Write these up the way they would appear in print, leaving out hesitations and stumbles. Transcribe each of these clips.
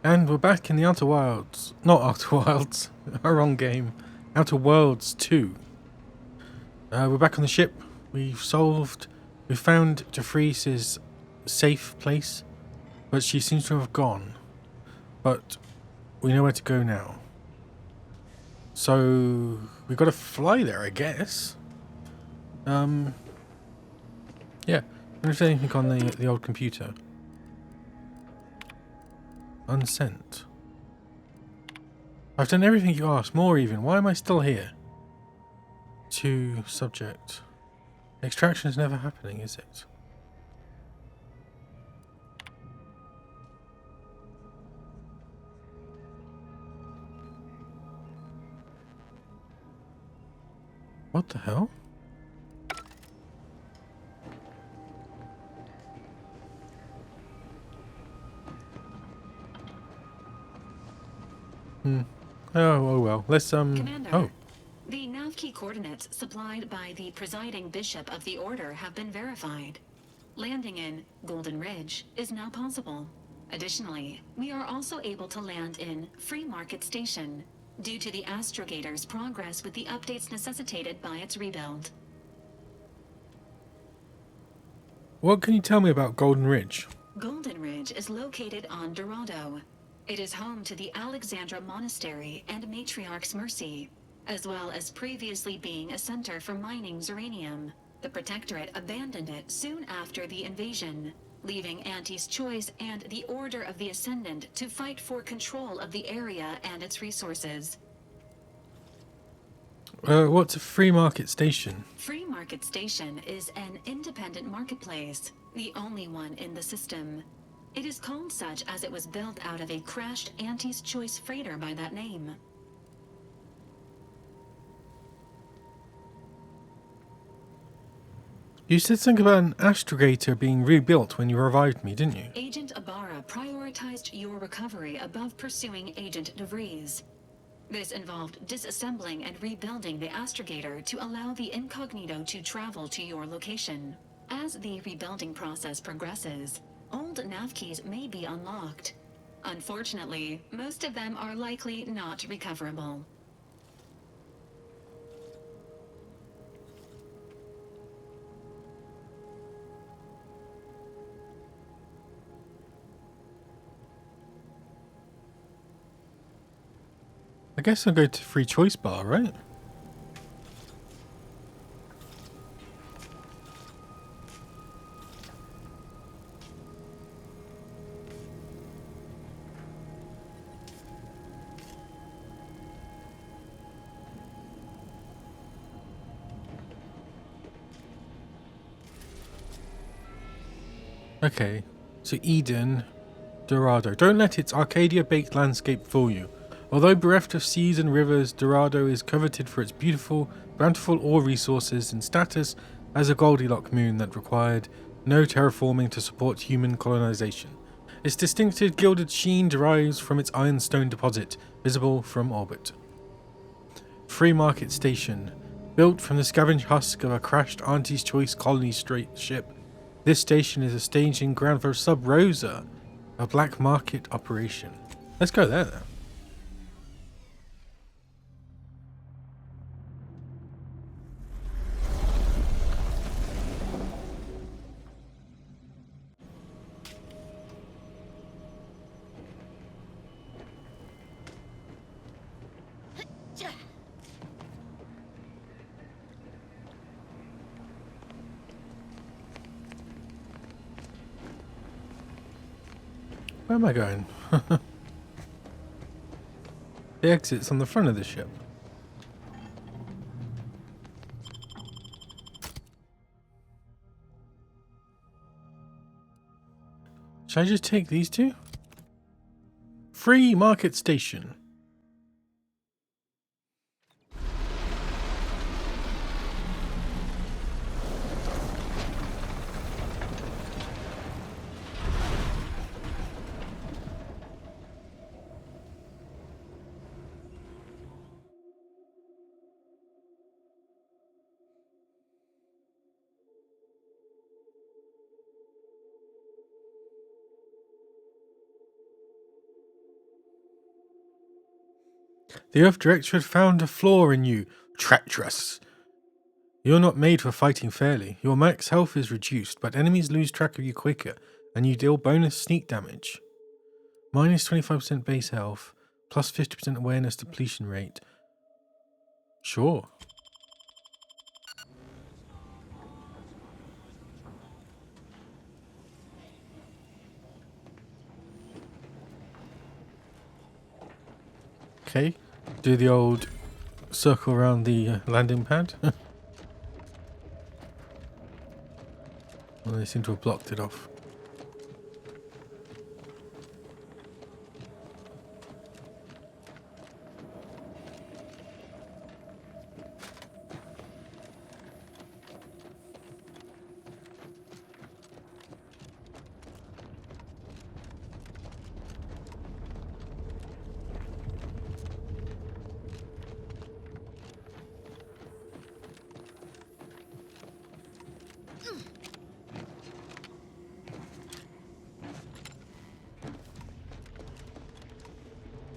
And we're back in the Outer Wilds. Not Outer Wilds. Wrong game. Outer Worlds 2. We're back on the ship. We found Jeffries' safe place, but she seems to have gone. But we know where to go now. So we've got to fly there, I guess. Yeah. I don't know if there's anything on the old computer. Unsent. I've done everything you asked, more even. Why am I still here? To subject. Extraction is never happening, is it? What the hell? Oh well. Let's Commander, oh. the nav key coordinates supplied by the presiding bishop of the Order have been verified. Landing in Golden Ridge is now possible. Additionally, we are also able to land in Free Market Station, due to the astrogator's progress with the updates necessitated by its rebuild. What can you tell me about Golden Ridge? Golden Ridge is located on Dorado. It is home to the Alexandra Monastery and Matriarch's Mercy, as well as previously being a center for mining uranium. The Protectorate abandoned it soon after the invasion, leaving Auntie's Choice and the Order of the Ascendant to fight for control of the area and its resources. What's a free market station? Free Market Station is an independent marketplace, the only one in the system. It is called such as it was built out of a crashed Auntie's Choice freighter by that name. You said something about an astrogator being rebuilt when you revived me, didn't you? Agent Ibarra prioritized your recovery above pursuing Agent DeVries. This involved disassembling and rebuilding the astrogator to allow the incognito to travel to your location. As the rebuilding process progresses, old nav keys may be unlocked. Unfortunately, most of them are likely not recoverable. I guess I'll go to free choice bar, right? Okay, so Eden, Dorado. Don't let its Arcadia-baked landscape fool you. Although bereft of seas and rivers, Dorado is coveted for its beautiful, bountiful ore resources and status as a Goldilocks moon that required no terraforming to support human colonization. Its distinctive gilded sheen derives from its ironstone deposit, visible from orbit. Free Market Station. Built from the scavenge husk of a crashed Auntie's Choice colony ship, this station is a staging ground for Sub Rosa, a black market operation. Let's go there then. Where am I going? The exit's on the front of the ship. Should I just take these two? Free Market Station. The Earth Directorate found a flaw in you, treacherous. You're not made for fighting fairly. Your max health is reduced, but enemies lose track of you quicker, and you deal bonus sneak damage. Minus 25% base health, plus 50% awareness depletion rate. Sure. Okay, do the old circle around the landing pad. Well, they seem to have blocked it off.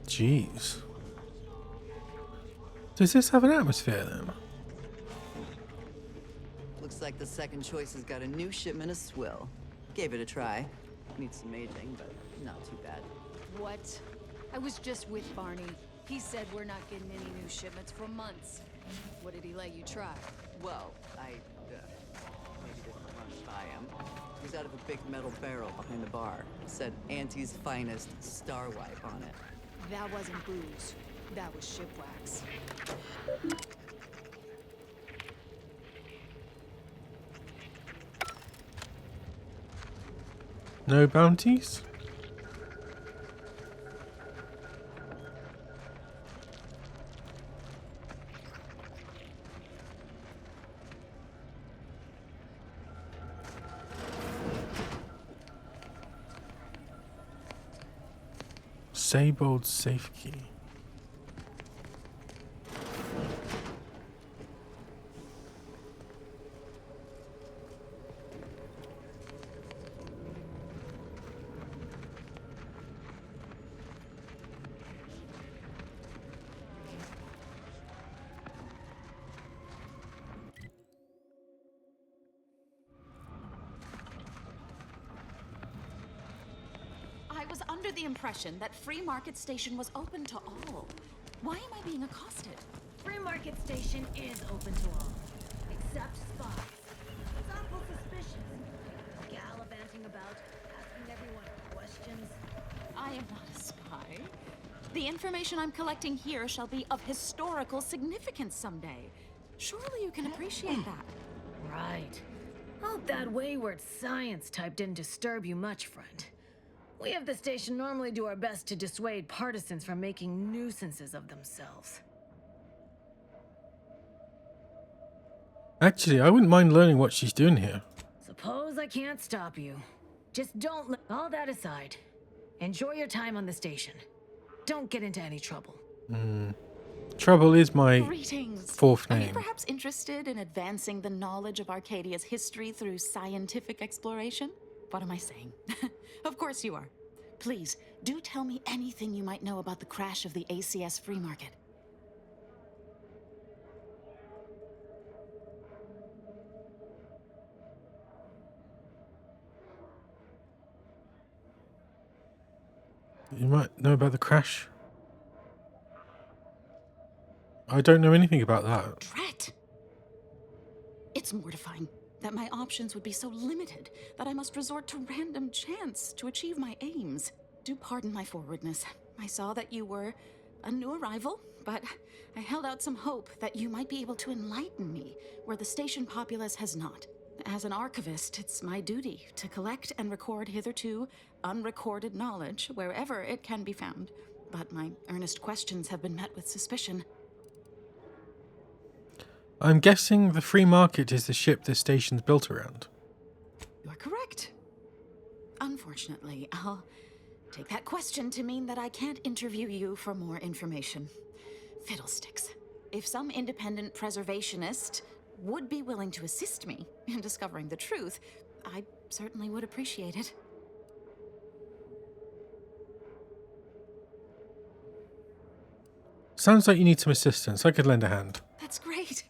Jeez. Does this have an atmosphere then? Looks like the second choice has got a new shipment of swill. Gave it a try. Needs some aging, but not too bad. What? I was just with Barney. He said we're not getting any new shipments for months. What did he let you try? Well, maybe didn't run by him. He was out of a big metal barrel behind the bar. Said Auntie's finest star wipe on it. That wasn't booze. That was ship wax. No bounties? Sabold safe key. I was under the impression that Free Market Station was open to all. Why am I being accosted? Free Market Station is open to all, except spies. It's awful suspicious. Gallivanting about, asking everyone questions. I am not a spy. The information I'm collecting here shall be of historical significance someday. Surely you can appreciate that. Right. Hope that wayward science type didn't disturb you much, friend. We of the station normally do our best to dissuade partisans from making nuisances of themselves. Actually, I wouldn't mind learning what she's doing here. Suppose I can't stop you. Just don't let all that aside. Enjoy your time on the station. Don't get into any trouble. Trouble is my Greetings. fourth Are you name. perhaps interested in advancing the knowledge of Arcadia's history through scientific exploration? What am I saying? Of course you are. Please, do tell me anything you might know about the crash of the ACS Free Market. You might know about the crash. I don't know anything about that. Drat! It's mortifying that my options would be so limited that I must resort to random chance to achieve my aims. Do pardon my forwardness. I saw that you were a new arrival, but I held out some hope that you might be able to enlighten me where the station populace has not. As an archivist, it's my duty to collect and record hitherto unrecorded knowledge wherever it can be found. But my earnest questions have been met with suspicion. I'm guessing the free market is the ship this station's built around. You're correct. Unfortunately, I'll take that question to mean that I can't interview you for more information. Fiddlesticks. If some independent preservationist would be willing to assist me in discovering the truth, I certainly would appreciate it. Sounds like you need some assistance. I could lend a hand. That's great.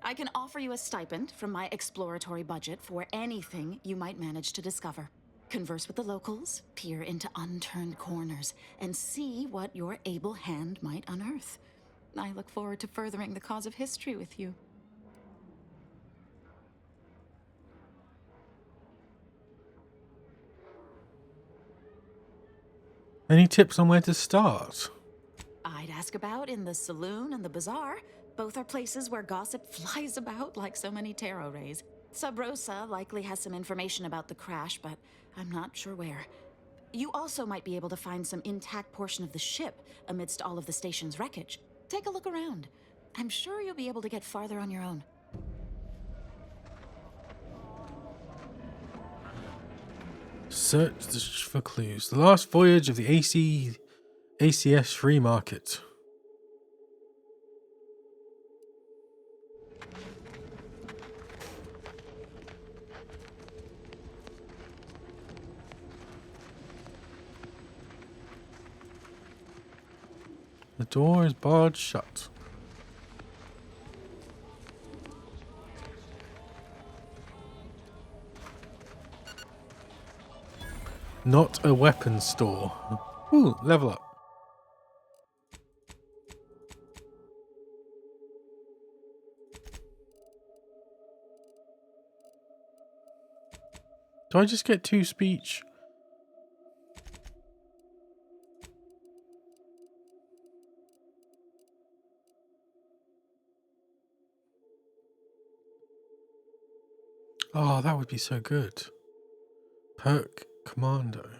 I can offer you a stipend from my exploratory budget for anything you might manage to discover. Converse with the locals, peer into unturned corners, and see what your able hand might unearth. I look forward to furthering the cause of history with you. Any tips on where to start? I'd ask about in the saloon and the bazaar. Both are places where gossip flies about like so many tarot rays. Sub Rosa likely has some information about the crash, but I'm not sure where. You also might be able to find some intact portion of the ship amidst all of the station's wreckage. Take a look around. I'm sure you'll be able to get farther on your own. Search for clues. The last voyage of the ACS free market. The door is barred shut. Not a weapons store. Ooh, level up. Do I just get 2 speech? Oh, that would be so good. Perk Commando.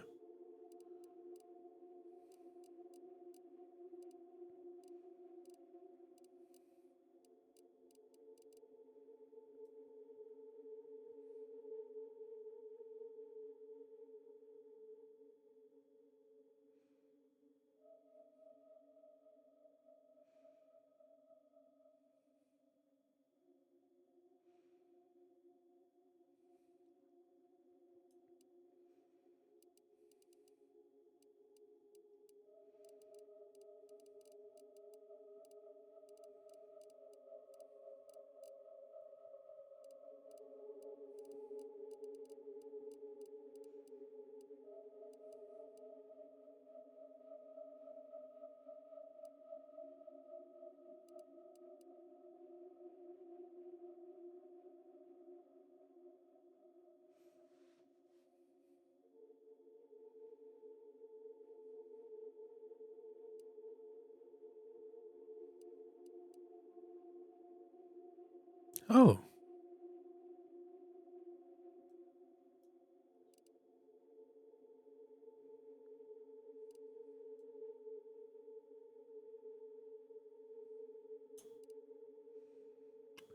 Oh.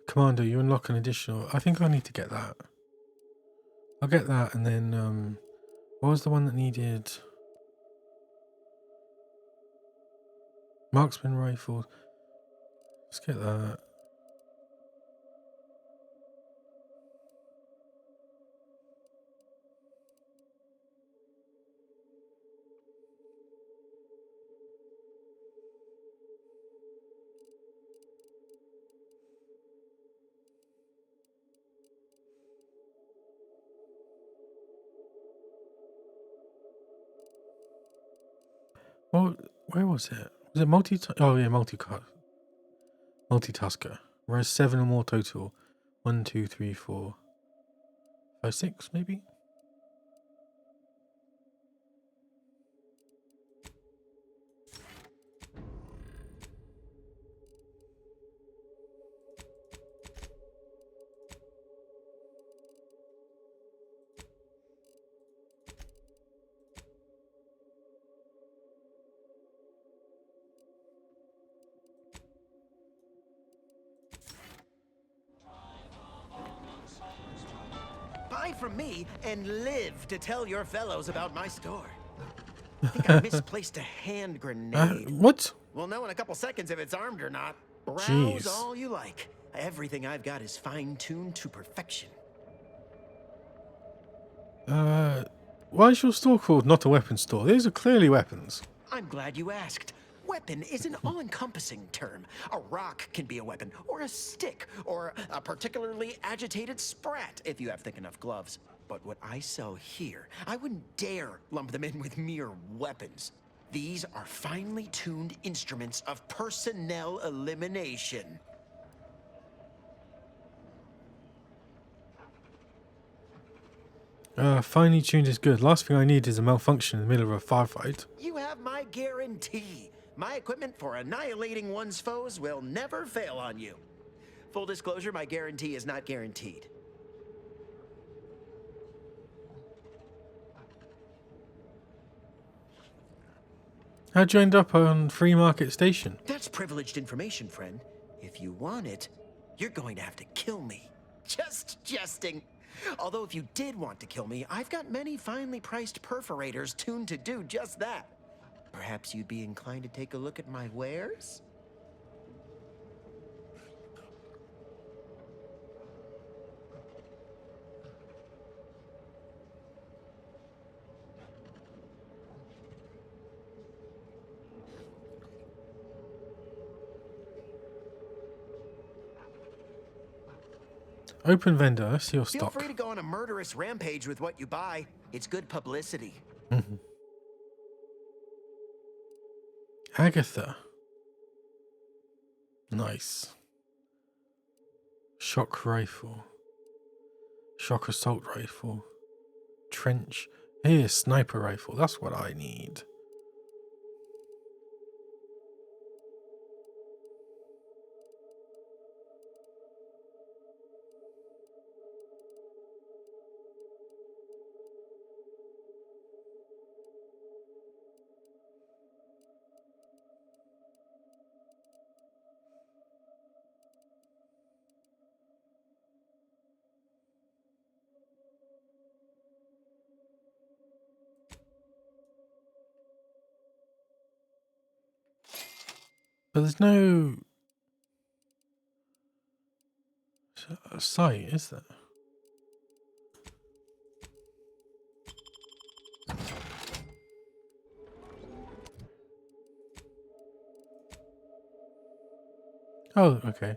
Commando, you unlock an additional... I think I need to get that. I'll get that and then... what was the one that needed... Marksman rifle. Let's get that. Well, where was it? Was it oh yeah, multitasker. Whereas 7 or more total. 1, 2, 3, 4, 5, 6 maybe? Buy from me and live to tell your fellows about my store. I think I misplaced a hand grenade. What? We'll know in a couple seconds if it's armed or not. Browse Jeez. all you like. Everything I've got is fine-tuned to perfection. Why is your store called Not a Weapons Store? These are clearly weapons. I'm glad you asked. weapon is an all-encompassing term. A rock can be a weapon, or a stick, or a particularly agitated sprat if you have thick enough gloves. But what I sell here, I wouldn't dare lump them in with mere weapons. These are finely tuned instruments of personnel elimination. Finely tuned is good. Last thing I need is a malfunction in the middle of a firefight. You have my guarantee. My equipment for annihilating one's foes will never fail on you. Full disclosure, my guarantee is not guaranteed. How'd you end up on Free Market Station? That's privileged information, friend. If you want it, you're going to have to kill me. Just jesting. Although if you did want to kill me, I've got many finely priced perforators tuned to do just that. Perhaps you'd be inclined to take a look at my wares? Open vendor, I see your Feel stock. free to go on a murderous rampage with what you buy. It's good publicity. Agatha. Nice. Shock rifle. Shock assault rifle. Trench. Here, sniper rifle. That's what I need. But there's no site, is there? Oh, okay.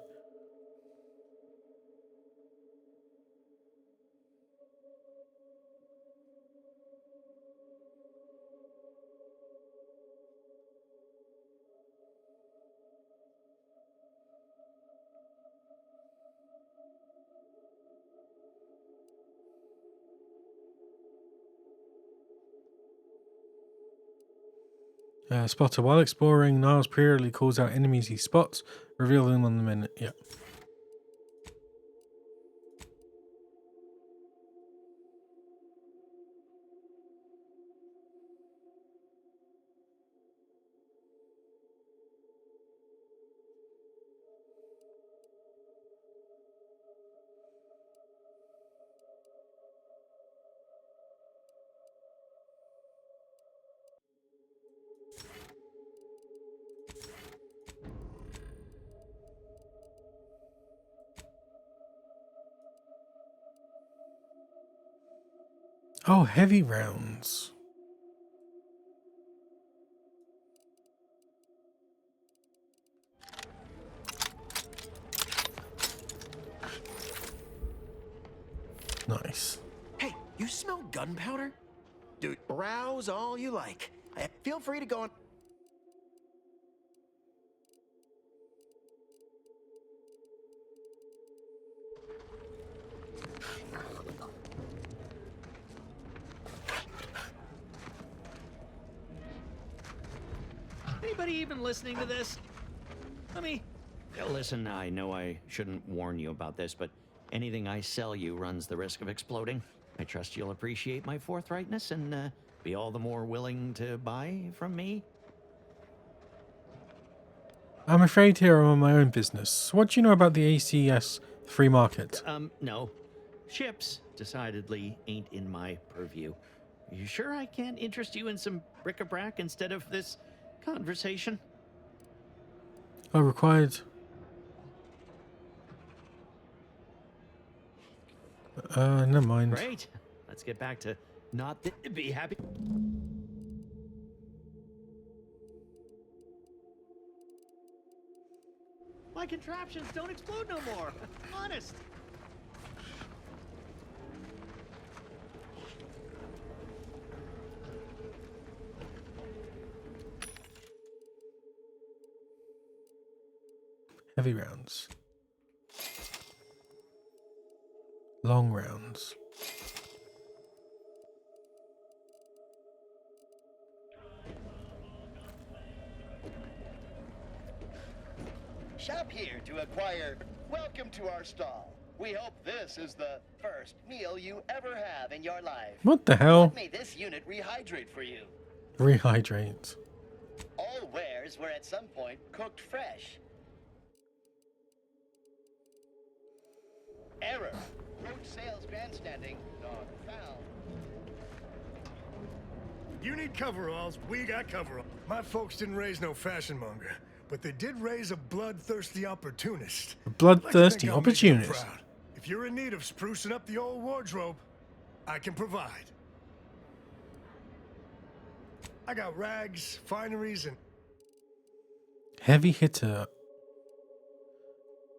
Spotter. While exploring, Niles periodically calls out enemies he spots, reveal them on the minute. Yeah. Oh, heavy rounds. Nice. Hey, you smell gunpowder? Dude, browse all you like. Feel free to go on. Anybody even listening to this? Listen, I know I shouldn't warn you about this, but anything I sell you runs the risk of exploding. I trust you'll appreciate my forthrightness and be all the more willing to buy from me. I'm afraid here I'm on my own business. What do you know about the ACS free market? No. Ships decidedly ain't in my purview. You sure I can't interest you in some bric-a-brac instead of this conversation? Oh, required. Never mind. Great. Let's get back to be happy. My contraptions don't explode no more. Honest. Heavy rounds. Long rounds. Shop here to acquire. Welcome to our stall. We hope this is the first meal you ever have in your life. What the hell? May this unit rehydrate for you. Rehydrate. All wares were at some point cooked fresh. Error. Road sales grandstanding not found. You need coveralls, we got coveralls. My folks didn't raise no fashion monger, but they did raise a bloodthirsty opportunist. A bloodthirsty I'd like to think I'll make you opportunist. proud. If you're in need of sprucing up the old wardrobe, I can provide. I got rags, fineries, and Heavy hitter.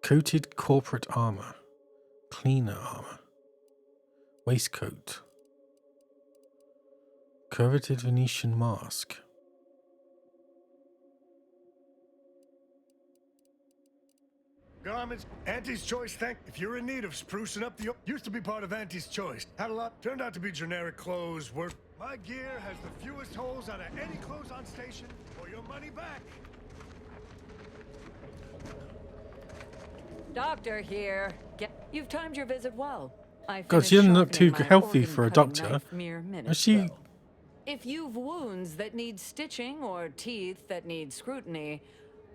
Coated corporate armor. Cleaner armor. Waistcoat. Coveted Venetian mask. garments. Auntie's Choice, if you're in need of sprucing up the... Used to be part of Auntie's Choice. Had a lot. Turned out to be generic clothes. My gear has the fewest holes out of any clothes on station, or your money back. Doctor here. You've timed your visit well. God, she doesn't look too healthy for a doctor. Is she? If you've wounds that need stitching or teeth that need scrutiny,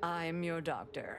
I'm your doctor.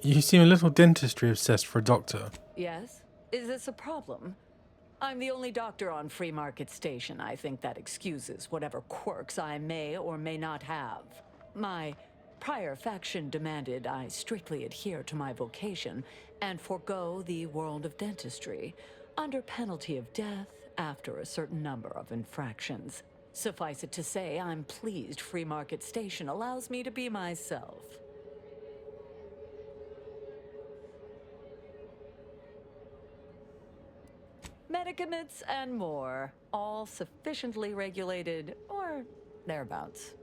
You seem a little dentistry obsessed for a doctor. Yes? Is this a problem? I'm the only doctor on Free Market Station. I think that excuses whatever quirks I may or may not have. My prior faction demanded I strictly adhere to my vocation and forego the world of dentistry, under penalty of death after a certain number of infractions. Suffice it to say, I'm pleased Free Market Station allows me to be myself. Medicaments and more, all sufficiently regulated, or thereabouts.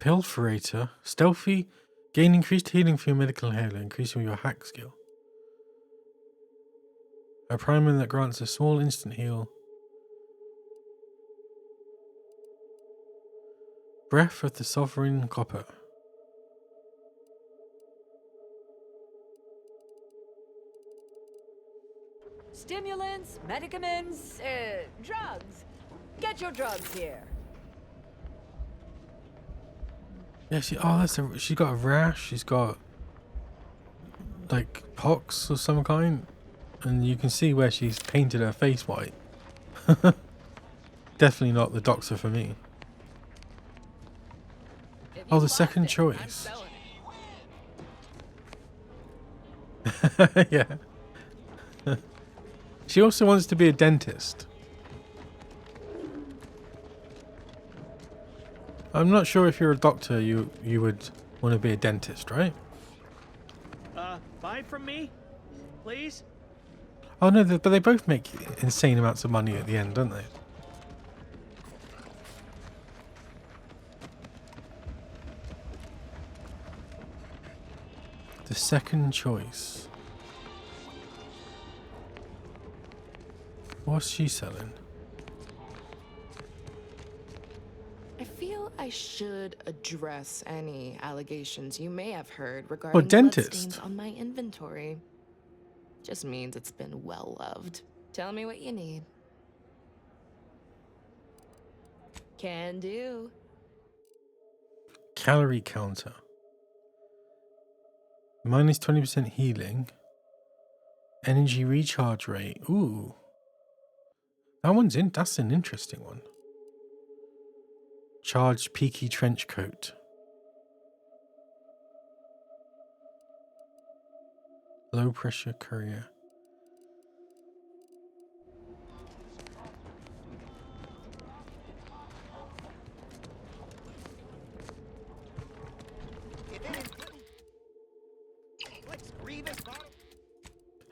Pilferator. Stealthy. Gain increased healing for your medical inhaler, increasing your hack skill. A primer that grants a small instant heal. Breath of the Sovereign Copper. Stimulants, medicaments, drugs. Get your drugs here. Yeah, she's got a rash. She's got like pox of some kind, and you can see where she's painted her face white. Definitely not the doctor for me. Oh, the second choice. Yeah. She also wants to be a dentist. I'm not sure if you're a doctor, you would want to be a dentist, right? Buy from me, please? Oh no, but they both make insane amounts of money at the end, don't they? The second choice. What's she selling? I feel I should address any allegations you may have heard regarding dentist. bloodstains on my inventory. Just means it's been well loved. Tell me what you need. Can do. Calorie counter. Minus 20% healing. Energy recharge rate. Ooh. That's an interesting one. Charged peaky trench coat. Low pressure courier.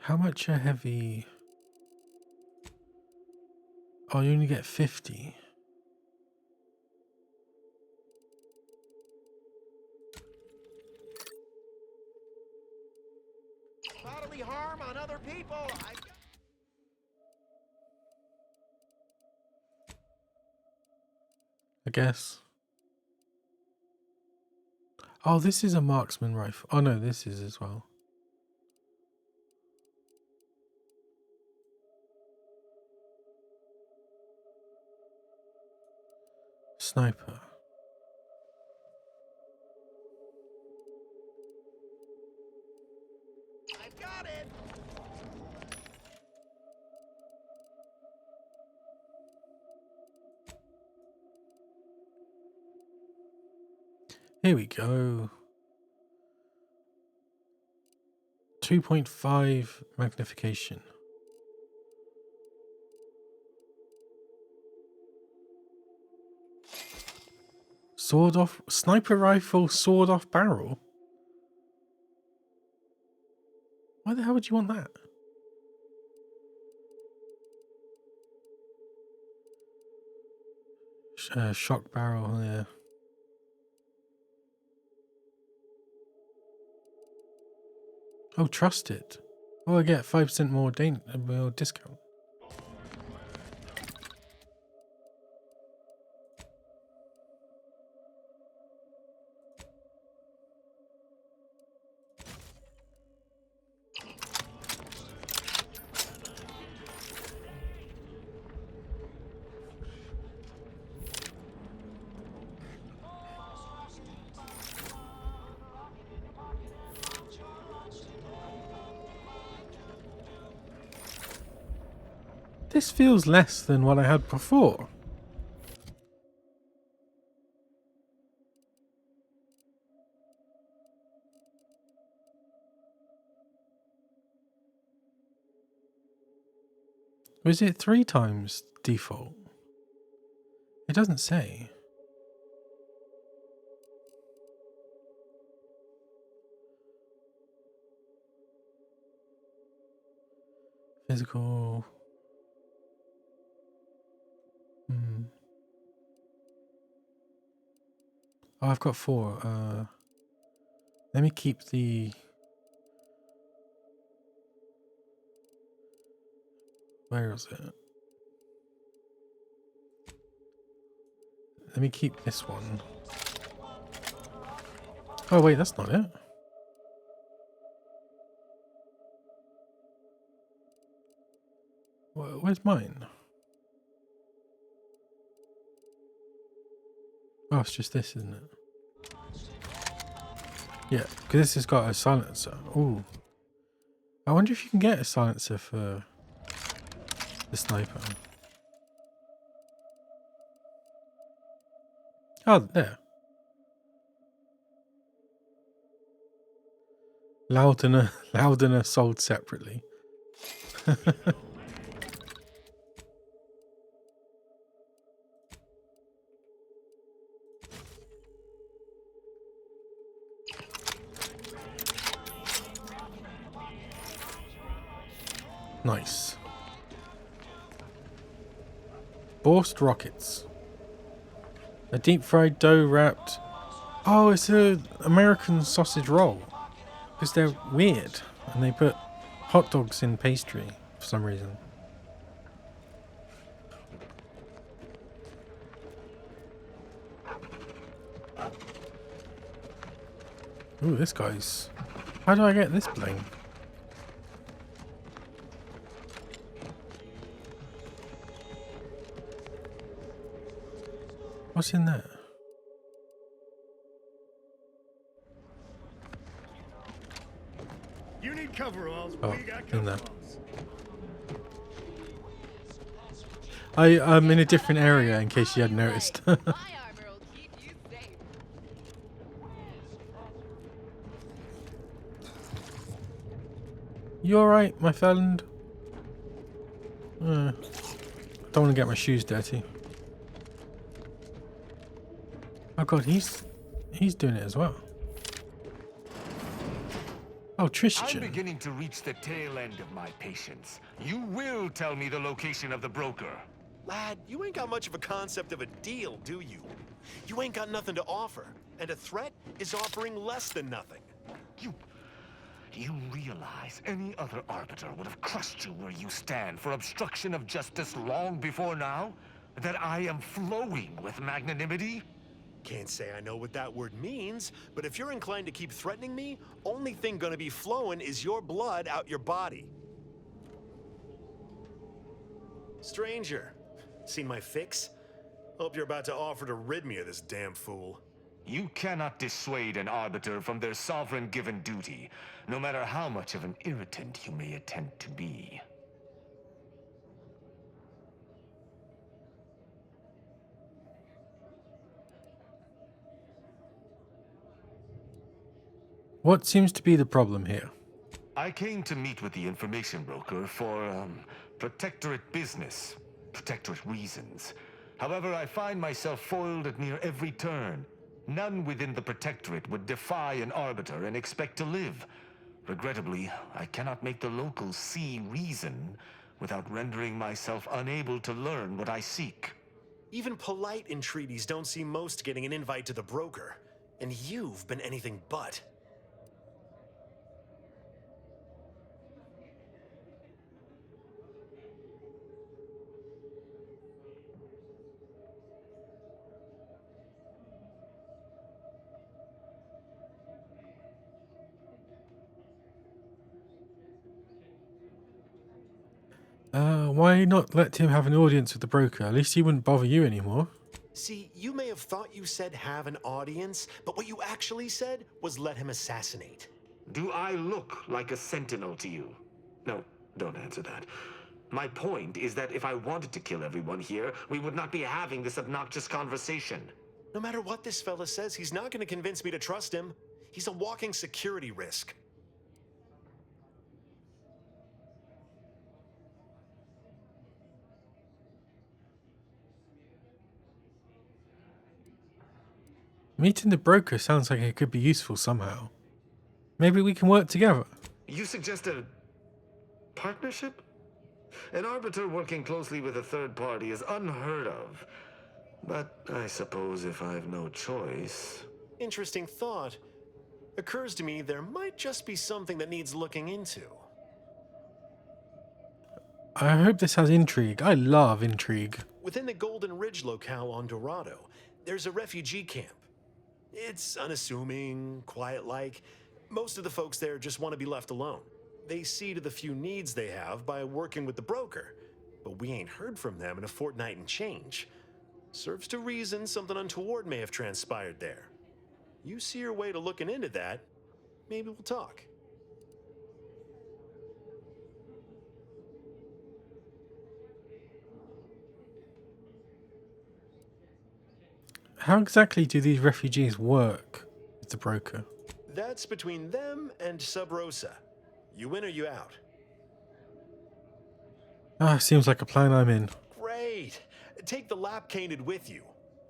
How much a heavy? Oh, you only get 50. Bodily harm on other people. I guess. Oh, this is a marksman rifle. Oh no, this is as well. Sniper. I've got it. Here we go. 2.5 magnification. Sword off, sniper rifle, sword off barrel. Why the hell would you want that? Shock barrel, yeah. Oh, trust it. Oh, I get 5% more discount. This feels less than what I had before. Was it 3 times default? It doesn't say. Physical. Oh, I've got 4. Let me keep the... Where is it? Let me keep this one. Oh wait, that's not it. Where's mine? Oh, it's just this, isn't it? Yeah, because this has got a silencer. Ooh. I wonder if you can get a silencer for the sniper. Oh, there. Loudener sold separately. Nice. Borscht rockets. A deep fried dough wrapped. Oh, it's a American sausage roll. Because they're weird. And they put hot dogs in pastry for some reason. Ooh, this guy's... How do I get this bling? What's in there? You need coveralls. Oh, We got in there. coveralls. I'm in a different area in case you hadn't noticed. My armor will keep you safe. You alright, my friend? I don't want to get my shoes dirty. Oh god, he's doing it as well. Oh, I'm Tristan. beginning to reach the tail end of my patience. You will tell me the location of the broker. Lad, you ain't got much of a concept of a deal, do you? You ain't got nothing to offer, and a threat is offering less than nothing. You realize any other arbiter would have crushed you where you stand for obstruction of justice long before now? That I am flowing with magnanimity? Can't say I know what that word means, but if you're inclined to keep threatening me, only thing gonna be flowing is your blood out your body. Stranger, seen my fix? Hope you're about to offer to rid me of this damn fool. You cannot dissuade an arbiter from their sovereign given duty, no matter how much of an irritant you may attempt to be. What seems to be the problem here? I came to meet with the information broker for, protectorate business, protectorate reasons. However, I find myself foiled at near every turn. None within the protectorate would defy an arbiter and expect to live. Regrettably, I cannot make the locals see reason without rendering myself unable to learn what I seek. Even polite entreaties don't see most getting an invite to the broker, and you've been anything but. Why not let him have an audience with the broker? At least he wouldn't bother you anymore. See, you may have thought you said have an audience, but what you actually said was let him assassinate. Do I look like a sentinel to you? No, don't answer that. My point is that if I wanted to kill everyone here, we would not be having this obnoxious conversation. No matter what this fella says, he's not going to convince me to trust him. He's a walking security risk. Meeting the broker sounds like it could be useful somehow. Maybe we can work together. You suggest a partnership? An arbiter working closely with a third party is unheard of. But I suppose if I've no choice... Interesting thought. Occurs to me there might just be something that needs looking into. I hope this has intrigue. I love intrigue. Within the Golden Ridge locale on Dorado, there's a refugee camp. It's unassuming, quiet-like. Most of the folks there just want to be left alone. They see to the few needs they have by working with the broker. But we ain't heard from them in a fortnight and change. Serves to reason something untoward may have transpired there. You see your way to looking into that, maybe we'll talk. How exactly do these refugees work with the broker? That's between them and Sub Rosa. You in or you out? Seems like a plan I'm in. Great. Take the lap canid with you.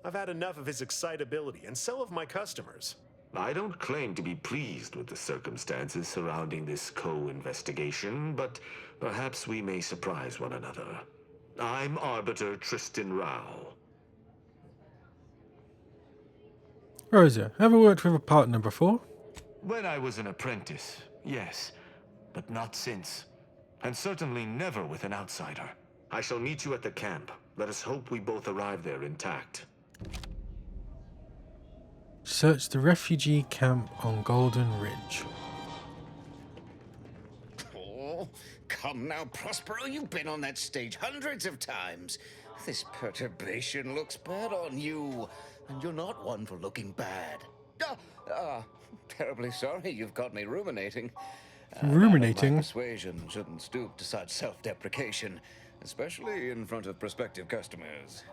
I've had enough of his excitability, and so have my customers. I don't claim to be pleased with the circumstances surrounding this co-investigation, but perhaps we may surprise one another. I'm Arbiter Tristan Rao. Rosa, ever worked with a partner before? When I was an apprentice, yes, but not since. And certainly never with an outsider. I shall meet you at the camp. Let us hope we both arrive there intact. Search the refugee camp on Golden Ridge. Oh, come now, Prospero. You've been on that stage hundreds of times. This perturbation looks bad on you, and you're not one for looking bad. Terribly sorry you've got me ruminating. Ruminating? My persuasion shouldn't stoop to such self-deprecation, especially in front of prospective customers.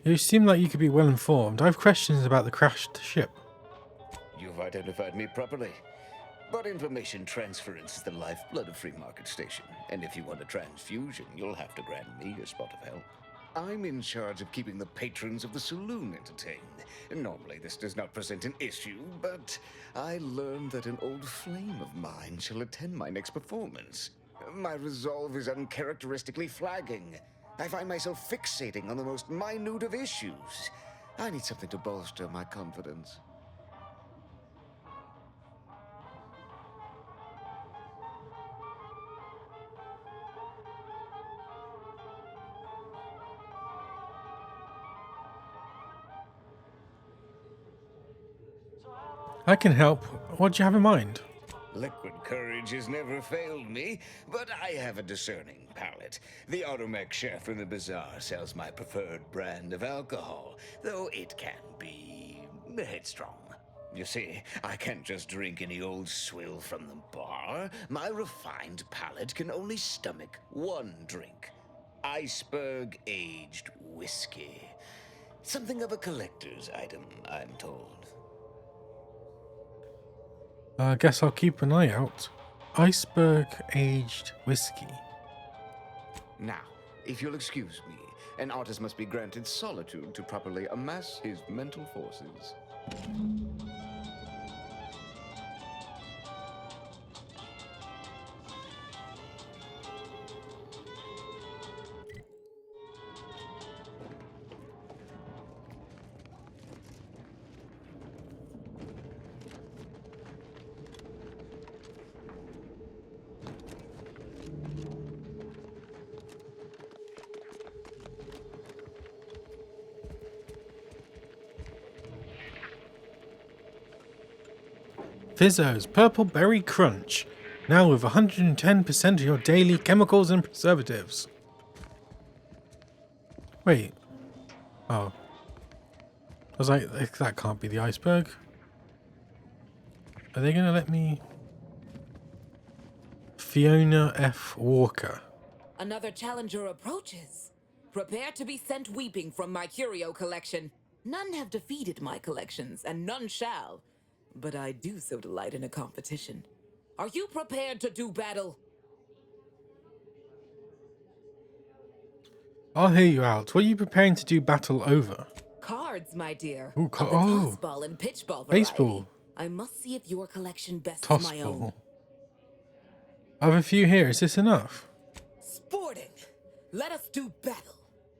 You seem like you could be well informed. I have questions about the crashed ship. You've identified me properly. But information transference is the lifeblood of Free Market Station. And if you want a transfusion, you'll have to grant me a spot of help. I'm in charge of keeping the patrons of the saloon entertained. Normally this does not present an issue, but I learned that an old flame of mine shall attend my next performance. My resolve is uncharacteristically flagging. I find myself fixating on the most minute of issues. I need something to bolster my confidence. I can help. What do you have in mind? Liquid courage has never failed me, but I have a discerning palate. The automech chef in the bazaar sells my preferred brand of alcohol, though it can be headstrong. You see, I can't just drink any old swill from the bar. My refined palate can only stomach one drink. Iceberg-aged whiskey. Something of a collector's item, I'm told. I guess I'll keep an eye out. Iceberg-aged whiskey. Now, if you'll excuse me, an artist must be granted solitude to properly amass his mental forces. Fizzo's Purple Berry Crunch. Now with 110% of your daily chemicals and preservatives. Wait. Oh. I was like, that can't be the iceberg. Are they going to let me... Fiona F. Walker. Another challenger approaches. Prepare to be sent weeping from my curio collection. None have defeated my collections, and none shall. But I do so delight in a competition. Are you prepared to do battle? I'll hear you out. What are you preparing to do battle over? Cards, my dear. Ooh, Of the tossball and pitchball variety. Baseball. I must see if your collection bests my own. Tossball. I have a few here. Is this enough? Sporting. Let us do battle.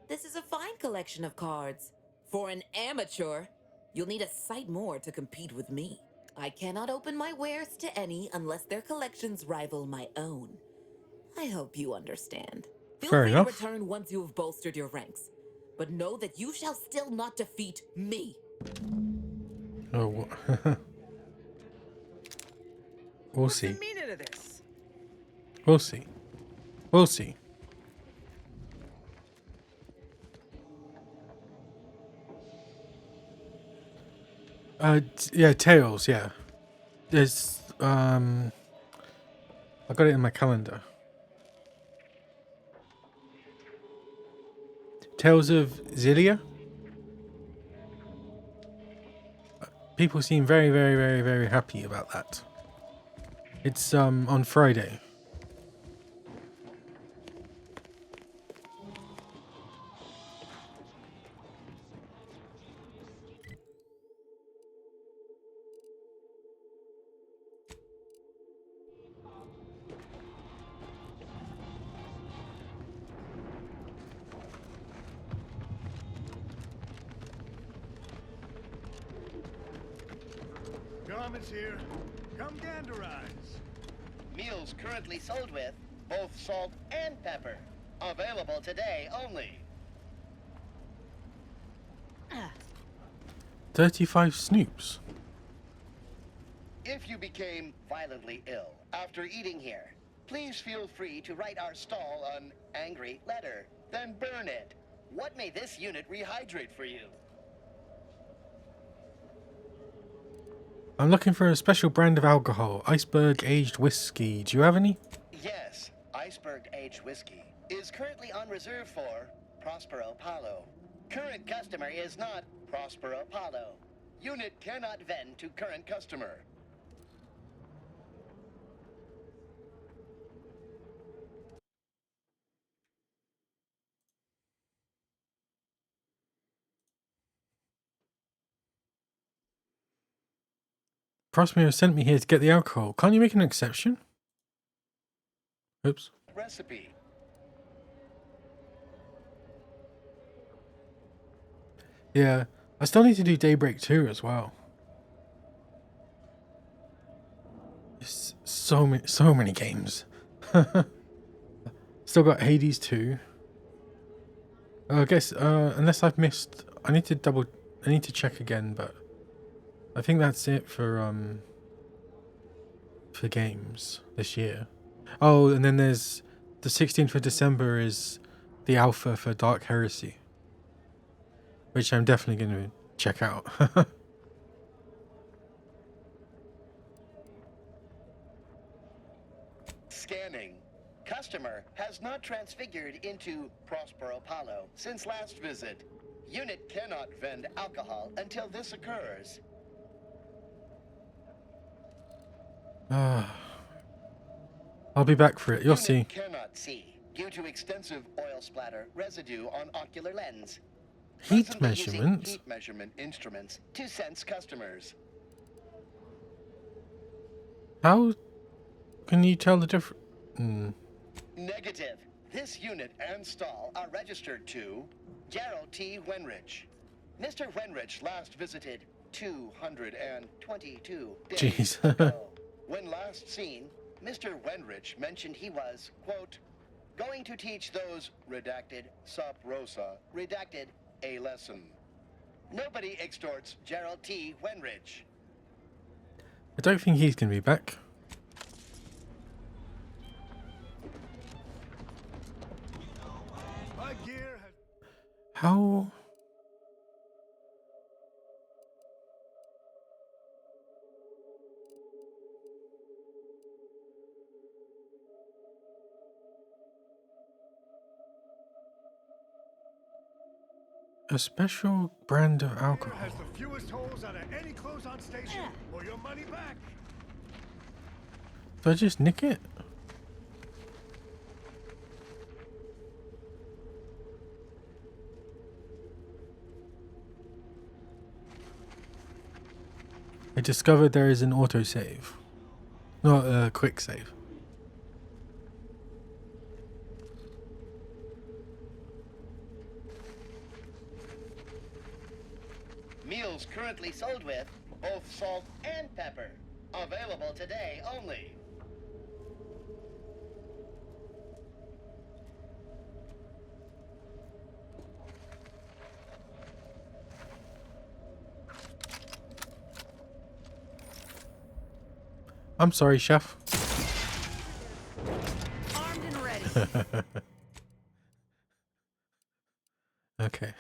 This is a fine collection of cards. For an amateur, you'll need a sight more to compete with me. I cannot open my wares to any unless their collections rival my own. I hope you understand. Feel free to return once you have bolstered your ranks. But know that you shall still not defeat me. Oh, we'll see. What's the meaning of this? We'll see. We'll see. Yeah, Tails, yeah. There's, I got it in my calendar. Tales of Xillia. People seem very, very, very, very happy about that. It's, on Friday. Garment's here. Come ganderize. Meals currently sold with both salt and pepper. Available today only. 35 snoops. If you became violently ill after eating here, please feel free to write our stall an angry letter, then burn it. What may this unit rehydrate for you? I'm looking for a special brand of alcohol, iceberg aged whiskey. Do you have any? Yes, iceberg aged whiskey is currently on reserve for Prospero Paulo. Current customer is not Prospero Paulo. Unit cannot vend to current customer. Prospero sent me here to get the alcohol. Can't you make an exception? Oops. Recipe. Yeah, I still need to do Daybreak 2 as well. It's so many games. Still got Hades 2. I guess unless I've missed, I need to check again, but I think that's it for games this year. Oh, and then there's the 16th of December is the alpha for Dark Heresy, which I'm definitely going to check out. Scanning. Customer has not transfigured into Prospero Paulo since last visit. Unit cannot vend alcohol until this occurs. I'll be back for it. You'll see. Cannot see due to extensive oil splatter residue on ocular lens. Heat Presently measurements. using heat measurement instruments to sense customers. How can you tell the difference? Negative. This unit and stall are registered to Gerald T. Wenrich. Mr. Wenrich last visited 222 days ago. When last seen, Mr. Wenrich mentioned he was, quote, going to teach those, redacted, sub rosa, redacted, a lesson. Nobody extorts Gerald T. Wenrich. I don't think he's going to be back. How? A special brand of alcohol. Has the fewest holes out of any close-on station, or your money back. Do I just nick it? I discovered there is an autosave, not a quick save. Meals currently sold with both salt and pepper. Available today only. I'm sorry, chef. Armed and ready. Okay.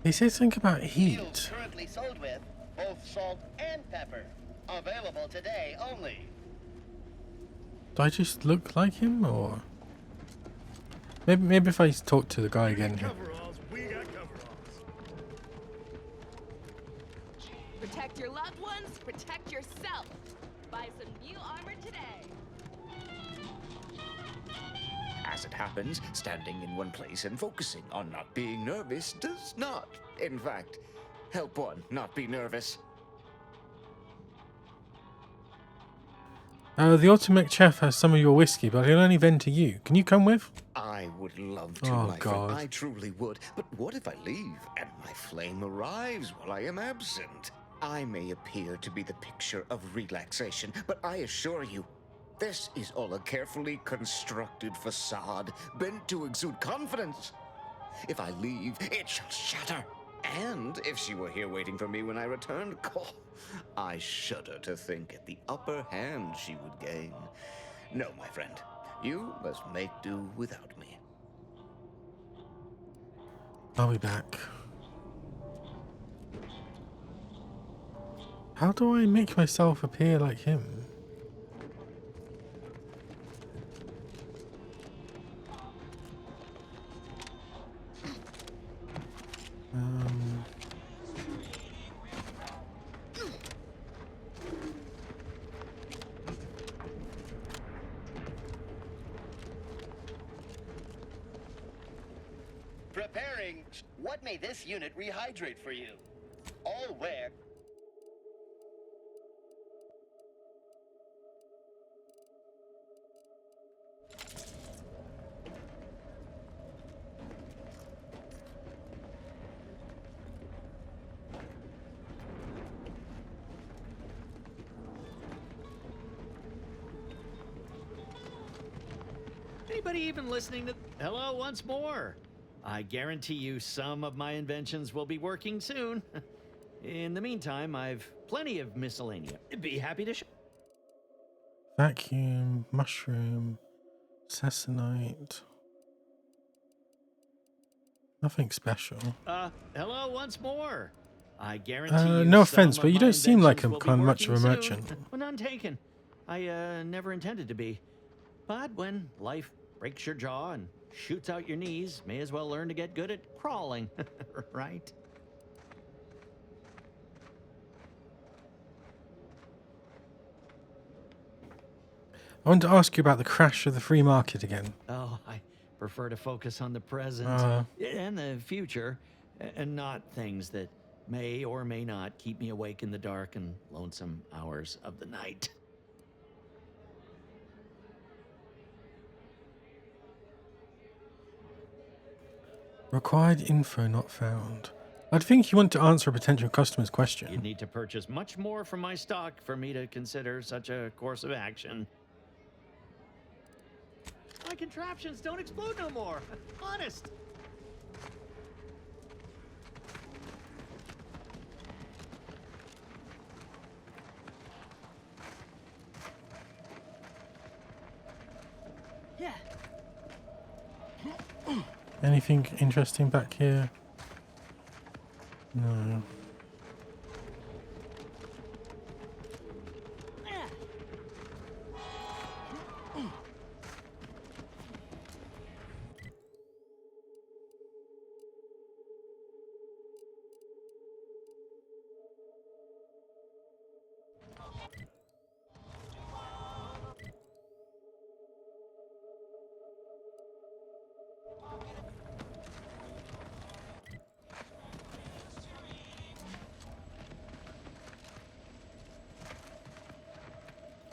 They said something about heat. Meals currently sold with both salt and pepper. Available today only. Do I just look like him, or maybe if I talk to the guy again here. Protect your loved ones, protect yourself. Buy some new armor today. As it happens, standing in one place and focusing on not being nervous does not, in fact, help one not be nervous. The ultimate chef has some of your whiskey, but he'll only vend to you. Can you come with? I would love to, Oh, my God. friend. I truly would. But what if I leave and my flame arrives while I am absent? I may appear to be the picture of relaxation, but I assure you, this is all a carefully constructed facade bent to exude confidence. If I leave, it shall shatter. And if she were here waiting for me when I returned, I shudder to think at the upper hand she would gain. No, my friend, you must make do without me. I'll be back. How do I make myself appear like him? Preparing. What may this unit rehydrate for you? All wear. Anybody even listening to... Hello once more. I guarantee you some of my inventions will be working soon. In the meantime, I've plenty of miscellaneous. Be happy to show. Vacuum, mushroom, sessionite. Nothing special. Hello once more. I guarantee you no some offense, of but you my don't seem like inventions I'm will be much of a working soon. merchant. Well, none taken. I never intended to be. But when life breaks your jaw and shoots out your knees, may as well learn to get good at crawling, right? I want to ask you about the crash of the free market again. Oh, I prefer to focus on the present and the future, and not things that may or may not keep me awake in the dark and lonesome hours of the night. Required info not found. I'd think you want to answer a potential customer's question. You'd need to purchase much more from my stock for me to consider such a course of action. My contraptions don't explode no more. Honest. Yeah. Anything interesting back here? No.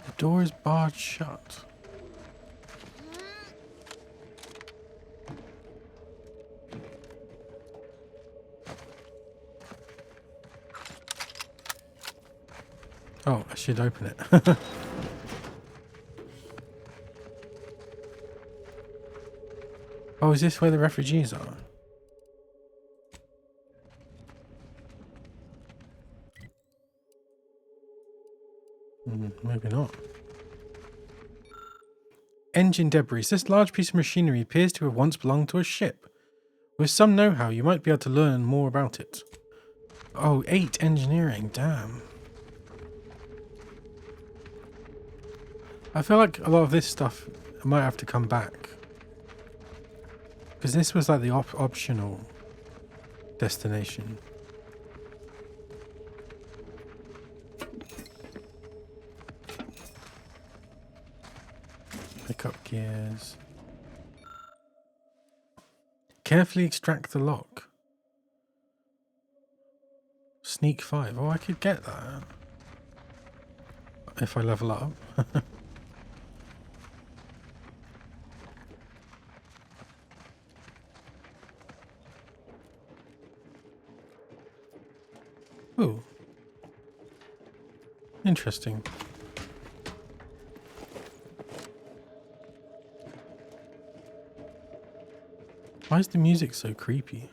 The door is barred shut. Oh, I should open it. Oh, is this where the refugees are? Maybe not. Engine debris. This large piece of machinery appears to have once belonged to a ship. With some know-how, you might be able to learn more about it. Oh, 8 engineering. Damn. I feel like a lot of this stuff might have to come back. Because this was like the optional destination. Pick up gears. Carefully extract the lock. Sneak 5. Oh, I could get that. If I level up. Interesting. Why is the music so creepy?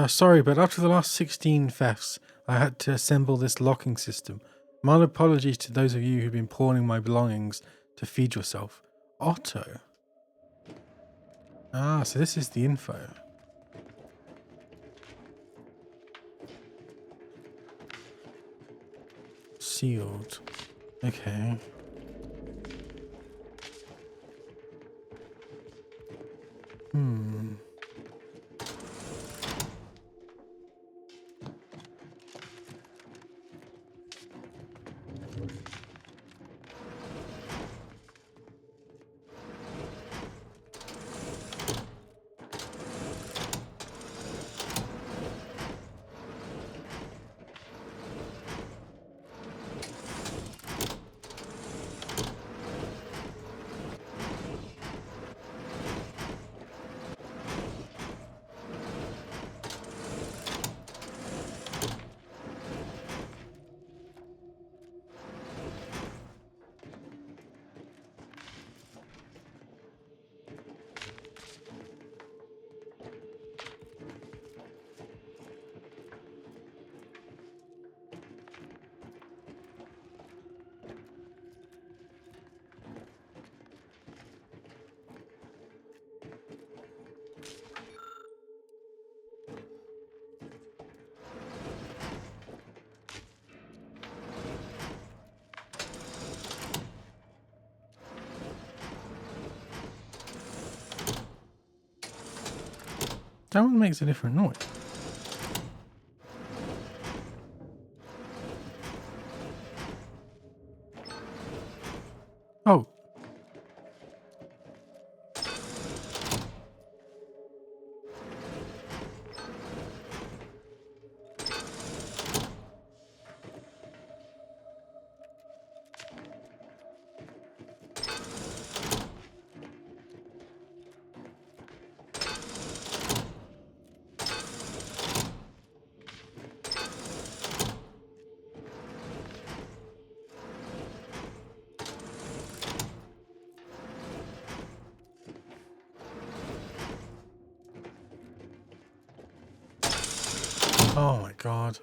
Sorry, but after the last 16 thefts, I had to assemble this locking system. My apologies to those of you who've been pawning my belongings to feed yourself. Otto. Ah, so this is the info. Sealed. Okay. That one makes a different noise. Oh. Oh my god.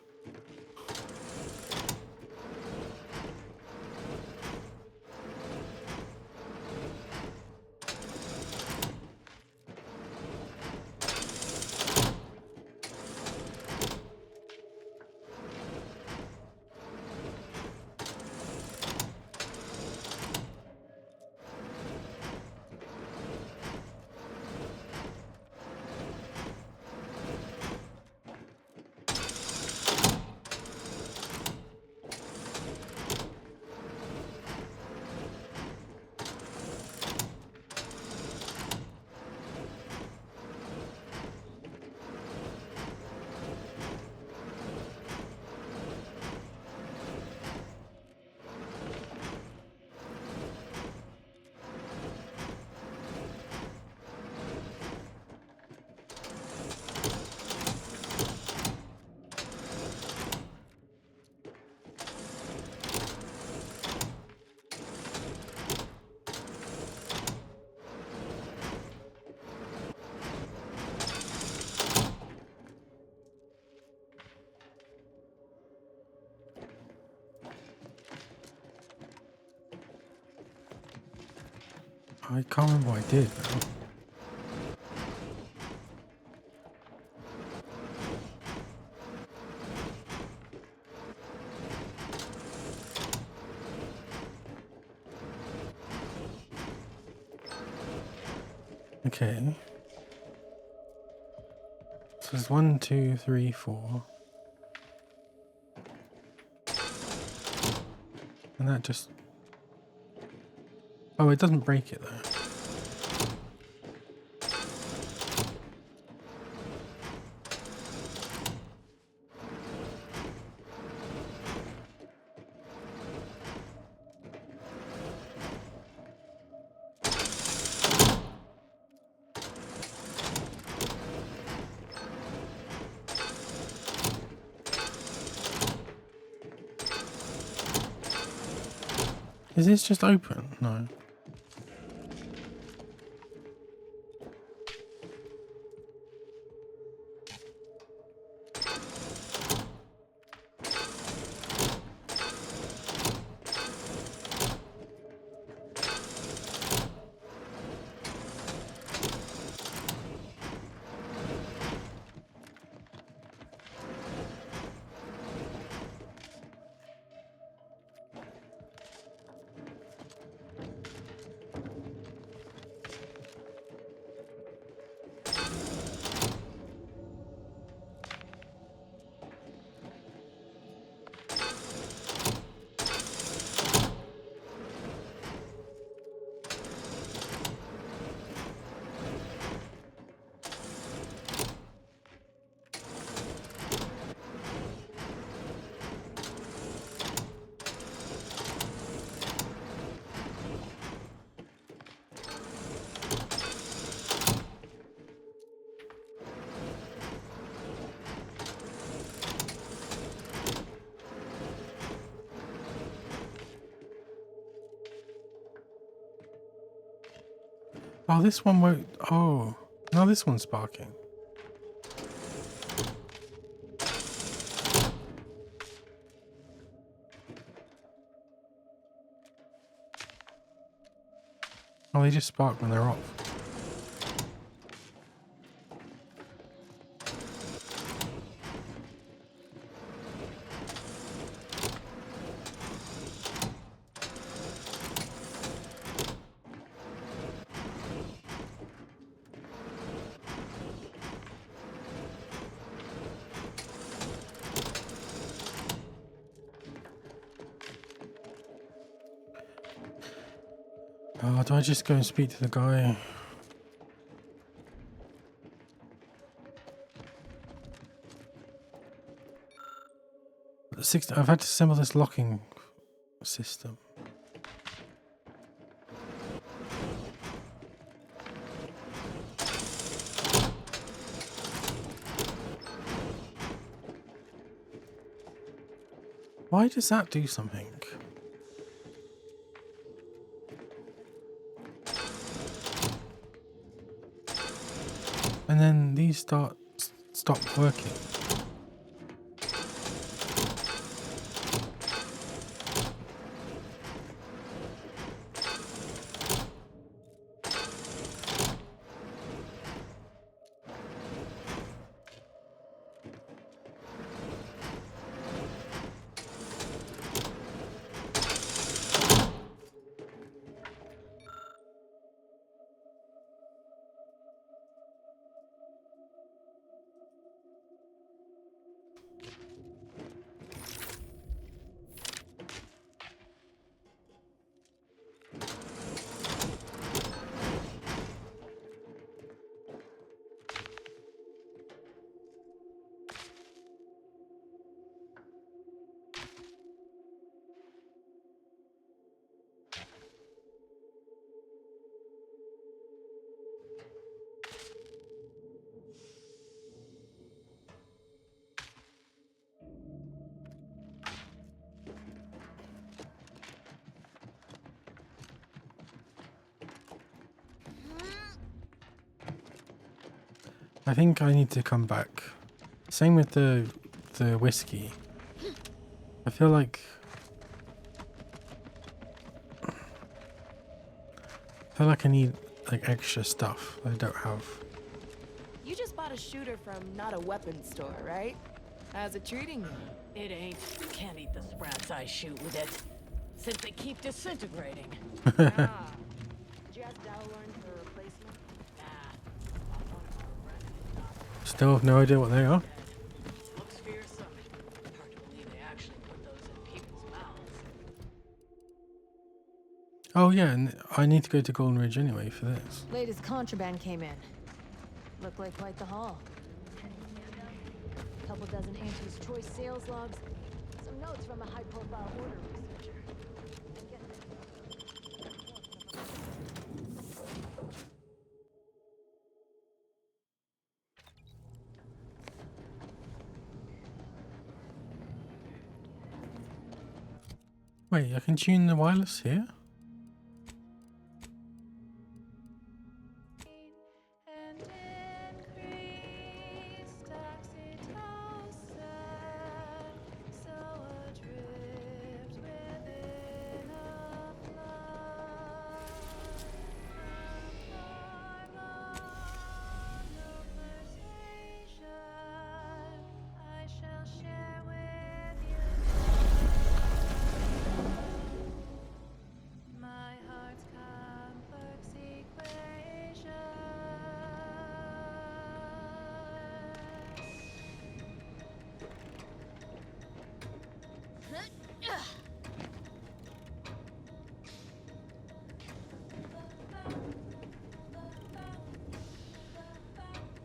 I can't remember what I did now. Okay. So there's 1, 2, 3, 4. And that just... Oh, it doesn't break it though. Is this just open? No. Oh, this one won't. Oh, no, this one's sparking. Oh, they just spark when they're off. Oh, do I just go and speak to the guy? I've had to assemble this locking system. Why does that do something? And then these stop working. I think I need to come back. Same with the whiskey. I feel like I need like extra stuff that I don't have. You just bought a shooter from not a weapons store, right? How's it treating you? It ain't. Can't eat the sprats I shoot with it. Since they keep disintegrating. Did you ask Dowlorn for a replacement? Still have no idea what they are. Looks fearsome. Hard to believe they actually put those in people's mouths. Oh yeah, and I need to go to Golden Ridge anyway for this. Latest contraband came in. Looked like quite the haul. Couple dozen Anti's choice sales logs, some notes from a high-profile order researcher. Wait, I can tune the wireless here?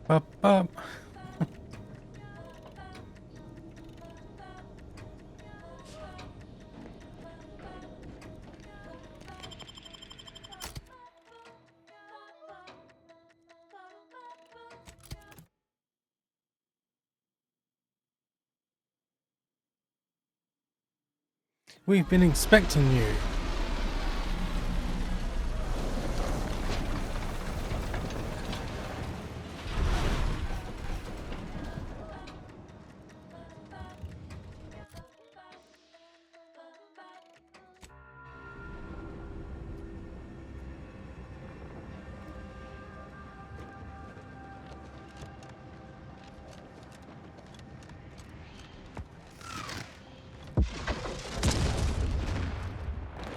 Up, up. We've been expecting you.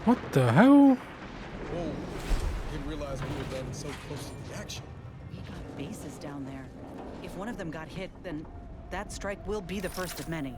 What the hell? Whoa, didn't realize we were getting so close to the action. We got bases down there. If one of them got hit, then that strike will be the first of many.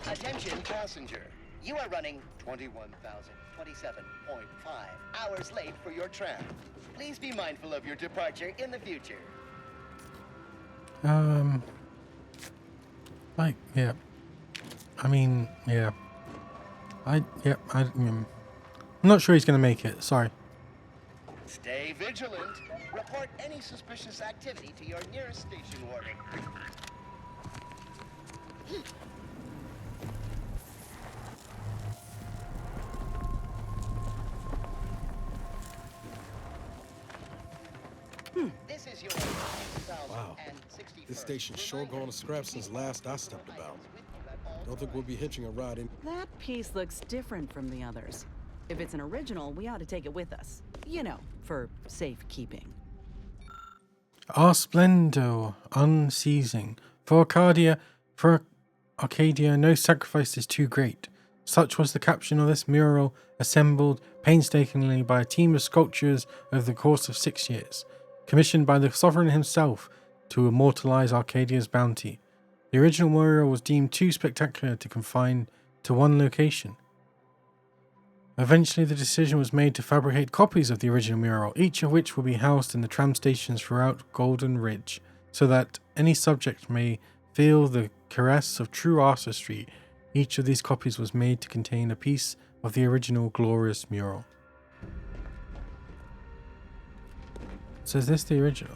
Attention passenger. You are running 21,027.5 hours late for your tram. Please be mindful of your departure in the future. Like, yeah. I mean, yeah. I'm not sure he's gonna make it, sorry. Stay vigilant. Report any suspicious activity to your nearest station warden. This is your Wow, this station's sure going to scrap since last I stepped about. Don't think we'll be hitching a ride in. That piece looks different from the others. If it's an original, we ought to take it with us. You know, for safekeeping. Our splendor, unceasing. For Acadia, no sacrifice is too great. Such was the caption of this mural, assembled painstakingly by a team of sculptors over the course of 6 years, commissioned by the sovereign himself to immortalize Arcadia's bounty. The original mural was deemed too spectacular to confine to one location. Eventually, the decision was made to fabricate copies of the original mural, each of which will be housed in the tram stations throughout Golden Ridge, so that any subject may feel the caress of true artistry. Each of these copies was made to contain a piece of the original glorious mural. So is this the original?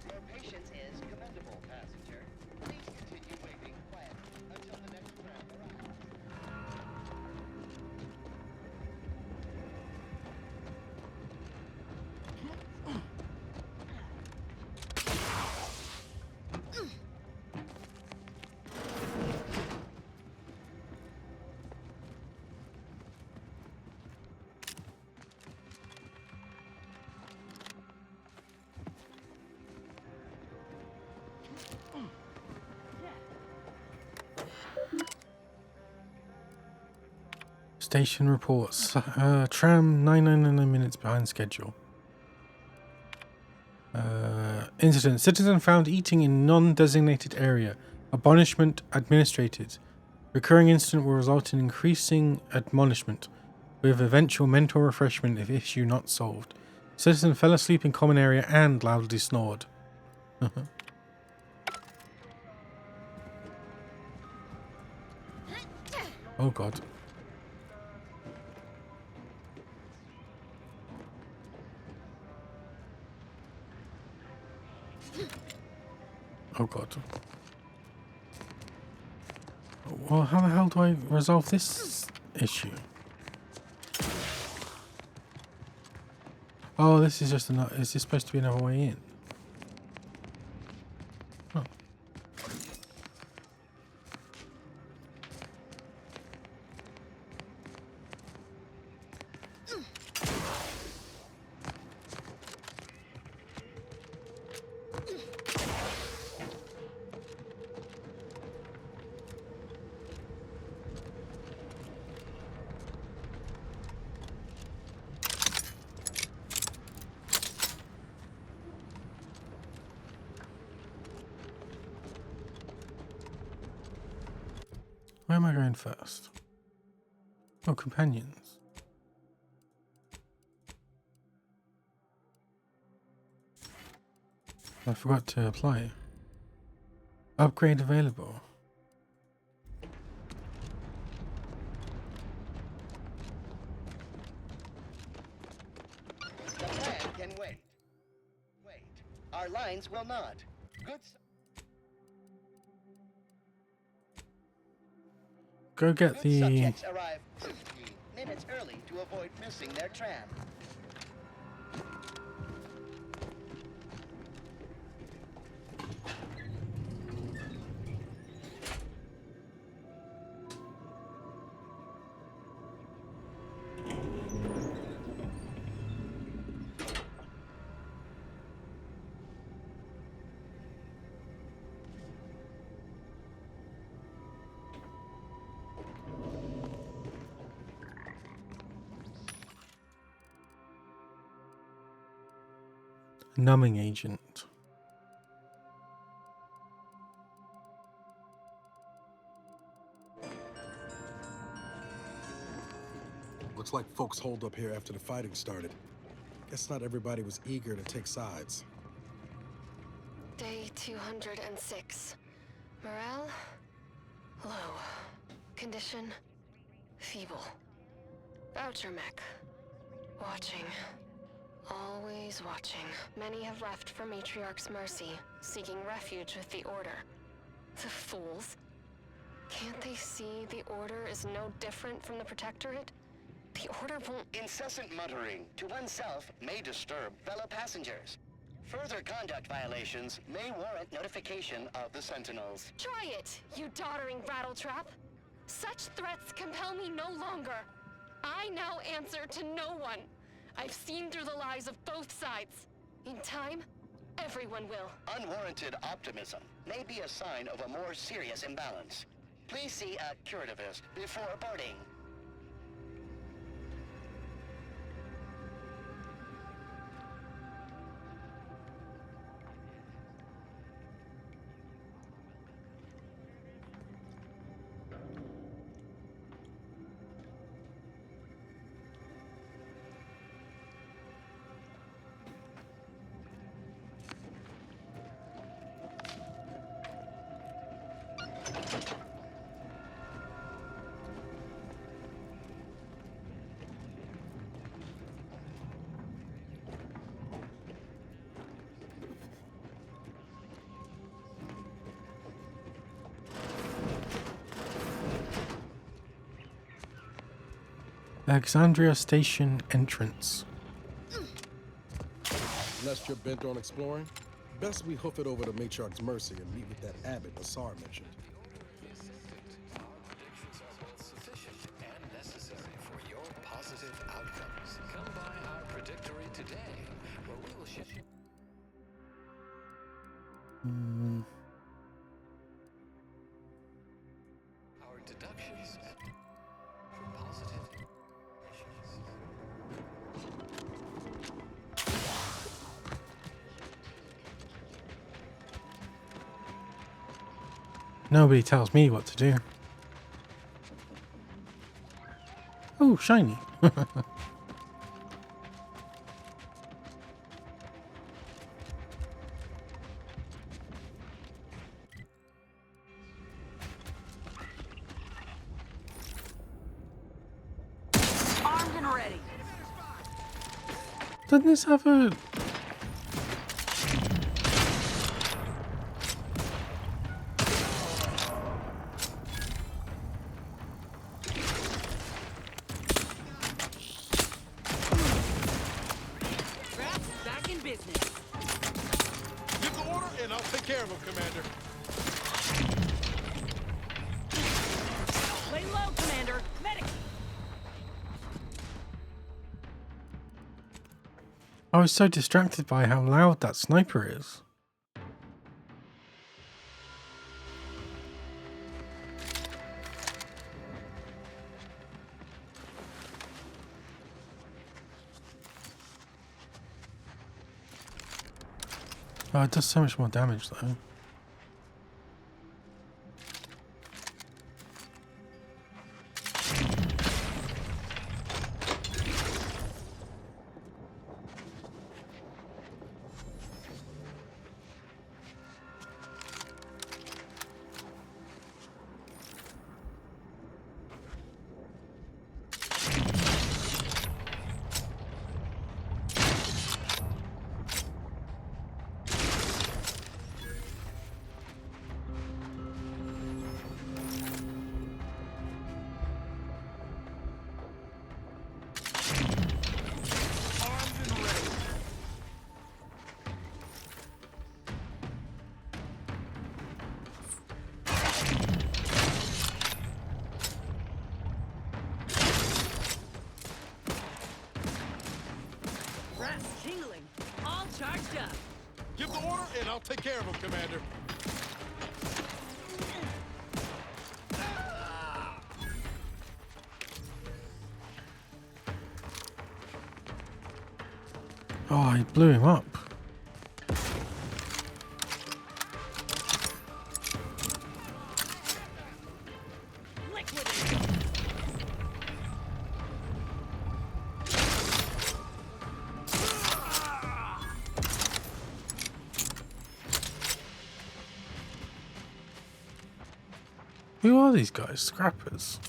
Your patience is commendable, passenger. Please continue waiting quietly until the next tram arrives. Station reports. Tram 999 minutes behind schedule. Incident. Citizen found eating in non-designated area. Admonishment administrated. Recurring incident will result in increasing admonishment, with eventual mental refreshment if issue not solved. Citizen fell asleep in common area and loudly snored. Oh god. Oh god. Well, how the hell do I resolve this issue? Oh, this is just another. Is this supposed to be another way in? Oh. Where am I going first? Oh, companions. I forgot to apply. Upgrade available. The plan can wait. Wait. Our lines will not. Good. Go get the. Subjects arrive 15 minutes early to avoid missing their tram. Numbing agent. Looks like folks holed up here after the fighting started. Guess not everybody was eager to take sides. Day 206. Morale? Low. Condition? Feeble. Voucher mech. Watching. Always watching. Many have left for Matriarch's mercy, seeking refuge with the Order. The fools. Can't they see the Order is no different from the Protectorate? The Order won't... Incessant muttering to oneself may disturb fellow passengers. Further conduct violations may warrant notification of the Sentinels. Try it, you doddering rattletrap! Such threats compel me no longer. I now answer to no one. I've seen through the lies of both sides. In time, everyone will. Unwarranted optimism may be a sign of a more serious imbalance. Please see a curativist before boarding. Alexandria Station entrance. Unless you're bent on exploring, best we hoof it over to Matriarch's mercy and meet with that abbot Nassar mentioned. Nobody tells me what to do. Oh, shiny. Armed and ready. Doesn't this have a... Back in business. Give the order and I'll take care of him, Commander. Lay low, Commander. Medic. I was so distracted by how loud that sniper is. Oh, it does so much more damage though. Brass tingling. All charged up. Give the order and I'll take care of him, Commander. Oh, I blew him up. Who are these guys? Scrappers?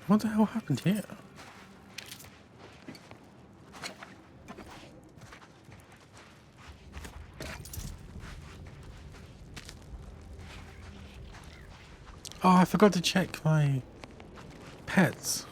What the hell happened here? Oh, I forgot to check my pets.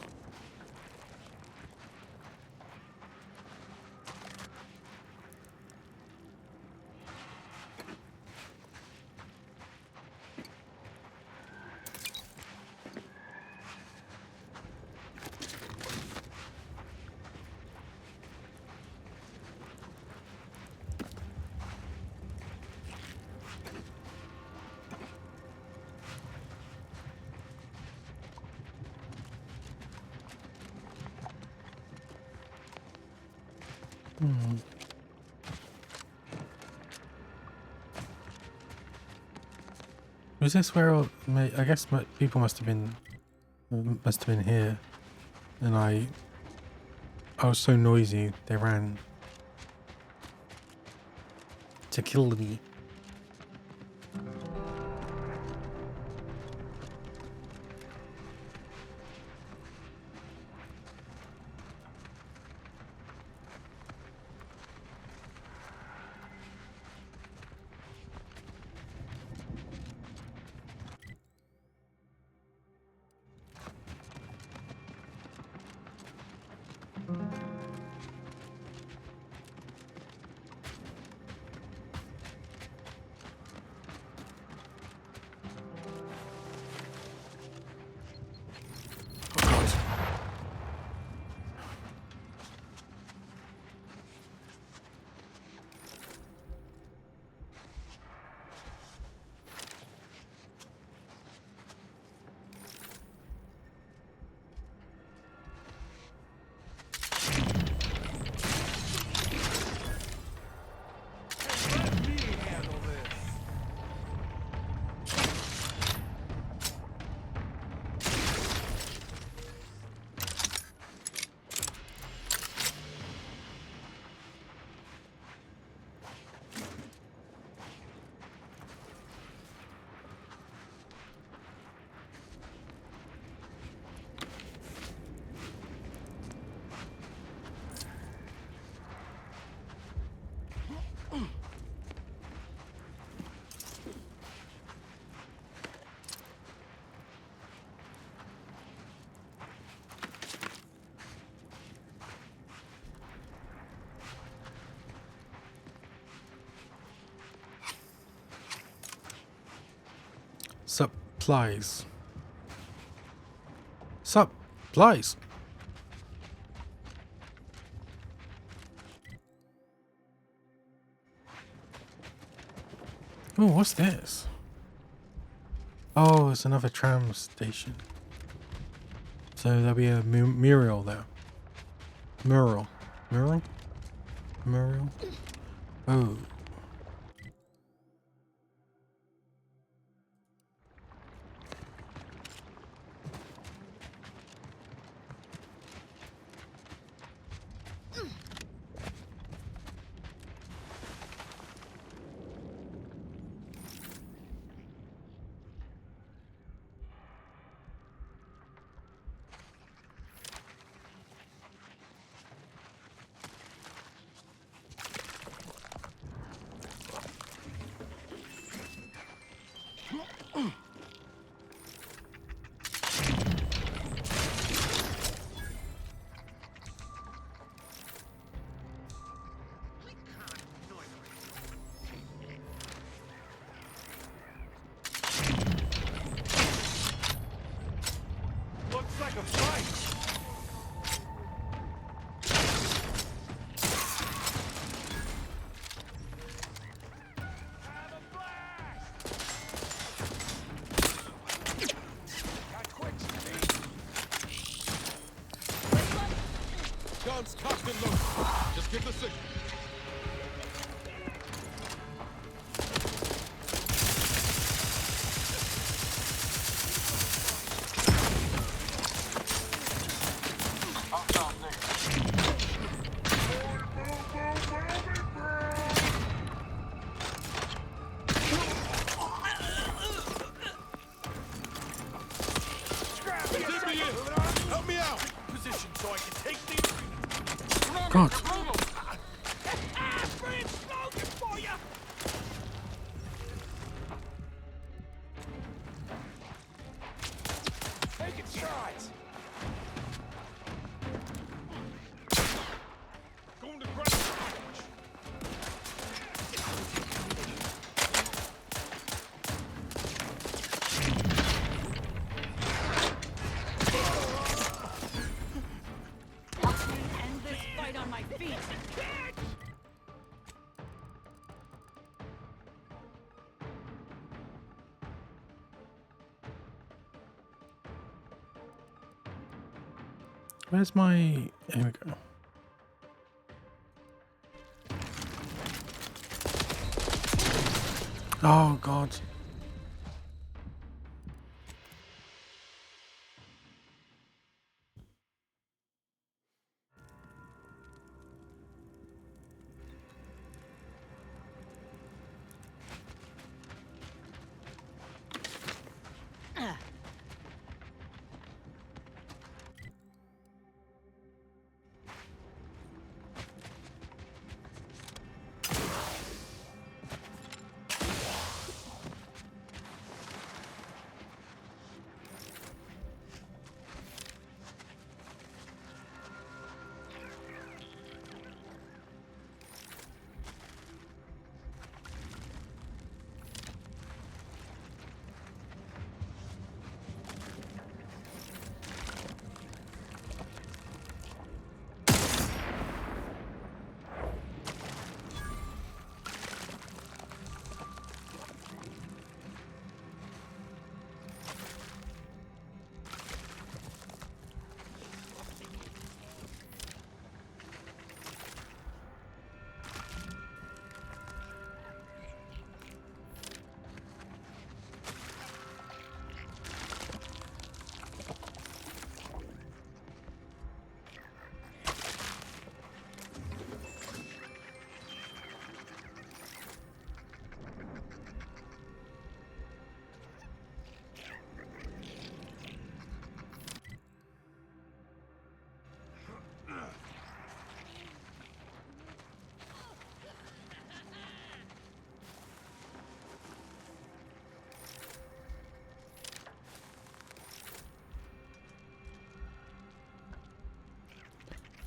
Was this where I guess people must have been here, and I was so noisy they ran to kill me. Supplies. Supplies. Oh, what's this? Oh, it's another tram station. So there'll be a mural there. Mural. Mural? Mural? Oh. Looks like a fight. Guns cocked and loaded. Just give the signal. Help me out! Position so I can take the... God. Taking strides. Going to ground. End this fight on my feet. Where's my... There we go. Oh, God.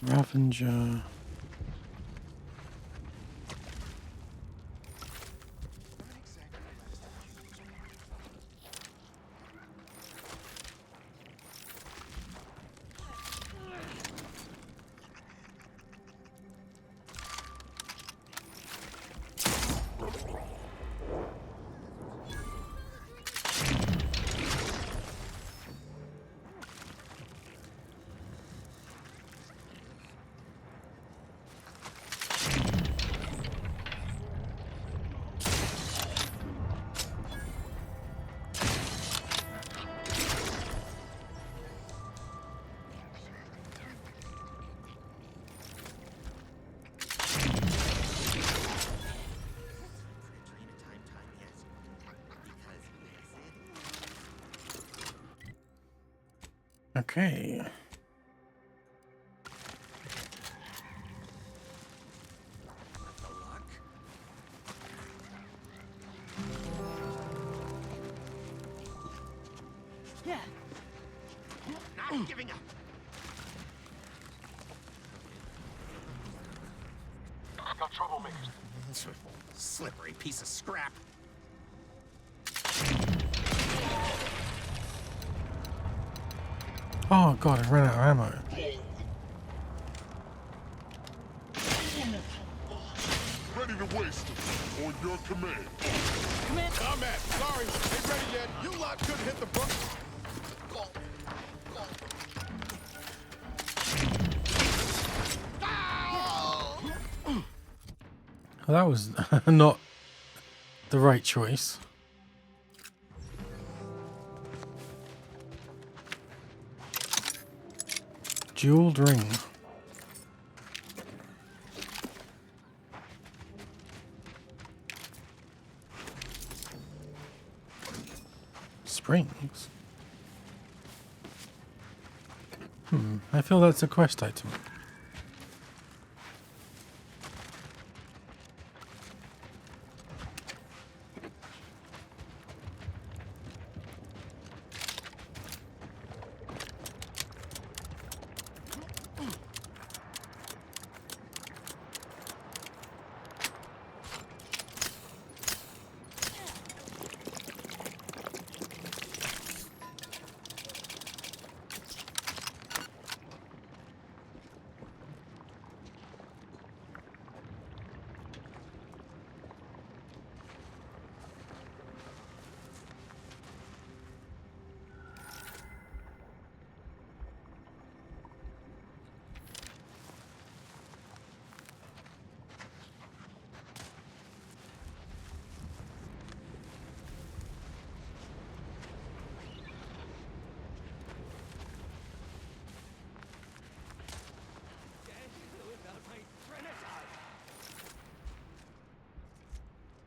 Ravenger. Okay. Yeah. Not giving up. Got troublemakers. Slippery piece of scrap. Oh god, I ran out of ammo. Ready to waste it. On your command. Command. Combat. Sorry, ain't ready yet. You lot couldn't hit the button. Well, that was not the right choice. Jeweled ring. Springs? I feel that's a quest item.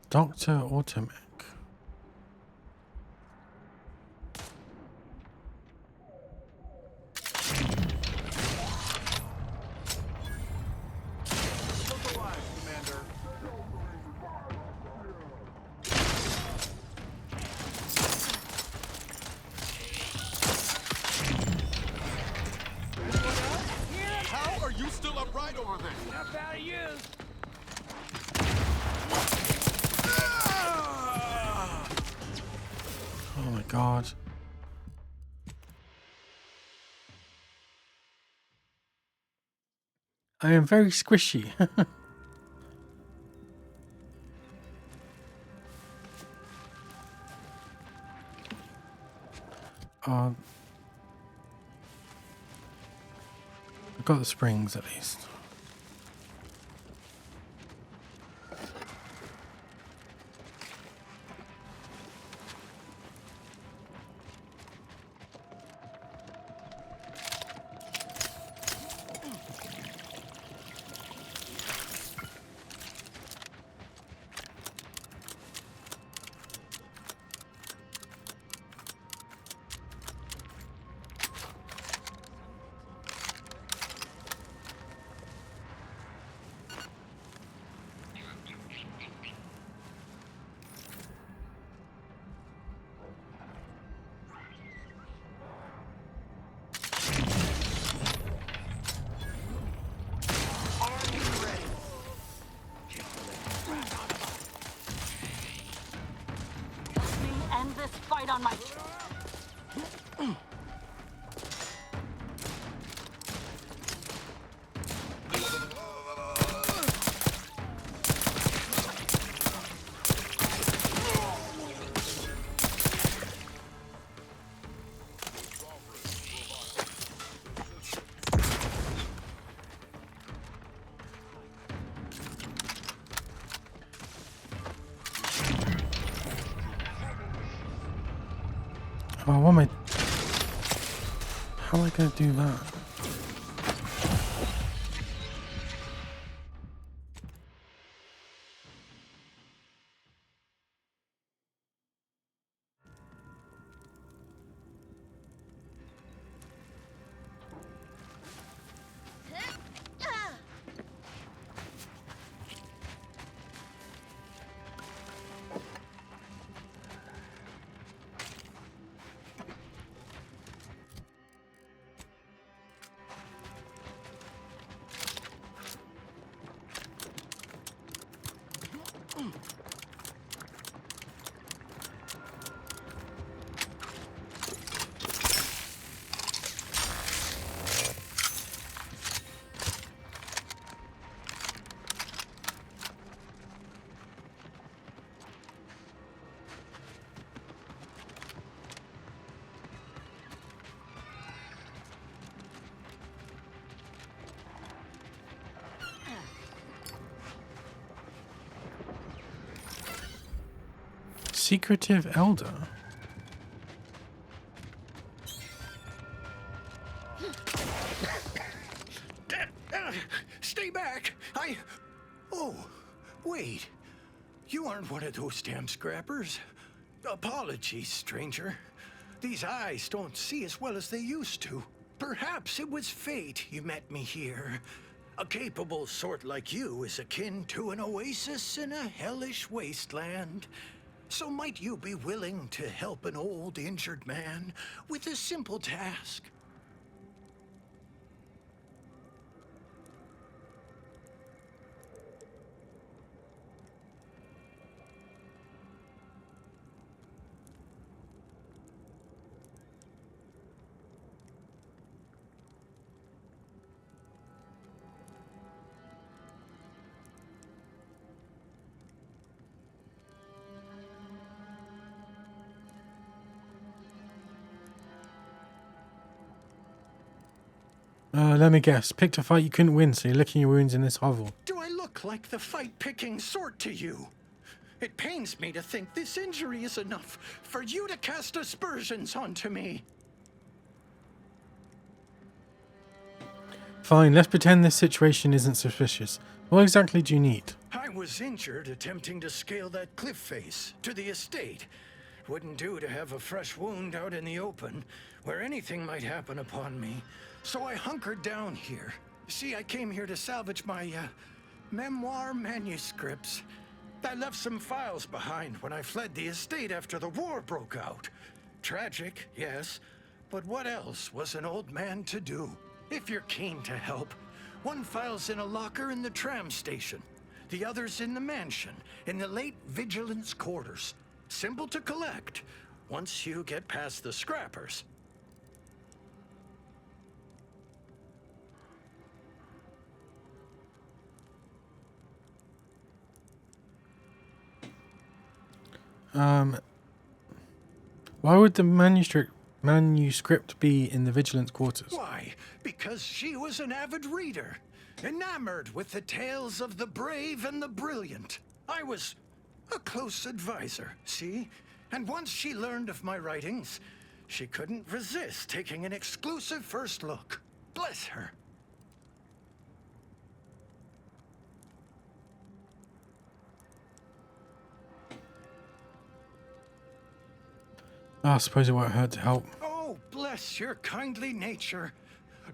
Dr. Automac. How are you still upright over there? Not bad of you. Oh my god. I am very squishy. I've got the springs at least. End this fight on my... Oh, what am I... How am I going to do that? Secretive Elder. Stay back! Oh, wait. You aren't one of those damn scrappers. Apologies, stranger. These eyes don't see as well as they used to. Perhaps it was fate you met me here. A capable sort like you is akin to an oasis in a hellish wasteland. So might you be willing to help an old injured man with a simple task? Let me guess. Picked a fight you couldn't win, so you're licking your wounds in this hovel. Do I look like the fight-picking sort to you? It pains me to think this injury is enough for you to cast aspersions onto me. Fine, let's pretend this situation isn't suspicious. What exactly do you need? I was injured attempting to scale that cliff face to the estate. Wouldn't do to have a fresh wound out in the open, where anything might happen upon me. So I hunkered down here. See, I came here to salvage my, memoir manuscripts. I left some files behind when I fled the estate after the war broke out. Tragic, yes, but what else was an old man to do? If you're keen to help, one file's in a locker in the tram station. The other's in the mansion, in the late vigilance quarters. Simple to collect, once you get past the scrappers. Why would the manuscript be in the vigilance quarters? Why? Because she was an avid reader, enamored with the tales of the brave and the brilliant. I was a close advisor, see? And once she learned of my writings, she couldn't resist taking an exclusive first look. Bless her. I suppose it won't hurt to help. Oh, bless your kindly nature.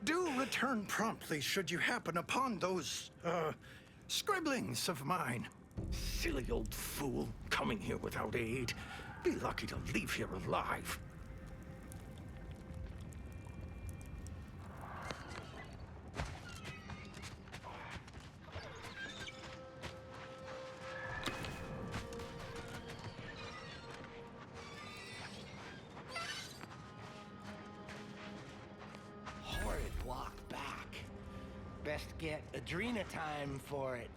Do return promptly should you happen upon those, scribblings of mine. Silly old fool, coming here without aid. Be lucky to leave here alive. Horrid walk back. Best get Adrena time for it.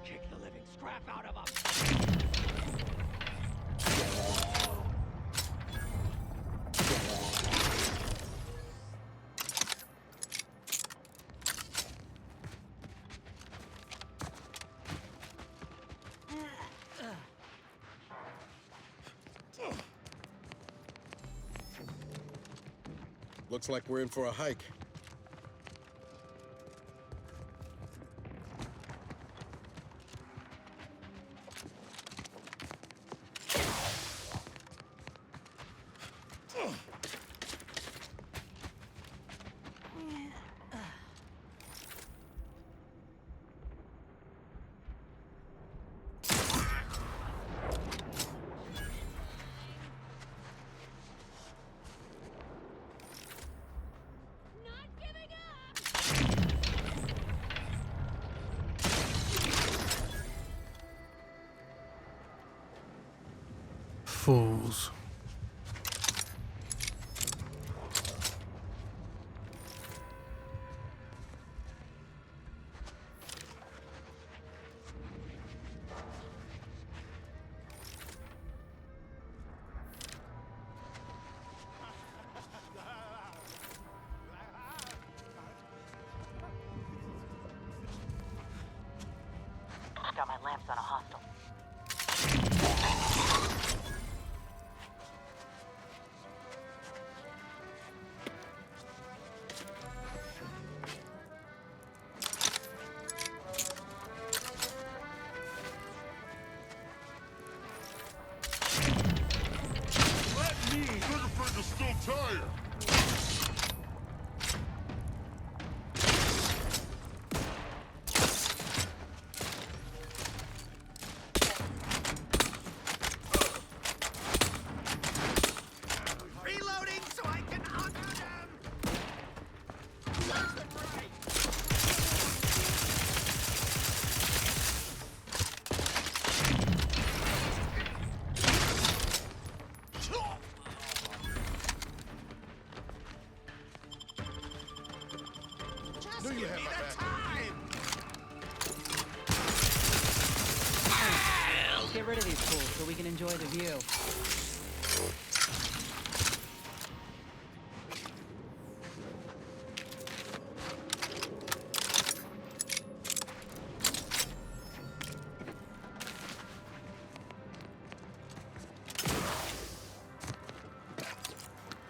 Kick the living scrap out of him. Looks like we're in for a hike. knocked out my lamps on a hostile. Let me! Good friend is still tired! Reloading so I can honor them! Serves them right! Just give me the time! Let's get rid of these fools so we can enjoy the view.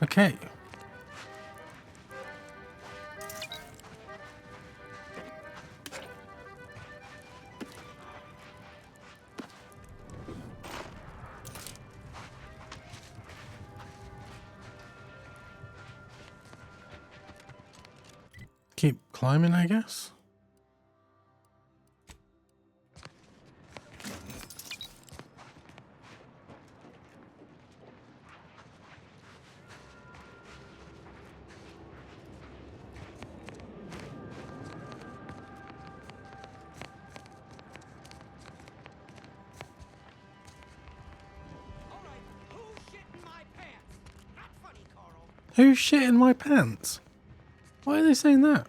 Okay. Keep climbing, I guess. Who's shit in my pants? Why are they saying that?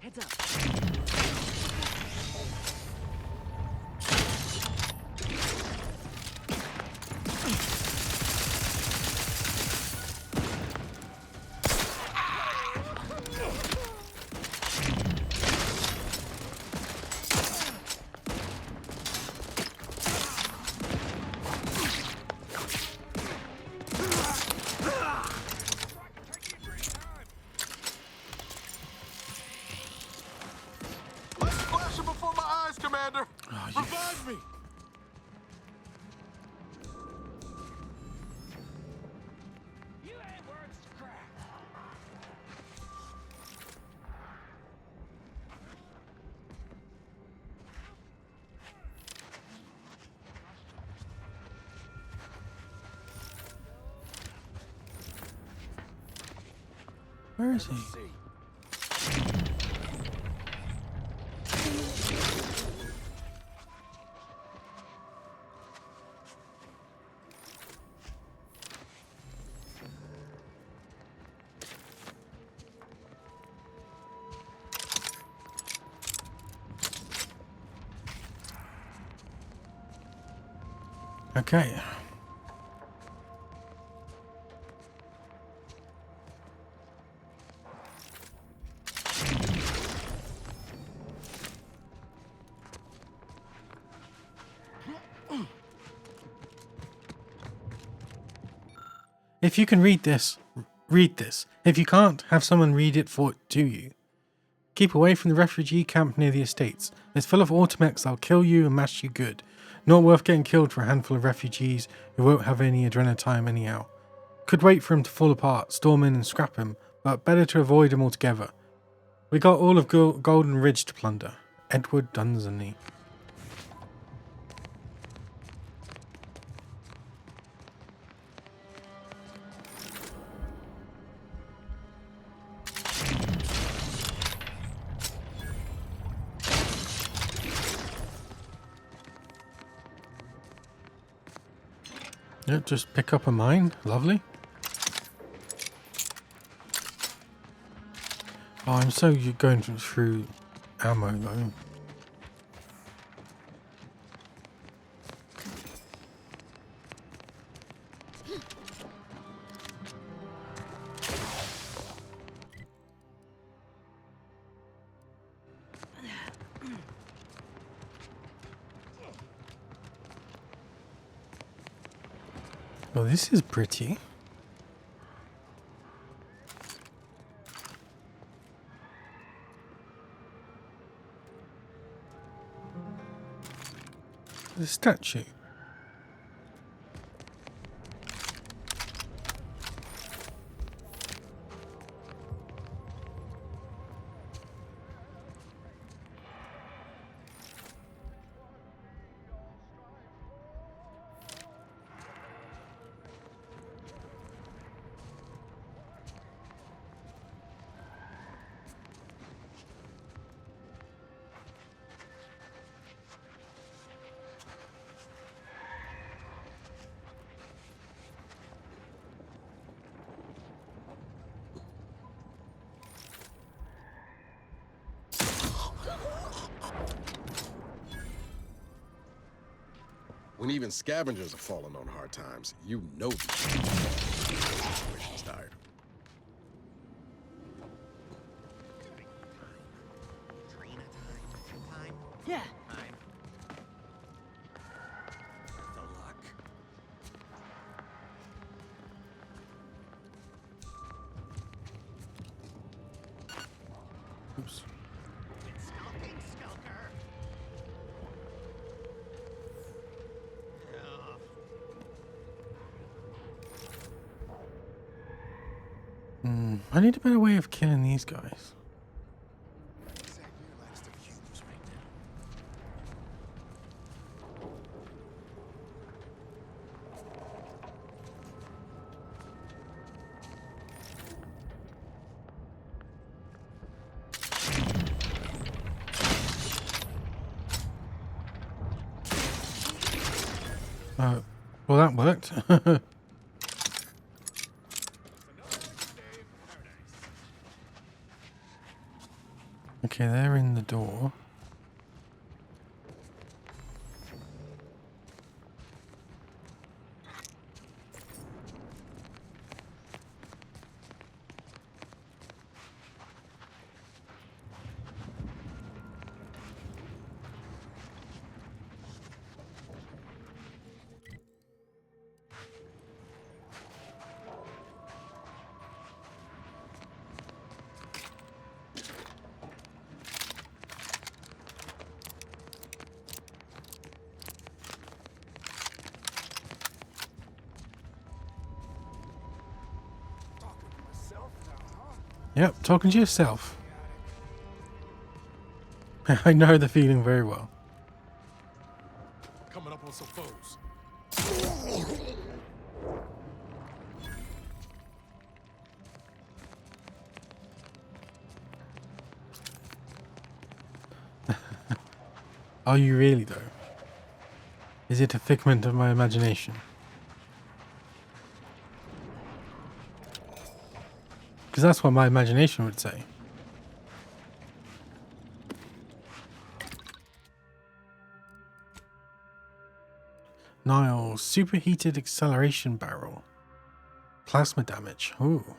Heads up. Revive me! Where is he? Okay. If you can read this, read this. If you can't, have someone read it to you. Keep away from the refugee camp near the estates. It's full of automechs that'll kill you and mash you good. Not worth getting killed for a handful of refugees who won't have any adrenaline time anyhow. Could wait for him to fall apart, storm in and scrap him, but better to avoid him altogether. We got all of Golden Ridge to plunder. Edward Dunsany. Yeah, just pick up a mine. Lovely. Oh, I'm so going through ammo though. Well, this is pretty. The statue. When even scavengers are falling on hard times, you know the situation's dire. Yeah. Oops. I need a better way of killing these guys. Well, that worked. Okay, they're in the door. Yep, talking to yourself. I know the feeling very well. Coming up on some foes. Are you really though? Is it a figment of my imagination? Because that's what my imagination would say. Nile, superheated acceleration barrel. Plasma damage. Ooh.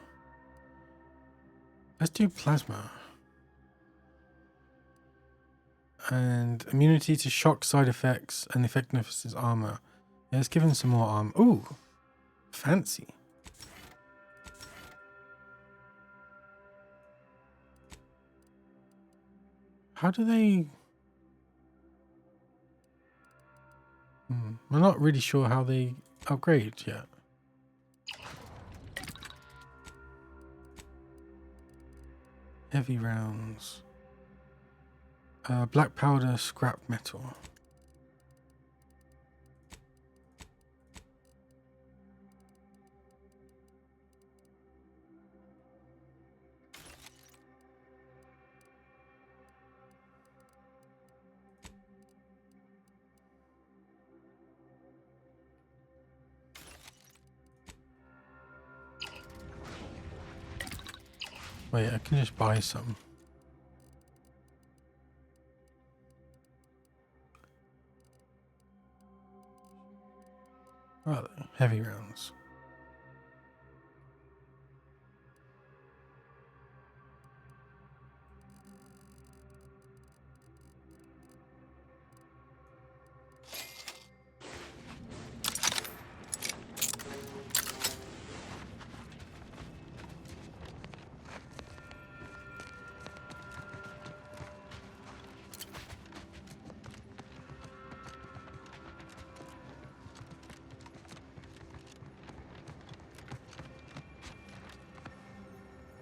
Let's do plasma. And immunity to shock side effects and effectiveness is armor. Yeah, let's give him some more armor. Ooh. Fancy. How do they... I'm not really sure how they upgrade yet. Heavy rounds. Black powder, scrap metal. Wait, I can just buy some. Are they? Heavy rounds.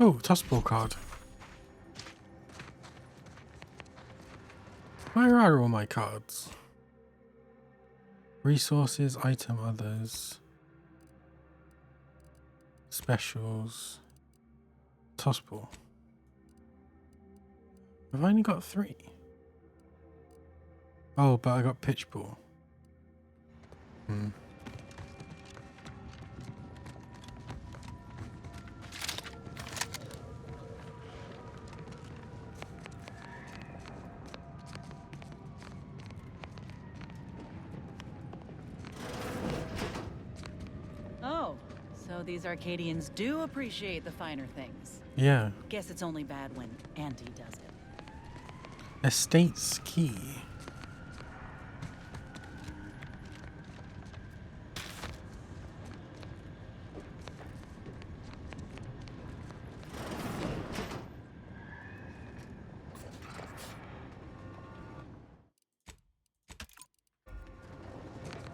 Oh, tossball card. Where are all my cards? Resources, item, others. Specials. Tossball. I've only got 3. Oh, but I got pitch ball. Oh, so these Arcadians do appreciate the finer things. Yeah. Guess it's only bad when Auntie does it. Estate's key.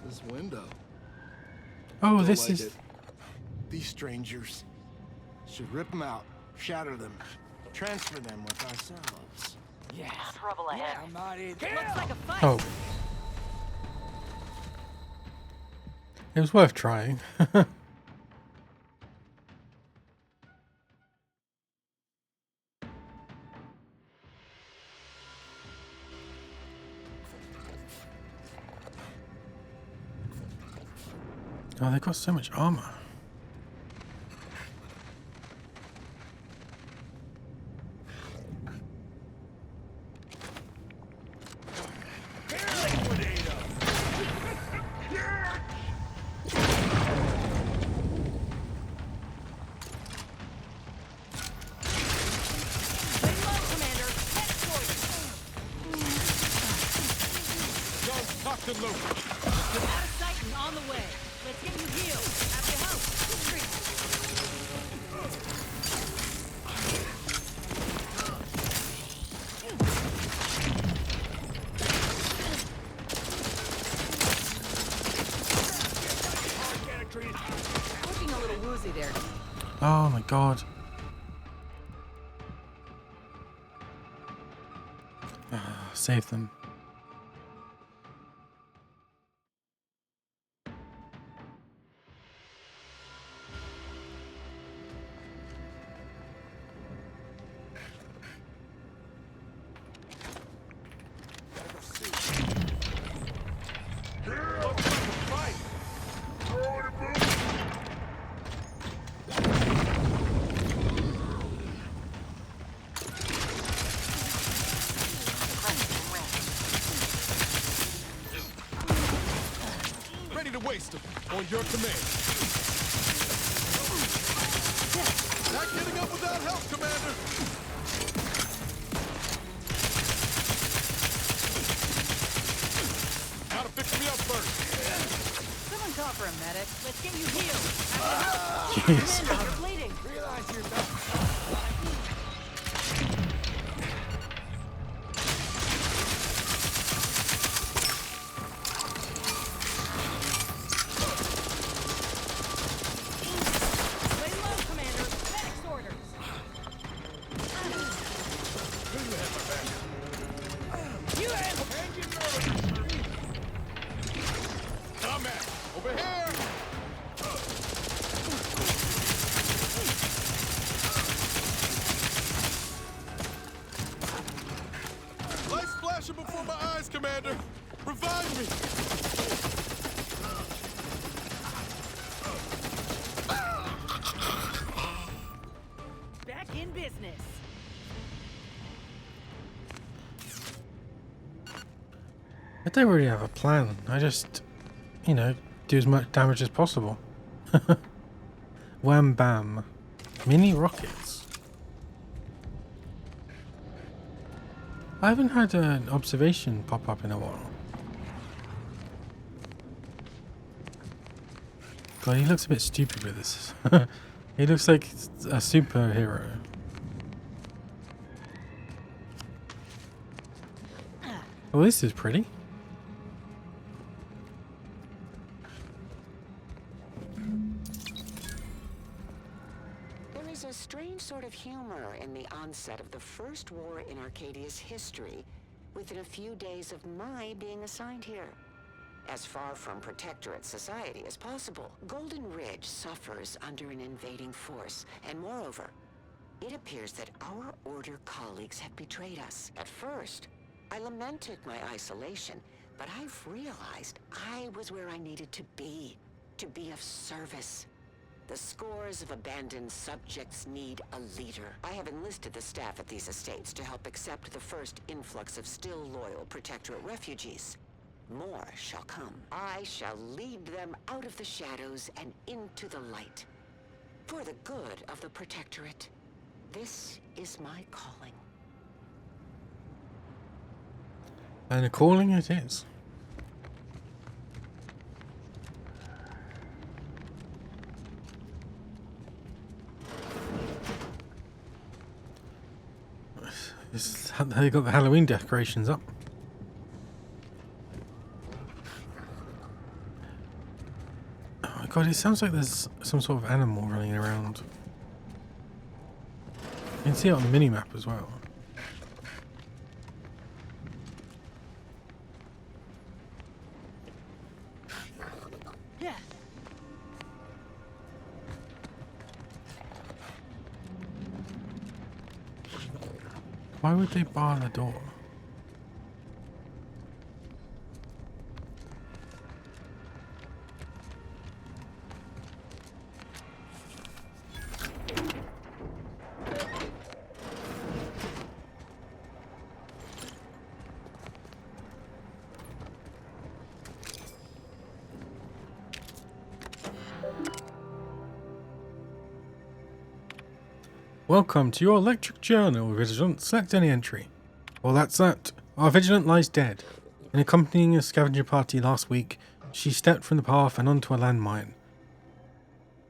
This window. Oh, Don't this like is... it. These strangers should rip them out, shatter them, transfer them with ourselves. Yeah. Trouble ahead. I'm not in. Looks like a fight. Oh. It was worth trying. Oh, they've got so much armor. Out of sight and on the way. Let's get you healed. At your house. Looking a little woozy there. Oh my god. Save them. On your command. Not getting up without help, Commander. Gotta fix me up first. Someone call for a medic. Let's get you healed. Jeez. Commander, you're bleeding. Realize you're before my eyes, Commander! Revive me! Back in business. I don't really have a plan. I just, you know, do as much damage as possible. Wham bam. Mini rockets. I haven't had an observation pop up in a while. God, he looks a bit stupid with this. He looks like a superhero. Oh, this is pretty. There is a strange sort of humor in the onset of the first war in Arcadia's history, within a few days of my being assigned here. As far from Protectorate society as possible, Golden Ridge suffers under an invading force, and moreover, it appears that our Order colleagues have betrayed us. At first, I lamented my isolation, but I've realized I was where I needed to be of service. The scores of abandoned subjects need a leader. I have enlisted the staff at these estates to help accept the first influx of still loyal Protectorate refugees. More shall come. I shall lead them out of the shadows and into the light. For the good of the Protectorate. This is my calling. And a calling it is. They got the Halloween decorations up. Oh my god, it sounds like there's some sort of animal running around. You can see it on the mini-map as well. Why would they bar the door? Welcome to your electric journal, Vigilant. Select any entry. Well, that's that. Our Vigilant lies dead. In accompanying a scavenger party last week, she stepped from the path and onto a landmine.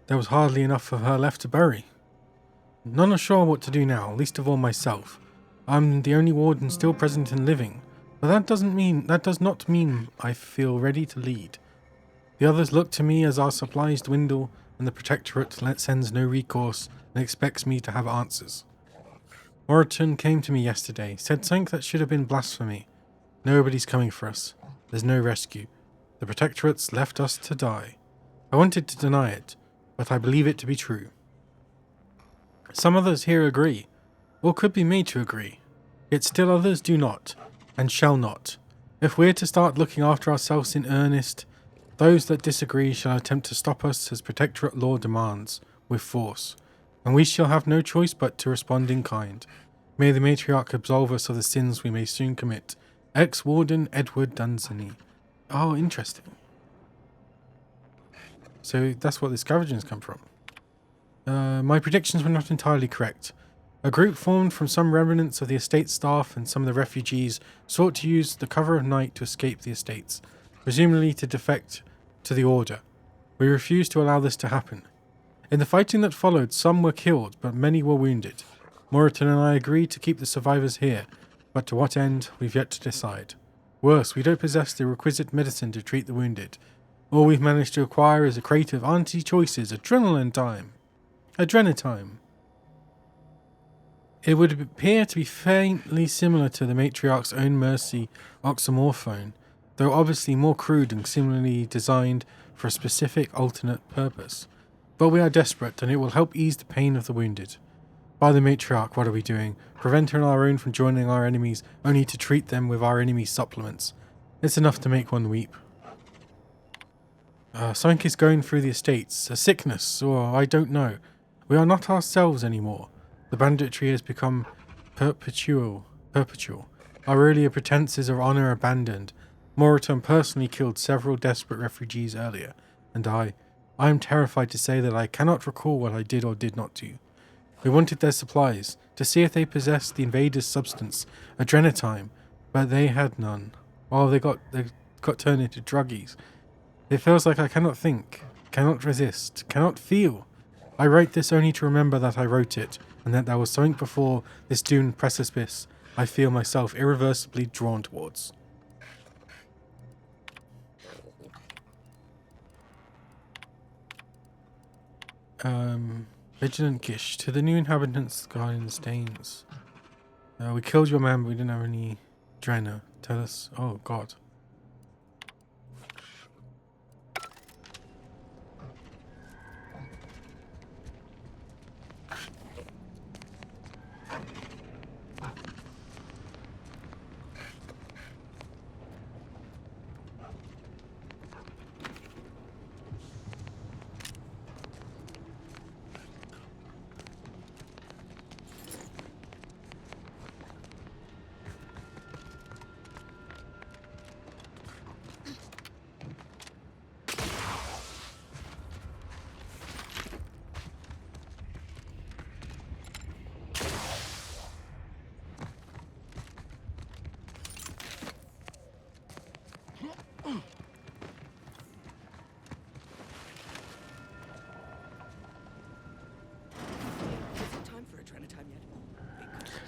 There was hardly enough of her left to bury. None are sure what to do now, least of all myself. I'm the only warden still present and living, but that does not mean I feel ready to lead. The others look to me as our supplies dwindle, and the Protectorate sends no recourse and expects me to have answers. Moreton came to me yesterday, said something that should have been blasphemy. Nobody's coming for us. There's no rescue. The Protectorate's left us to die. I wanted to deny it, but I believe it to be true. Some others here agree, or could be made to agree, yet still others do not, and shall not. If we're to start looking after ourselves in earnest, those that disagree shall attempt to stop us as Protectorate law demands, with force, and we shall have no choice but to respond in kind. May the Matriarch absolve us of the sins we may soon commit. Ex-Warden Edward Dunsany. Oh, interesting. So that's what the scavengers come from. My predictions were not entirely correct. A group formed from some remnants of the estate staff and some of the refugees sought to use the cover of night to escape the estates, presumably to defect to the Order. We refused to allow this to happen. In the fighting that followed, some were killed, but many were wounded. Moreton and I agreed to keep the survivors here, but to what end, we've yet to decide. Worse, we don't possess the requisite medicine to treat the wounded. All we've managed to acquire is a crate of anti-choices, adrenatime. It would appear to be faintly similar to the Matriarch's own Mercy oxymorphone, though obviously more crude and similarly designed for a specific alternate purpose. But we are desperate, and it will help ease the pain of the wounded. By the Matriarch, what are we doing? Preventing our own from joining our enemies, only to treat them with our enemy's supplements. It's enough to make one weep. Something is going through the estates. A sickness, or I don't know. We are not ourselves anymore. The banditry has become perpetual. Our earlier pretenses of honour abandoned. Moriton personally killed several desperate refugees earlier, and I am terrified to say that I cannot recall what I did or did not do. We wanted their supplies, to see if they possessed the invaders' substance, adrenatime, but they had none. While they got turned into druggies. It feels like I cannot think, cannot resist, cannot feel. I write this only to remember that I wrote it, and that there was something before this doomed precipice I feel myself irreversibly drawn towards. Vigilant Gish. To the new inhabitants, guarding the stains. We killed your man, but we didn't have any Drenna. Tell us. Oh, God.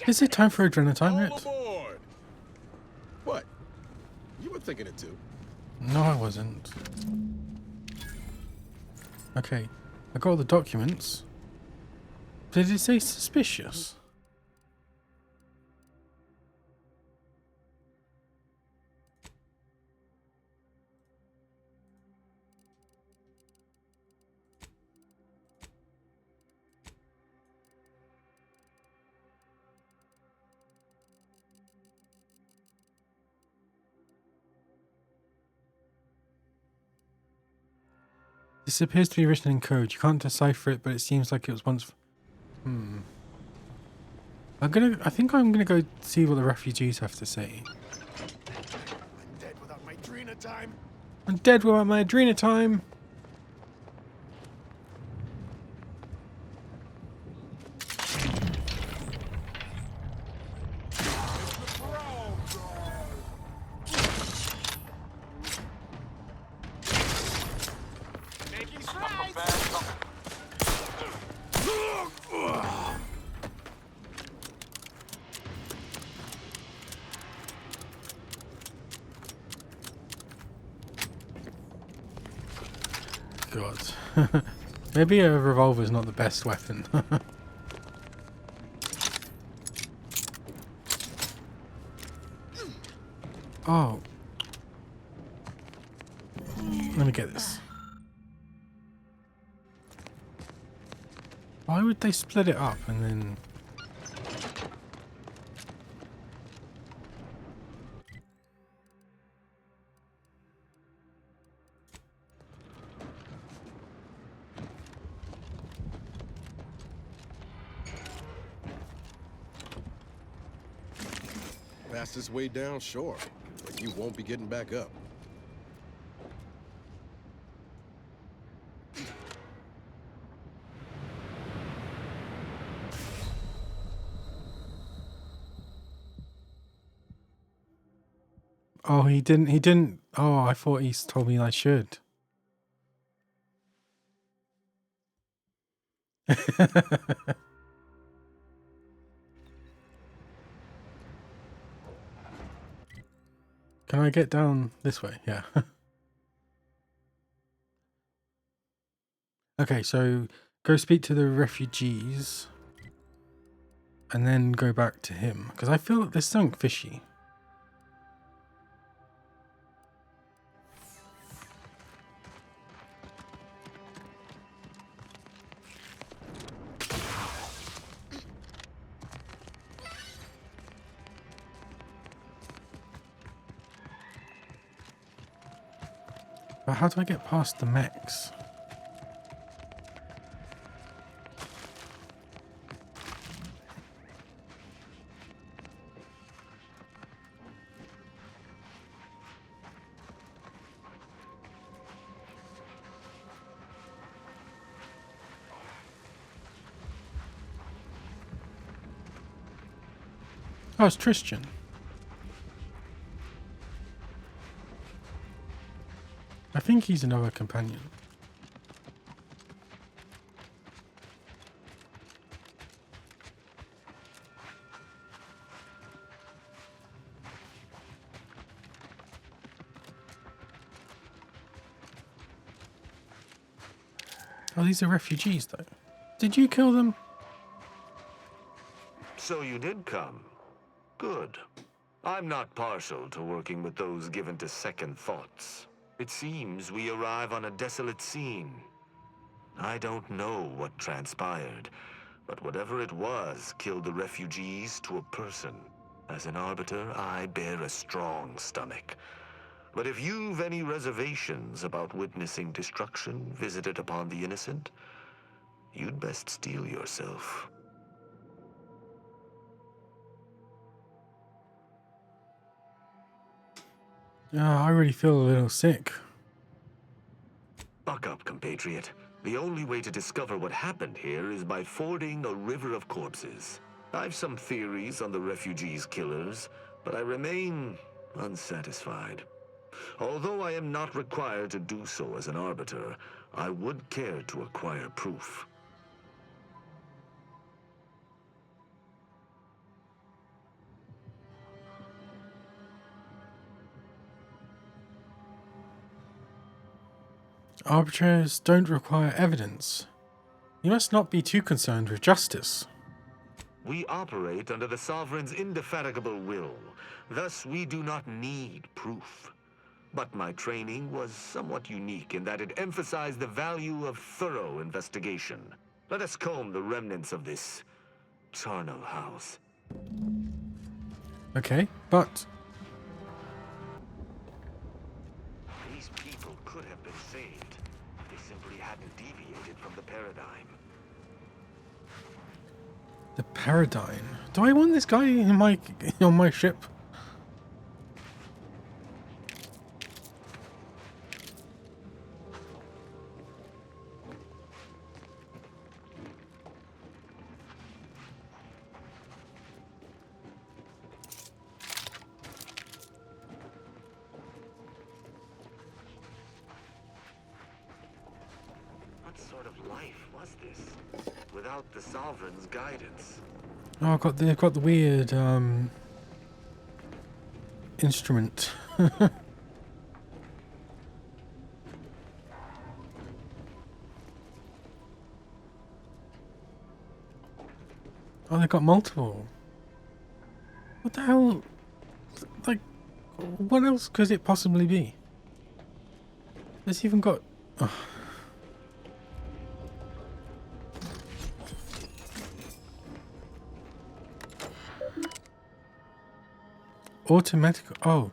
Is it time for adrenatime yet? Aboard. What? You were thinking it too. No, I wasn't. Okay, I got all the documents. Did it say suspicious? This appears to be written in code. You can't decipher it, but it seems like it was once... I think I'm gonna go see what the refugees have to say. I'm dead without my Drina time. I'm dead without my Adrena time. God. Maybe a revolver is not the best weapon. Oh. Let me get this. Why would they split it up and then... Fastest way down, sure, but you won't be getting back up. Oh, he didn't. Oh, I thought he told me I should. Can I get down this way? Yeah. Okay, so go speak to the refugees and then go back to him because I feel like there's something fishy. But how do I get past the mechs? Oh, it's Tristan. I think he's another companion. Oh, these are refugees, though. Did you kill them? So you did come. Good. I'm not partial to working with those given to second thoughts. It seems we arrive on a desolate scene. I don't know what transpired, but whatever it was killed the refugees to a person. As an arbiter, I bear a strong stomach. But if you've any reservations about witnessing destruction visited upon the innocent, you'd best steel yourself. I really feel a little sick. Buck up, compatriot. The only way to discover what happened here is by fording a river of corpses. I've some theories on the refugees' killers, but I remain unsatisfied. Although I am not required to do so as an arbiter, I would care to acquire proof. Arbiters don't require evidence. You must not be too concerned with justice. We operate under the Sovereign's indefatigable will. Thus, we do not need proof. But my training was somewhat unique in that it emphasized the value of thorough investigation. Let us comb the remnants of this charnel house. Okay, but... These people could have been saved. They simply hadn't deviated from the paradigm. The paradigm. Do I want this guy in my on my ship? What sort of life was this? Without the Sovereign's guidance. Oh, they've got the weird instrument. Oh, they've got multiple. What the hell? Like, what else could it possibly be? It's even got... Oh. Automatic... Oh.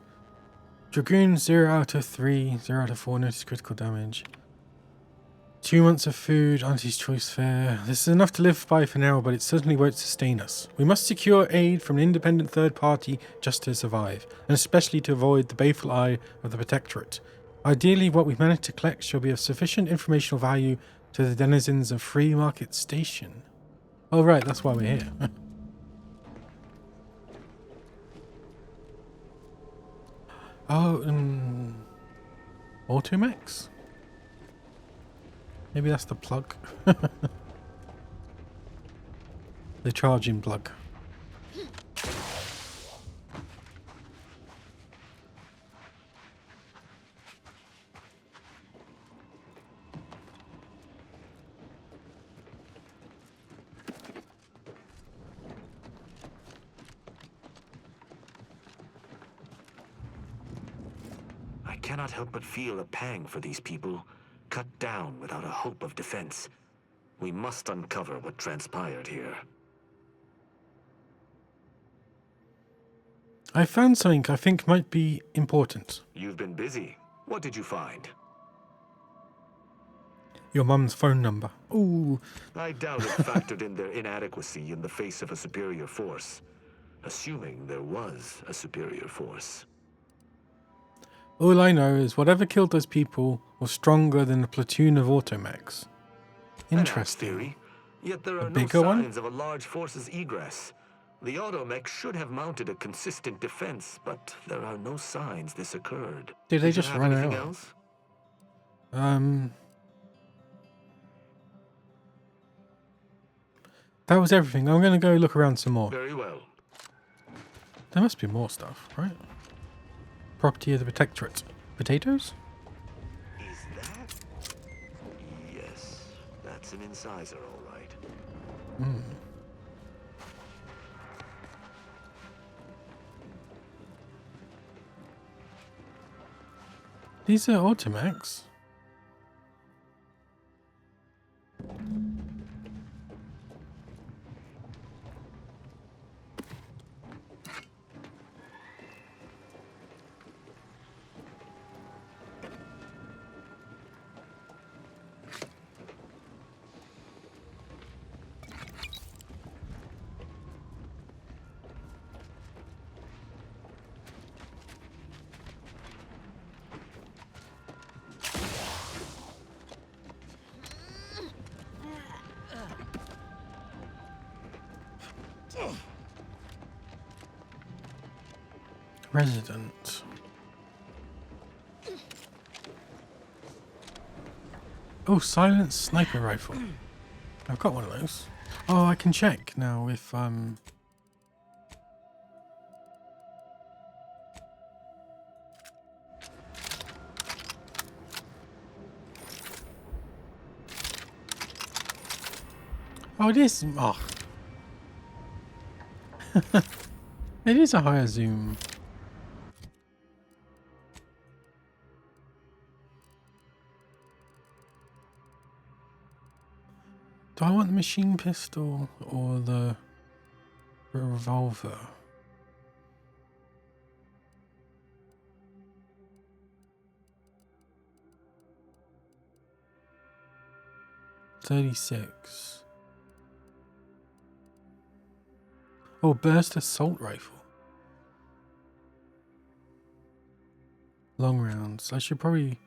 Dragoon 0 out of 3, 0 out of 4, notice critical damage. 2 months of food, Auntie's choice fare. This is enough to live by for now, but it certainly won't sustain us. We must secure aid from an independent third party just to survive, and especially to avoid the baleful eye of the Protectorate. Ideally, what we've managed to collect shall be of sufficient informational value to the denizens of Free Market Station. Oh right, that's why we're here. Oh, Automex? Maybe that's the plug. The charging plug. I cannot help but feel a pang for these people, cut down without a hope of defense. We must uncover what transpired here. I found something I think might be important. You've been busy. What did you find? Your mum's phone number. Ooh. I doubt it factored in their inadequacy in the face of a superior force. Assuming there was a superior force. All I know is whatever killed those people was stronger than a platoon of automechs. Interesting. Theory. Yet there are A no bigger one? signs of a large force's egress. The automech should have mounted a consistent defense, but there are no signs this occurred. Did they you just have run anything out? else? That was everything. I'm gonna go look around some more. Very well. There must be more stuff, right? Property of the Protectorate. Potatoes? Is that? Yes, that's an incisor, all right. Hmm. These are automechs. Resident. Oh, silent sniper rifle. I've got one of those. Oh, I can check now if oh, it is. Oh. It is a higher zoom. Do I want the machine pistol or the revolver? .36. Oh, burst assault rifle. Long rounds. I should probably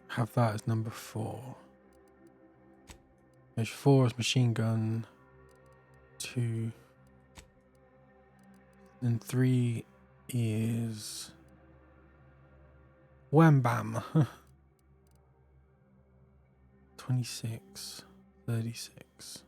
have that as number 4. There's 4 is machine gun, 2, and 3 is wham bam. 26, 36.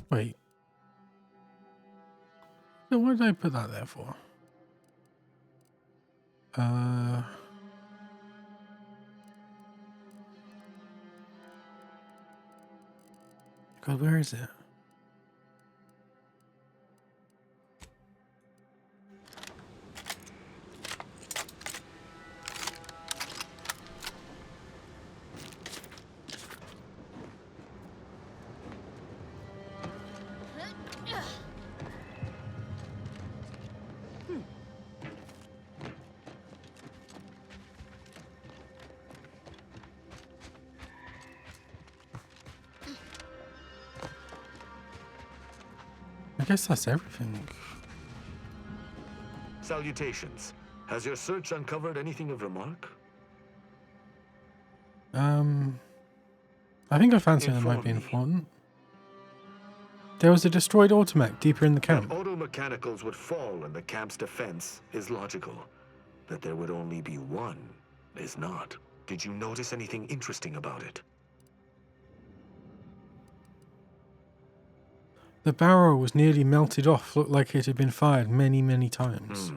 Wait. So what did I put that there for? God, where is it? I guess that's everything. Salutations. Has your search uncovered anything of remark? I think I found something that might be important. There was a destroyed automech deeper in the camp. That auto-mechanicals would fall in the camp's defense is logical. That there would only be one is not. Did you notice anything interesting about it? The barrel was nearly melted off, looked like it had been fired many, many times.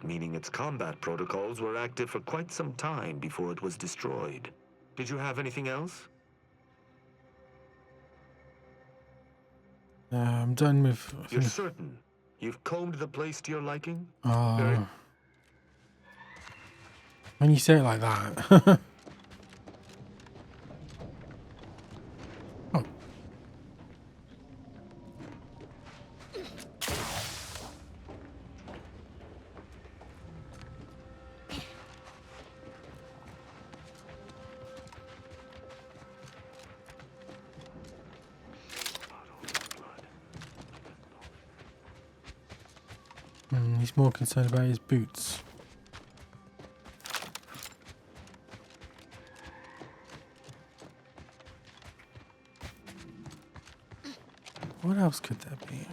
Meaning its combat protocols were active for quite some time before it was destroyed. Did you have anything else? I'm done with... You're certain? You've combed the place to your liking? When you say it like that... Oh. He's more concerned about his boots. What else could there be?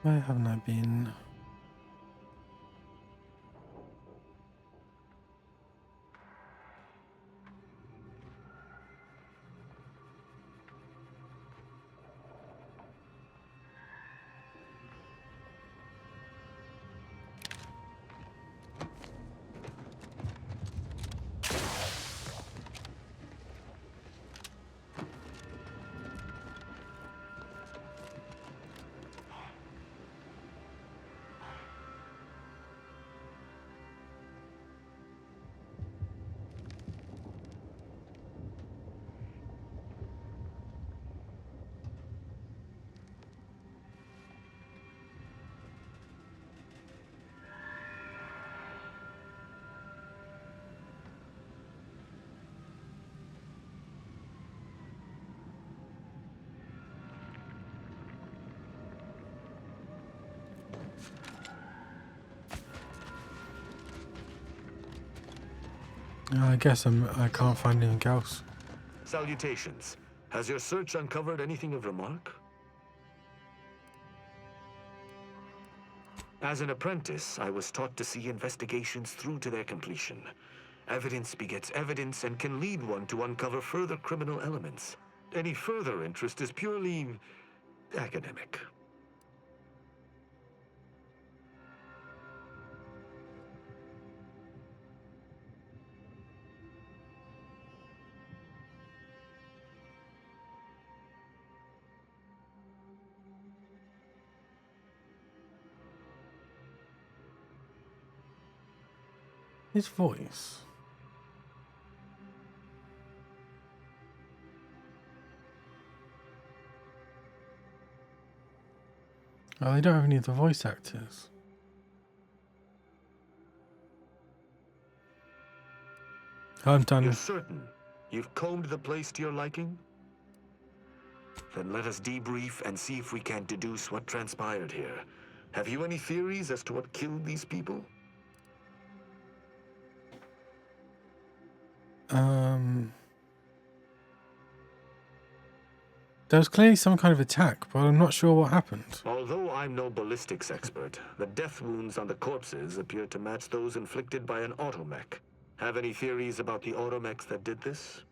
Where haven't I been? I guess I can't find anything else. Salutations. Has your search uncovered anything of remark? As an apprentice, I was taught to see investigations through to their completion. Evidence begets evidence and can lead one to uncover further criminal elements. Any further interest is purely academic. His voice. Oh, they don't have any of the voice actors. I'm done. You're certain you've combed the place to your liking? Then let us debrief and see if we can deduce what transpired here. Have you any theories as to what killed these people? There was clearly some kind of attack, but I'm not sure what happened. Although I'm no ballistics expert, the death wounds on the corpses appear to match those inflicted by an automech. Have any theories about the automechs that did this?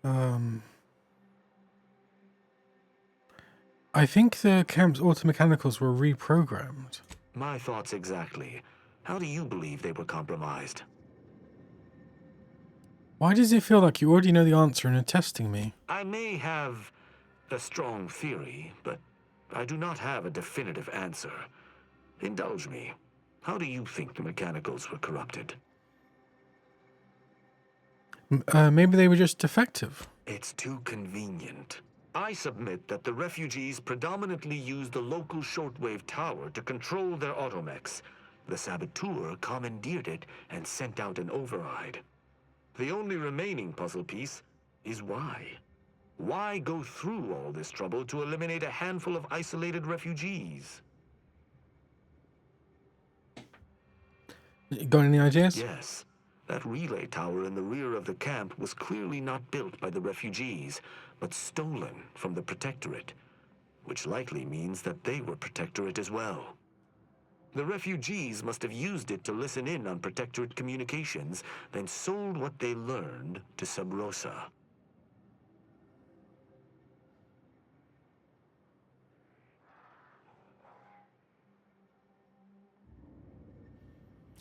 I think the camp's automechanicals were reprogrammed. My thoughts exactly. How do you believe they were compromised? Why does it feel like you already know the answer and are testing me? I may have a strong theory, but I do not have a definitive answer. Indulge me. How do you think the mechanicals were corrupted? Maybe they were just defective. It's too convenient. I submit that the refugees predominantly used the local shortwave tower to control their automechs. The saboteur commandeered it and sent out an override. The only remaining puzzle piece is why. Why go through all this trouble to eliminate a handful of isolated refugees? Got any ideas? Yes. That relay tower in the rear of the camp was clearly not built by the refugees, but stolen from the Protectorate, which likely means that they were Protectorate as well. The refugees must have used it to listen in on Protectorate communications, then sold what they learned to Sub Rosa.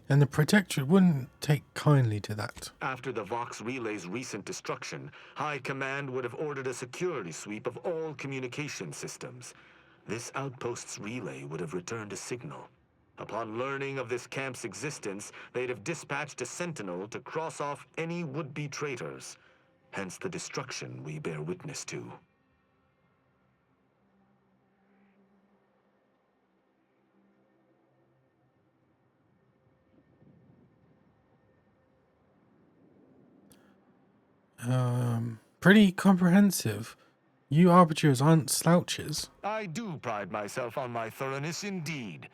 And the Protectorate wouldn't take kindly to that. After the Vox Relay's recent destruction, High Command would have ordered a security sweep of all communication systems. This outpost's relay would have returned a signal. Upon learning of this camp's existence, they'd have dispatched a sentinel to cross off any would-be traitors. Hence the destruction we bear witness to. Pretty comprehensive. You arbiters aren't slouches. I do pride myself on my thoroughness indeed,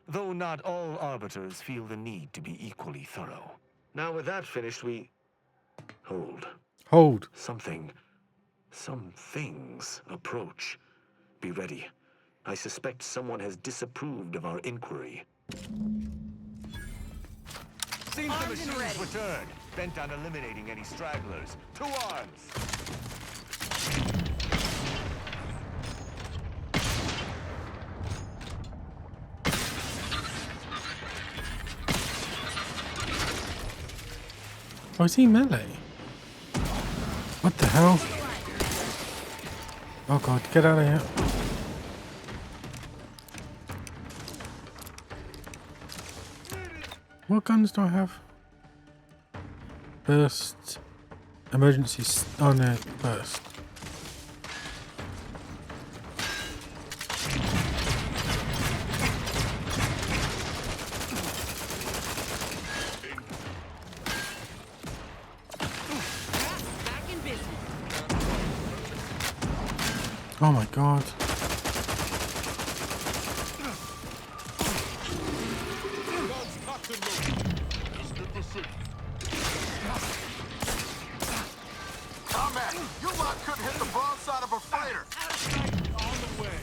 though not all arbiters feel the need to be equally thorough. Now with that finished, we... Hold. Hold. Some things approach. Be ready. I suspect someone has disapproved of our inquiry. Seems the machines returned, bent on eliminating any stragglers. To arms! Oh, is he melee? What the hell? Oh god, get out of here. What guns do I have? Burst. Emergency. Oh no, burst. Oh my god. Combat! You lot could hit the broadside of a fighter! On the way.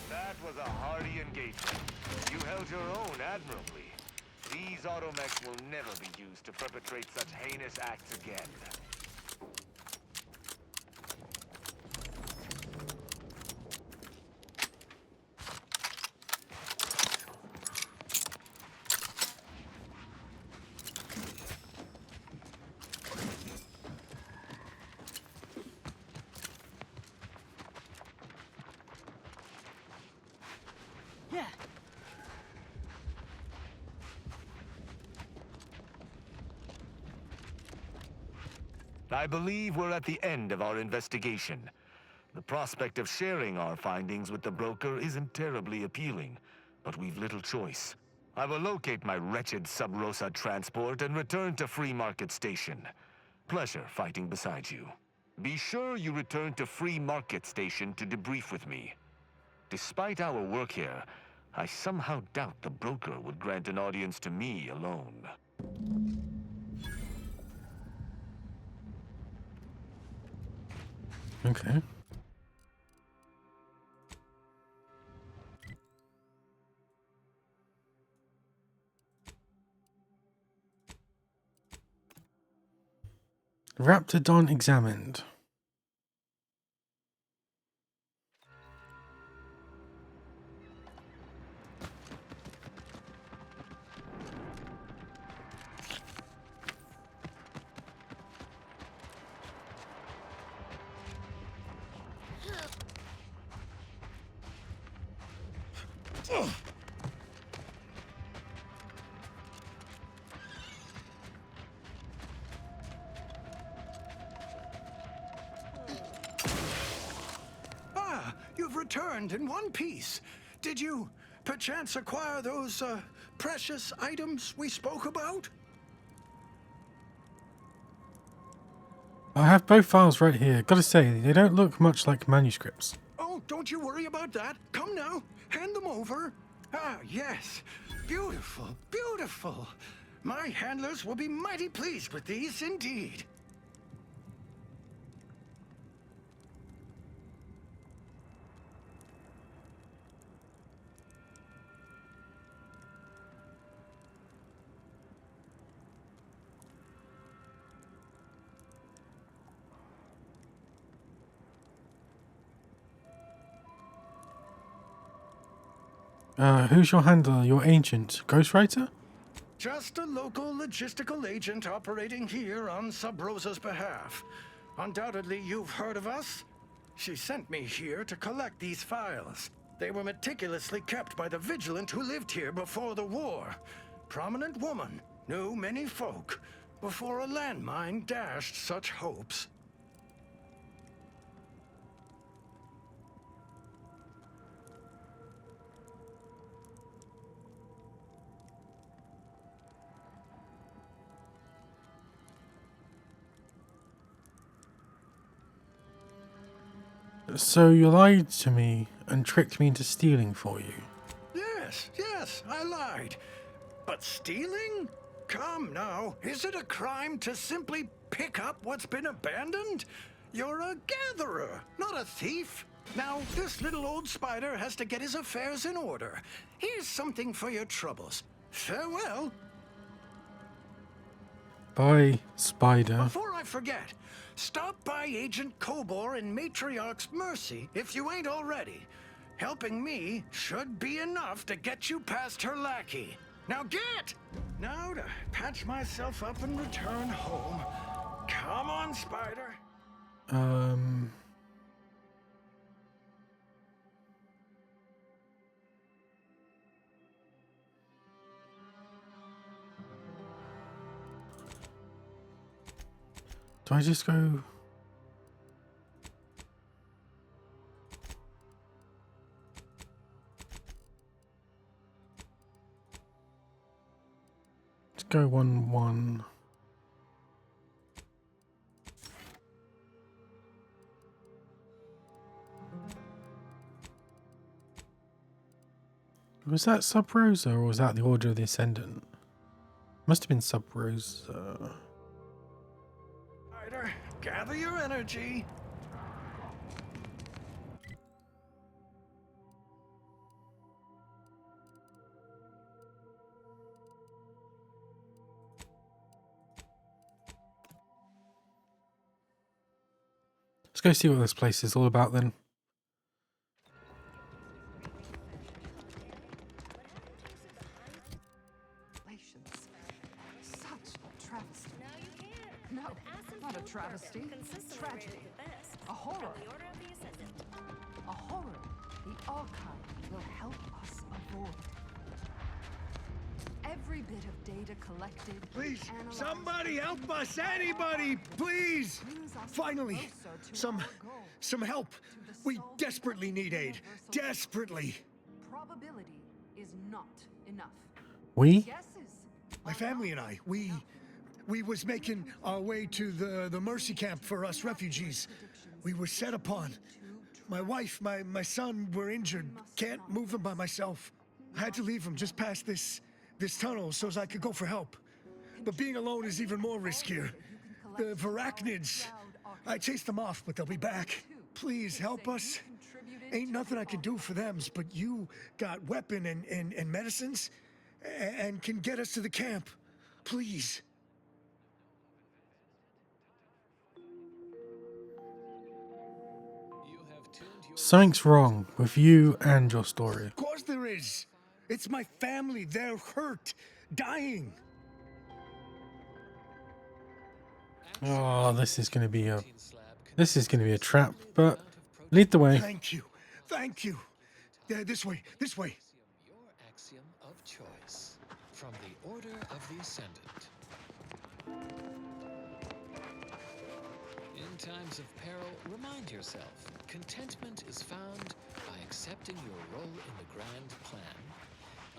That was a hardy engagement. You held your own admirably. These automechs will never be used to perpetrate such heinous acts again. Yeah. I believe we're at the end of our investigation. The prospect of sharing our findings with the broker isn't terribly appealing, but we've little choice. I will locate my wretched Sub Rosa transport and return to Free Market Station. Pleasure fighting beside you. Be sure you return to Free Market Station to debrief with me. Despite our work here, I somehow doubt the broker would grant an audience to me alone. Okay. Raptodon examined. Ah, you've returned in one piece. Did you perchance acquire those precious items we spoke about? I have both files right here. Gotta say, they don't look much like manuscripts. Oh, don't you worry about that. Come now, hand them over. Ah, yes. Beautiful, beautiful. My handlers will be mighty pleased with these indeed. Who's your handler? Your ancient ghostwriter? Just a local logistical agent operating here on Sub Rosa's behalf. Undoubtedly, you've heard of us. She sent me here to collect these files. They were meticulously kept by the vigilant who lived here before the war. Prominent woman, knew many folk, before a landmine dashed such hopes. So you lied to me and tricked me into stealing for you. Yes, I lied. But stealing? Come now, is it a crime to simply pick up what's been abandoned? You're a gatherer, not a thief. Now, this little old spider has to get his affairs in order. Here's something for your troubles. Farewell. Bye, spider. Before I forget, stop by Agent Kobor in Matriarch's Mercy if you ain't already. Helping me should be enough to get you past her lackey. Now get! Now to patch myself up and return home. Come on, spider. Do I just go... Let's go 1-1. Was that Sub Rosa or was that the Order of the Ascendant? Must have been Sub Rosa. Spider, gather your energy. Let's go see what this place is all about then. Such a travesty. No, not a travesty. Tragedy. A horror. A horror the archive will help us avoid. Every bit of data collected. Please, somebody help us! Anybody, please! Finally, some help. We desperately need aid. Desperately. Probability is not enough. We? My family and I, we was making our way to the Mercy camp for us refugees. We were set upon. My wife, my son were injured. Can't move them by myself. I had to leave them just past this tunnel so as I could go for help. But being alone is even more riskier. The Varachnids, I chased them off, but they'll be back. Please help us. Ain't nothing I can do for them, but you got weapon and medicines and can get us to the camp. Please. Something's wrong with you and your story. Of course there is. It's my family. They're hurt, dying. Oh, this is gonna be a trap, but lead the way. Thank you. Thank you. This way. This way. Your axiom of choice from the Order of the Ascendant. In times of peril, remind yourself, contentment is found by accepting your role in the grand plan,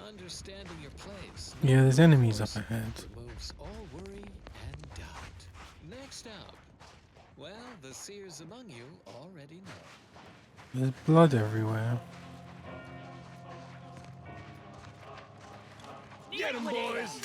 understanding your place. Yeah, there's enemies up ahead. Removes all worry and doubt. Next up, well, the seers among you already know. There's blood everywhere. Get 'em, boys!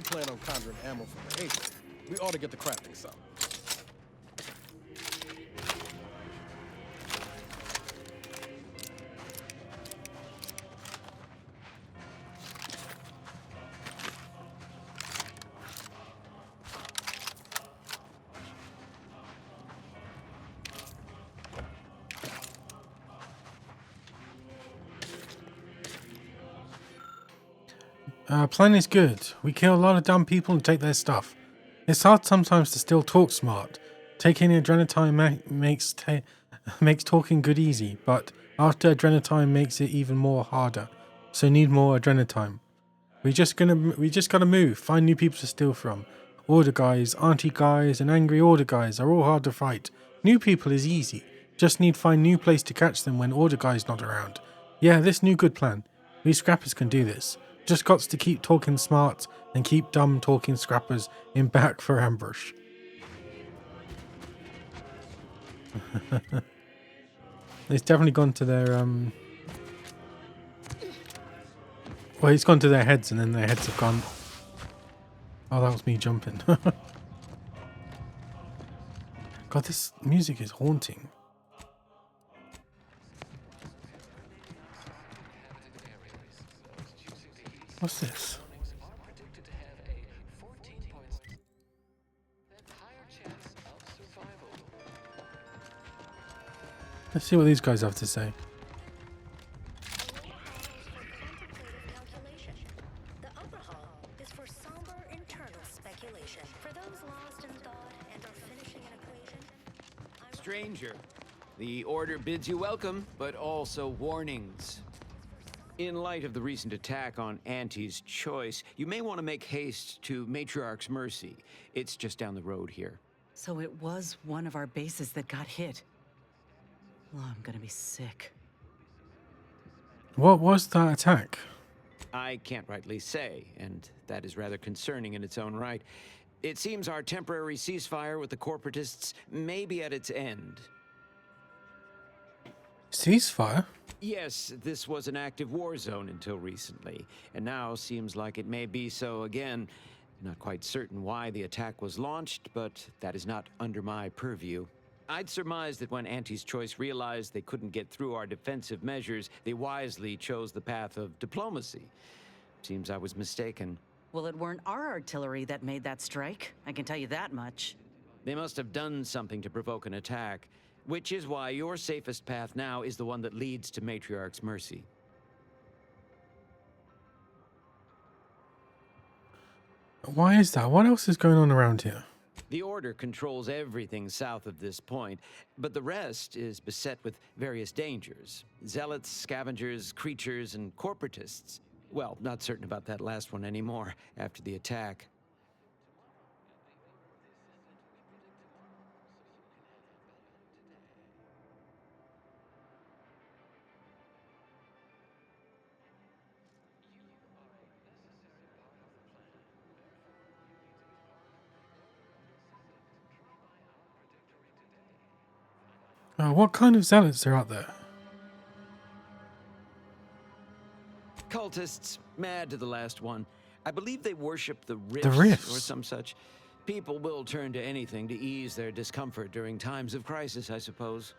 Plan on conjuring ammo from the agent. We ought to get the crafting some. Plan is good. We kill a lot of dumb people and take their stuff. It's hard sometimes to still talk smart. Taking adrenatime makes talking good easy, but after adrenatime makes it even more harder. So need more adrenatime. We just gotta move, find new people to steal from. Order guys, auntie guys, and angry order guys are all hard to fight. New people is easy. Just need find new place to catch them when order guys not around. Yeah, this new good plan. We scrappers can do this. Just got to keep talking smart and keep dumb talking scrappers in back for ambush. It's definitely gone to their well, it's gone to their heads and then their heads have gone. Oh, that was me jumping. God, this music is haunting. What's this? Let's see what these guys have to say. The upper hall is for somber internal speculation. For those lost in thought and are finishing an equation. Stranger, the Order bids you welcome, but also warnings. In light of the recent attack on Auntie's Choice, you may want to make haste to Matriarch's Mercy. It's just down the road here. So it was one of our bases that got hit. Oh, I'm gonna be sick. What was that attack? I can't rightly say, and that is rather concerning in its own right. It seems our temporary ceasefire with the corporatists may be at its end. Ceasefire? Yes, this was an active war zone until recently, and now seems like it may be so again. Not quite certain why the attack was launched, but that is not under my purview. I'd surmise that when Auntie's Choice realized they couldn't get through our defensive measures, they wisely chose the path of diplomacy. Seems I was mistaken. Well, it weren't our artillery that made that strike. I can tell you that much. They must have done something to provoke an attack, which is why your safest path now is the one that leads to Matriarch's Mercy. Why is that? What else is going on around here? The Order controls everything south of this point, but the rest is beset with various dangers. Zealots, scavengers, creatures, and corporatists. Well, not certain about that last one anymore after the attack. What kind of zealots are out there? Cultists, mad to the last one. I believe they worship the The rifts, or rifts? some such. People will turn to anything to ease their discomfort during times of crisis, I suppose.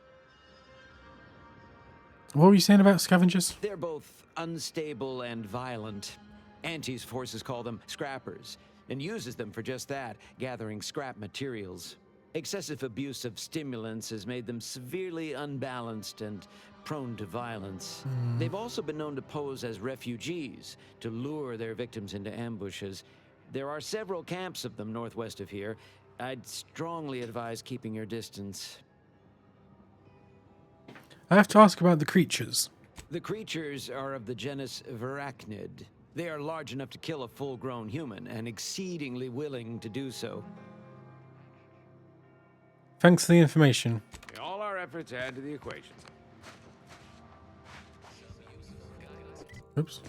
What were you saying about scavengers? They're both unstable and violent. Auntie's forces call them scrappers, and uses them for just that, gathering scrap materials. Excessive abuse of stimulants has made them severely unbalanced and prone to violence. They've also been known to pose as refugees, to lure their victims into ambushes. There are several camps of them northwest of here. I'd strongly advise keeping your distance. I have to ask about the creatures. The creatures are of the genus Verachnid. They are large enough to kill a full-grown human, and exceedingly willing to do so. Thanks for the information. All our efforts add to the equation. Oops.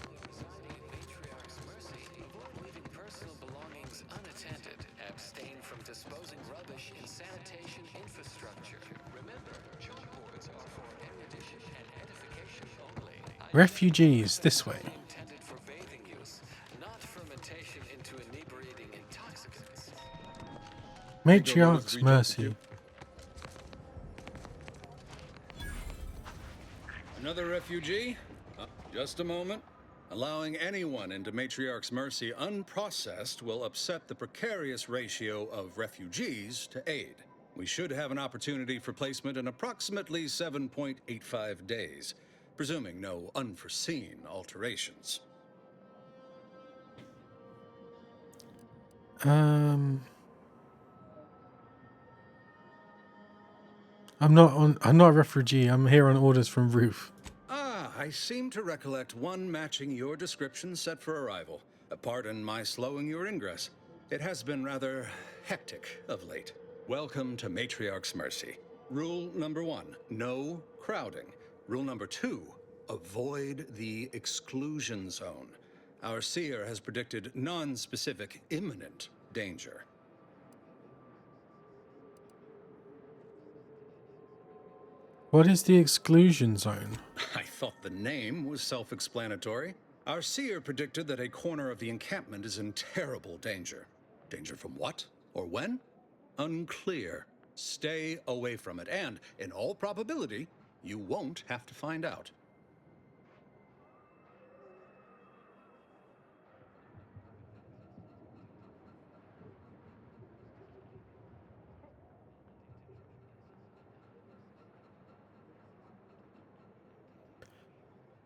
Personal belongings unattended. Abstain from disposing rubbish in sanitation infrastructure. Remember, chalkboards are for erudition and edification only. Refugees, this way. Intended for bathing use, not fermentation into inebriating intoxicants. Matriarch's Mercy. Another refugee? Just a moment. Allowing anyone into Matriarch's Mercy unprocessed will upset the precarious ratio of refugees to aid. We should have an opportunity for placement in approximately 7.85 days, presuming no unforeseen alterations. I'm not a refugee. I'm here on orders from Ruth. I seem to recollect one matching your description set for arrival. Pardon my slowing your ingress. It has been rather hectic of late. Welcome to Matriarch's Mercy. Rule number 1, no crowding. Rule number 2, avoid the exclusion zone. Our seer has predicted non-specific imminent danger. What is the exclusion zone? I thought the name was self-explanatory. Our seer predicted that a corner of the encampment is in terrible danger. Danger from what? Or when? Unclear. Stay away from it, and, in all probability, you won't have to find out.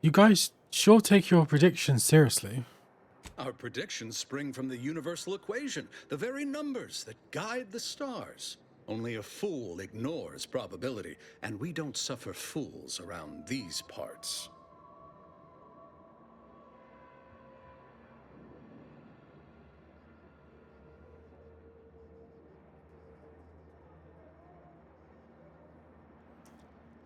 You guys sure take your predictions seriously. Our predictions spring from the universal equation, the very numbers that guide the stars. Only a fool ignores probability, and we don't suffer fools around these parts.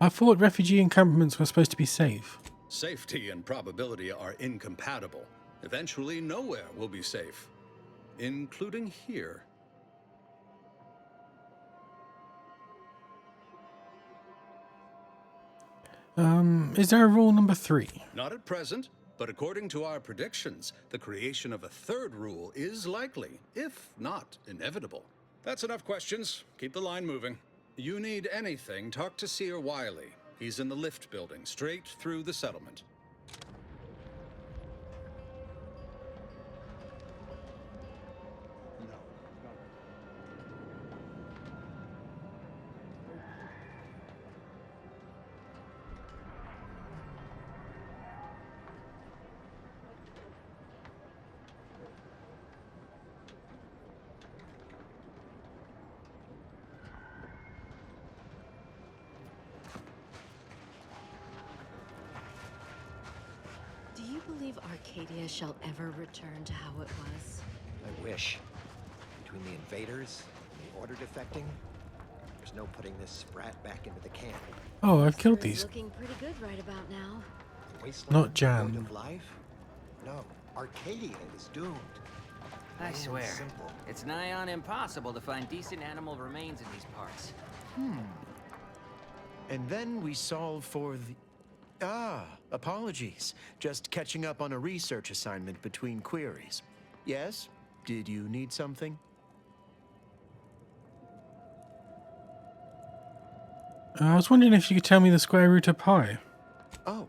I thought refugee encampments were supposed to be safe. Safety and probability are incompatible. Eventually, nowhere will be safe, including here. Is there a rule number 3? Not at present, but according to our predictions, the creation of a third rule is likely, if not inevitable. That's enough questions. Keep the line moving. You need anything, talk to Seer Wiley. He's in the lift building, straight through the settlement. Do you believe Acadia shall ever return to how it was? I wish. Between the invaders and the order defecting, there's no putting this sprat back into the camp. Oh, I've killed these. Looking pretty good right about now. Wasteland Not Jan. mode of life? No, Arcadia is doomed. I Plain and swear, simple. it's nigh on impossible to find decent animal remains in these parts. And then we solve for the... apologies. Just catching up on a research assignment between queries. Yes? Did you need something? I was wondering if you could tell me the square root of pi. Oh,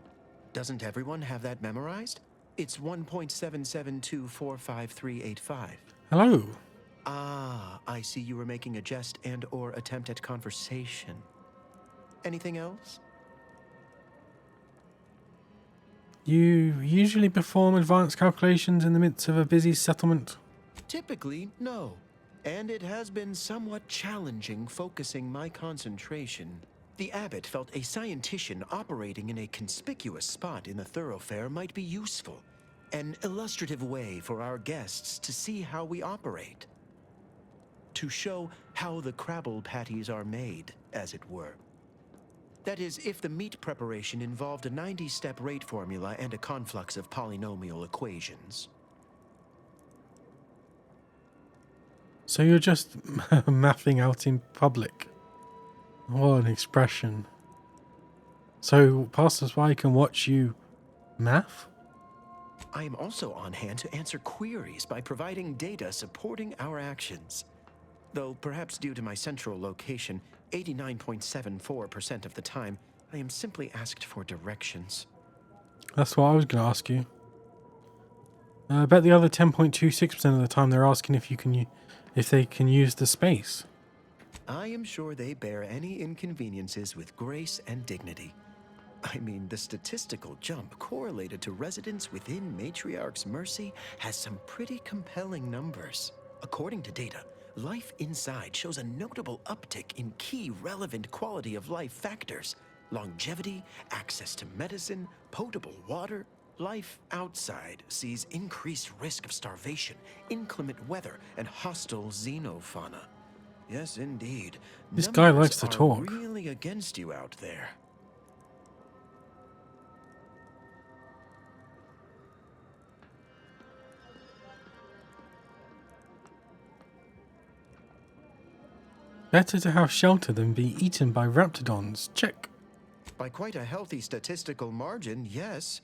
doesn't everyone have that memorized? It's 1.77245385. Hello. Ah, I see you were making a jest and/or attempt at conversation. Anything else? You usually perform advanced calculations in the midst of a busy settlement? Typically, no. And it has been somewhat challenging focusing my concentration. The abbot felt a scientician operating in a conspicuous spot in the thoroughfare might be useful. An illustrative way for our guests to see how we operate. To show how the Crabble patties are made, as it were. That is, if the meat preparation involved a 90-step rate formula and a conflux of polynomial equations. So you're just mathing out in public? What an expression. So passers-by can watch you math? I am also on hand to answer queries by providing data supporting our actions. Though perhaps due to my central location, 89.74% of the time, I am simply asked for directions. That's what I was going to ask you. I bet the other 10.26% of the time they're asking if they can use the space. I am sure they bear any inconveniences with grace and dignity. I mean, the statistical jump correlated to residents within Matriarch's Mercy has some pretty compelling numbers. According to data, life inside shows a notable uptick in key relevant quality of life factors. Longevity, access to medicine, potable water. Life outside sees increased risk of starvation, inclement weather, and hostile xenofauna. Yes, indeed. This guy likes to Numbers talk. are really against you out there. Better to have shelter than be eaten by raptidons. Check. By quite a healthy statistical margin, yes.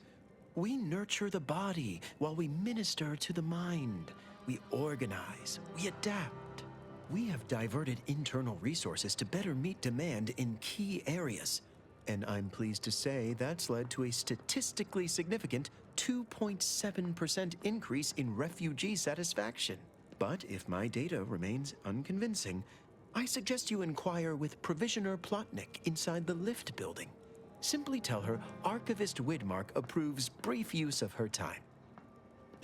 We nurture the body while we minister to the mind. We organize, we adapt. We have diverted internal resources to better meet demand in key areas. And I'm pleased to say that's led to a statistically significant 2.7% increase in refugee satisfaction. But if my data remains unconvincing, I suggest you inquire with Provisioner Plotnik inside the lift building. Simply tell her Archivist Widmark approves brief use of her time.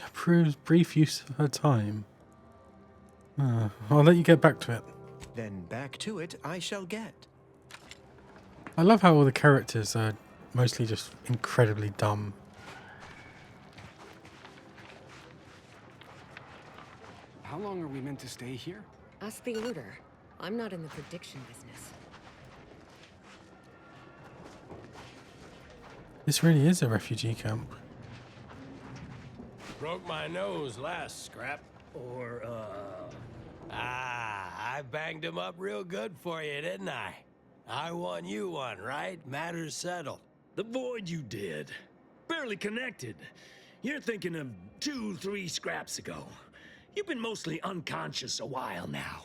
Approves brief use of her time. I'll let you get back to it. Then back to it I shall get. I love how all the characters are mostly just incredibly dumb. How long are we meant to stay here? Ask the Order. I'm not in the prediction business. This really is a refugee camp. Broke my nose last scrap. I banged him up real good for you, didn't I? I won you one, right? Matters settled. The void you did. Barely connected. You're thinking of 2-3 scraps ago. You've been mostly unconscious a while now.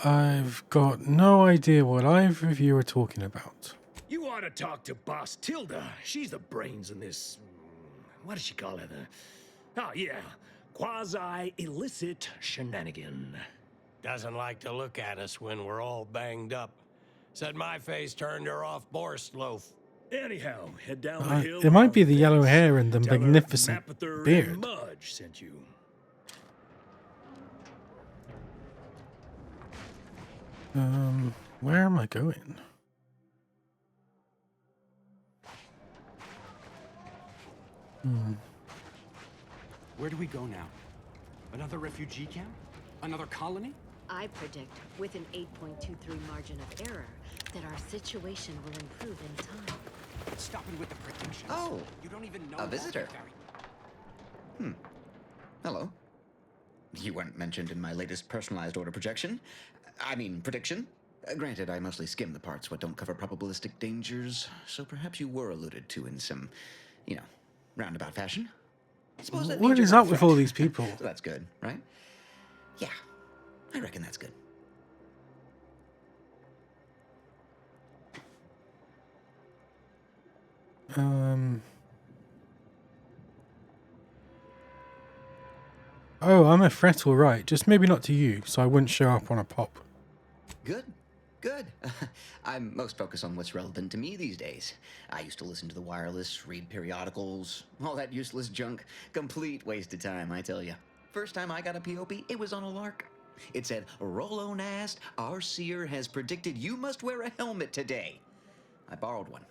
I've got no idea what either of you are talking about. You ought to talk to Boss Tilda. She's the brains in this... What does she call it? Oh, yeah. Quasi-illicit shenanigan. Doesn't like to look at us when we're all banged up. Said my face turned her off Borst loaf. Anyhow, head down the hill. It might be the yellow hair and the magnificent Mapother beard. and Mudge sent you. Where am I going? Where do we go now? Another refugee camp? Another colony? I predict, with an 8.23 margin of error, that our situation will improve in time. Stop it with the predictions. Oh, you don't even know a visitor. Very... Hello. You weren't mentioned in my latest personalized order projection. I mean, prediction. Granted, I mostly skim the parts what don't cover probabilistic dangers, so perhaps you were alluded to in some, roundabout fashion. Suppose that means What you're is not a up with threat. all these people? So that's good, right? Yeah, I reckon that's good. Oh, I'm a threat, all right. Just maybe not to you, so I wouldn't show up on a pop. Good. Good. I'm most focused on what's relevant to me these days. I used to listen to the wireless, read periodicals, all that useless junk. Complete waste of time, I tell you. First time I got a POP, it was on a lark. It said, Rolo Nast, our seer has predicted you must wear a helmet today. I borrowed one,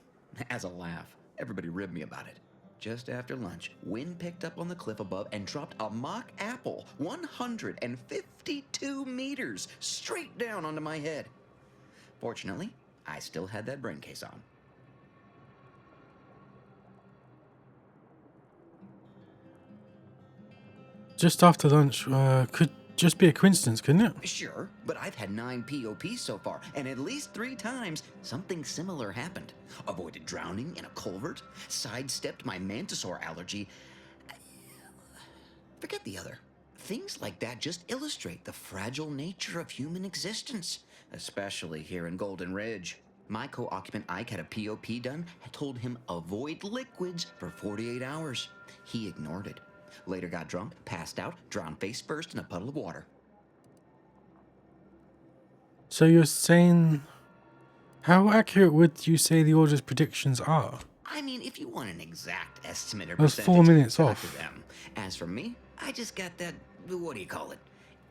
as a laugh. Everybody ribbed me about it. Just after lunch, wind picked up on the cliff above and dropped a mock apple 152 meters straight down onto my head. Fortunately, I still had that brain case on. Just after lunch could just be a coincidence, couldn't it? Sure, but I've had 9 POPs so far, and at least 3 times something similar happened. Avoided drowning in a culvert, sidestepped my mantisaur allergy. Forget the other. Things like that just illustrate the fragile nature of human existence, especially here in Golden Ridge. My co-occupant Ike had a POP done, had told him avoid liquids for 48 hours. He ignored it. Later got drunk, passed out, drowned face first in a puddle of water. So you're saying... How accurate would you say the Order's predictions are? I mean, if you want an exact estimate or That's percentage, 4 minutes talk off. to them. As for me, I just got that, what do you call it?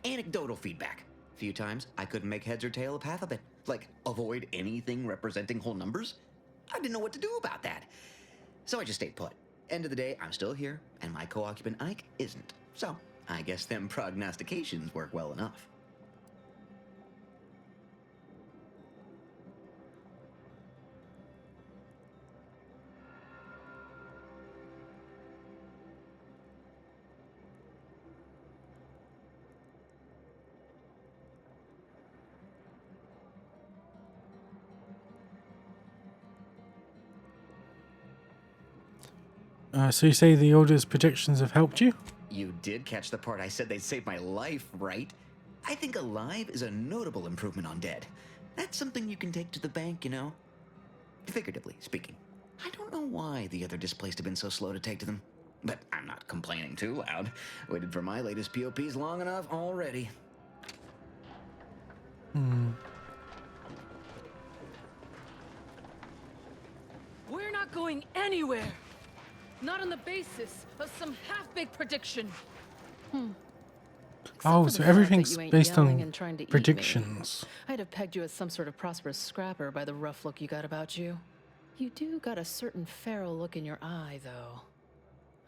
Anecdotal feedback. A few times, I couldn't make heads or tail of half of it. Like, avoid anything representing whole numbers. I didn't know what to do about that. So I just stayed put. End of the day, I'm still here, and my co-occupant Ike isn't. So, I guess them prognostications work well enough. So you say the Order's predictions have helped you? You did catch the part I said they'd save my life, right? I think alive is a notable improvement on dead. That's something you can take to the bank, Figuratively speaking. I don't know why the other displaced have been so slow to take to them. But I'm not complaining too loud. Waited for my latest POPs long enough already. We're not going anywhere! Not on the basis of some half-baked prediction. Oh, so everything's you ain't based yelling on and trying to eat me. predictions. I'd have pegged you as some sort of prosperous scrapper by the rough look you got about you. You do got a certain feral look in your eye, though.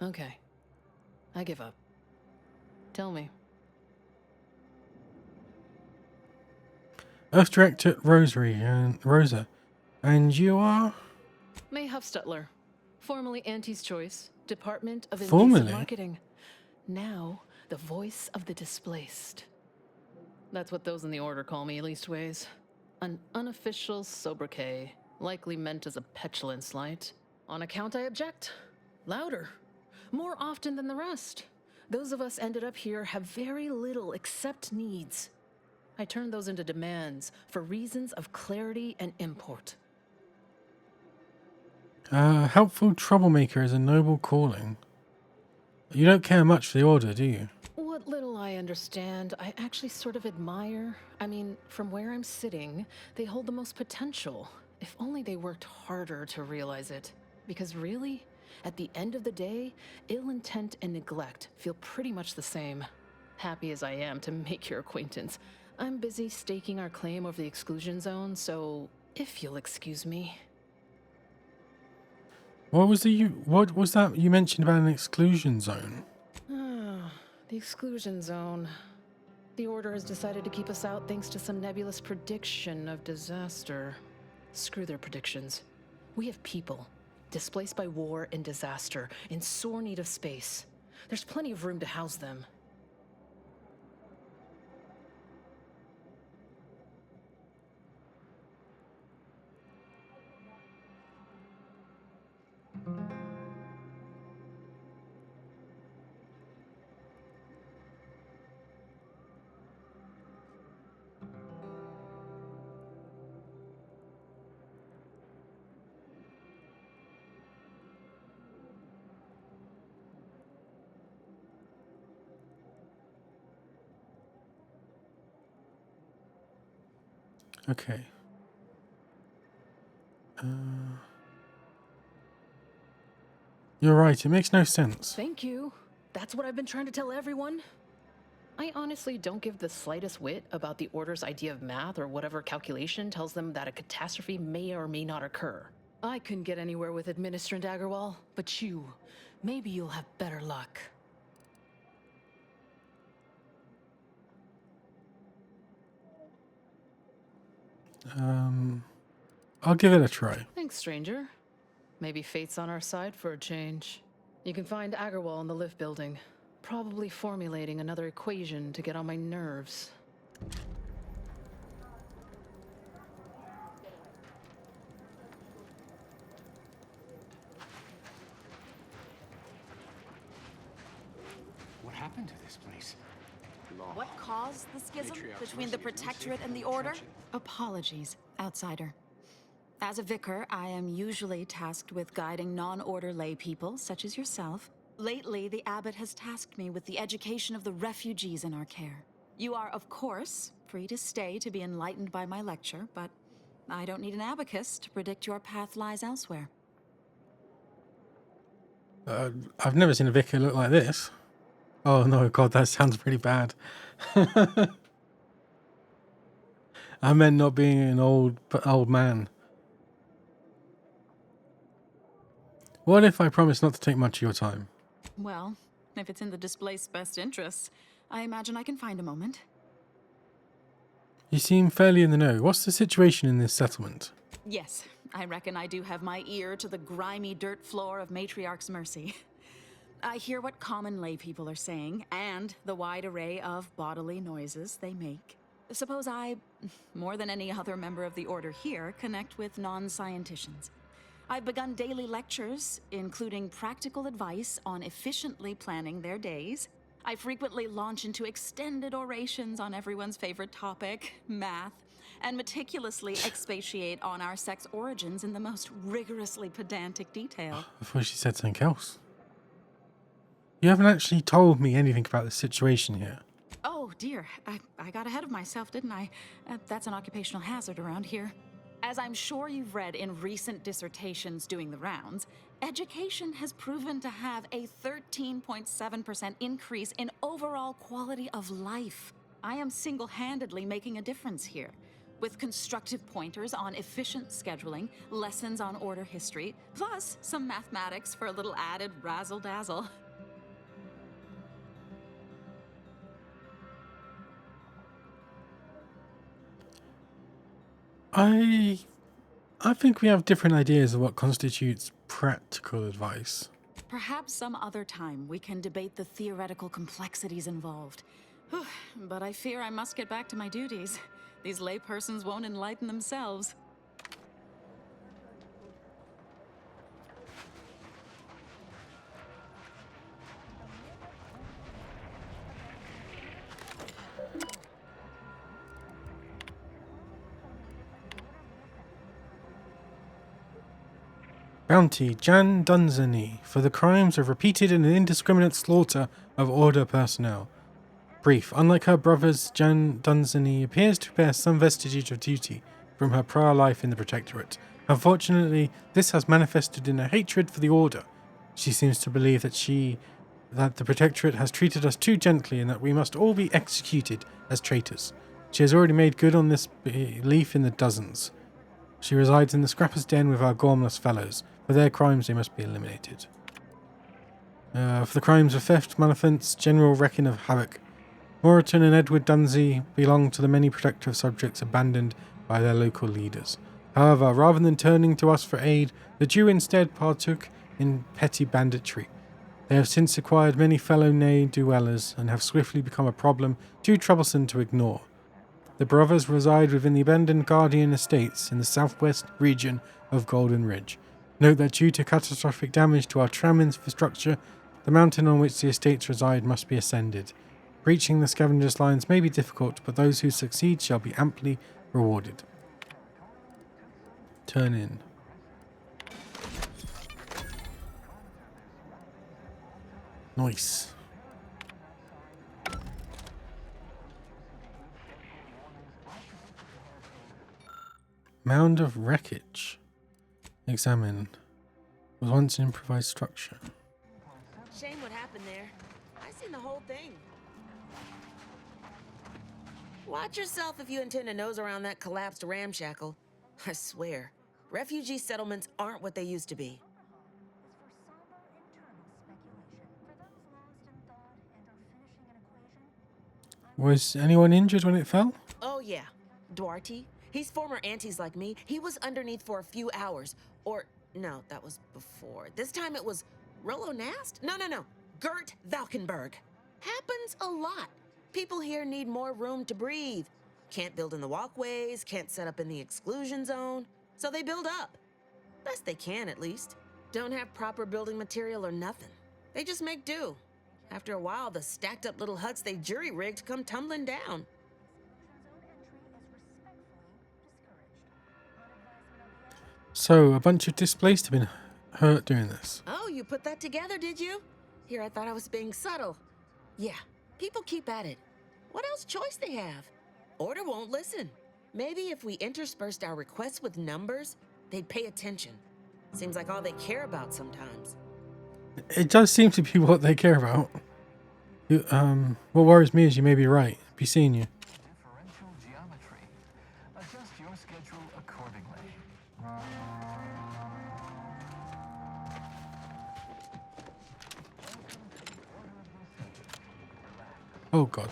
Okay. I give up. Tell me. Earth Directorate Rosa. And you are? May Huffstutler. Formerly Auntie's Choice, Department of Formerly? Indecent Marketing. Now, the voice of the displaced. That's what those in the Order call me, leastways. An unofficial sobriquet, likely meant as a petulant slight. On account I object. Louder. More often than the rest. Those of us ended up here have very little except needs. I turned those into demands for reasons of clarity and import. Helpful troublemaker is a noble calling. You don't care much for the Order, do you? What little I understand, I actually sort of admire. I mean, from where I'm sitting, they hold the most potential. If only they worked harder to realize it. Because really, at the end of the day, ill intent and neglect feel pretty much the same. Happy as I am to make your acquaintance, I'm busy staking our claim over the exclusion zone, so if you'll excuse me. What was that you mentioned about an exclusion zone? The exclusion zone. The Order has decided to keep us out thanks to some nebulous prediction of disaster. Screw their predictions. We have people, displaced by war and disaster, in sore need of space. There's plenty of room to house them. Okay. You're right, it makes no sense. Thank you. That's what I've been trying to tell everyone. I honestly don't give the slightest whit about the Order's idea of math or whatever calculation tells them that a catastrophe may or may not occur. I couldn't get anywhere with Administrant Agarwal, but maybe you'll have better luck. I'll give it a try. Thanks, stranger. Maybe fate's on our side for a change. You can find Agarwal in the lift building, probably formulating another equation to get on my nerves. What happened to this place? What caused the schism between the Protectorate and the Order? Apologies, outsider. As a vicar, I am usually tasked with guiding non-order lay people, such as yourself. Lately, the abbot has tasked me with the education of the refugees in our care. You are, of course, free to stay to be enlightened by my lecture, but I don't need an abacus to predict your path lies elsewhere. I've never seen a vicar look like this. Oh no, God, that sounds pretty bad. I meant not being an old man. What if I promise not to take much of your time? Well, if it's in the displaced's best interests, I imagine I can find a moment. You seem fairly in the know. What's the situation in this settlement? Yes, I reckon I do have my ear to the grimy dirt floor of Matriarch's Mercy. I hear what common lay people are saying, and the wide array of bodily noises they make. Suppose I, more than any other member of the Order here, connect with non-scienticians. I've begun daily lectures, including practical advice on efficiently planning their days. I frequently launch into extended orations on everyone's favorite topic, math, and meticulously expatiate on our sex origins in the most rigorously pedantic detail. I thought she said something else. You haven't actually told me anything about the situation here. Oh dear, I got ahead of myself, didn't I? That's an occupational hazard around here. As I'm sure you've read in recent dissertations doing the rounds, education has proven to have a 13.7% increase in overall quality of life. I am single-handedly making a difference here, with constructive pointers on efficient scheduling, lessons on Order history, plus some mathematics for a little added razzle-dazzle. I think we have different ideas of what constitutes practical advice. Perhaps some other time we can debate the theoretical complexities involved. Whew, but I fear I must get back to my duties. These laypersons won't enlighten themselves. Bounty, Jan Dunsany, for the crimes of repeated and indiscriminate slaughter of Order personnel. Brief. Unlike her brothers, Jan Dunsany appears to bear some vestige of duty from her prior life in the Protectorate. Unfortunately, this has manifested in a hatred for the Order. She seems to believe that the Protectorate has treated us too gently and that we must all be executed as traitors. She has already made good on this belief in the dozens. She resides in the Scrapper's Den with our gormless fellows. For their crimes, they must be eliminated. For the crimes of theft, maleficence, general wrecking of havoc. Moreton and Edward Dunsey belong to the many protective subjects abandoned by their local leaders. However, rather than turning to us for aid, the Jew instead partook in petty banditry. They have since acquired many fellow ne'er-do-wellers and have swiftly become a problem too troublesome to ignore. The brothers reside within the abandoned Guardian estates in the southwest region of Golden Ridge. Note that due to catastrophic damage to our tram infrastructure, the mountain on which the estates reside must be ascended. Breaching the scavengers' lines may be difficult, but those who succeed shall be amply rewarded. Turn in. Nice. Mound of wreckage. Examine. Was once an improvised structure. Shame what happened there. I seen the whole thing. Watch yourself if you intend to nose around that collapsed ramshackle. I swear, refugee settlements aren't what they used to be. Was anyone injured when it fell? Oh yeah, Duarte. He's former aunties like me. He was underneath for a few hours. Or, no, that was before. This time it was Rollo Nast? No. Gert Valkenberg. Happens a lot. People here need more room to breathe. Can't build in the walkways, can't set up in the exclusion zone. So they build up. Best they can, at least. Don't have proper building material or nothing. They just make do. After a while, the stacked up little huts they jury-rigged come tumbling down. So, a bunch of displaced have been hurt doing this. Oh, you put that together, did you? Here, I thought I was being subtle. Yeah, people keep at it. What else choice they have? Order won't listen. Maybe if we interspersed our requests with numbers, they'd pay attention. Seems like all they care about sometimes. It does seem to be what they care about. What worries me is you may be right. Be seeing you. Differential geometry. Adjust your schedule accordingly. Oh god.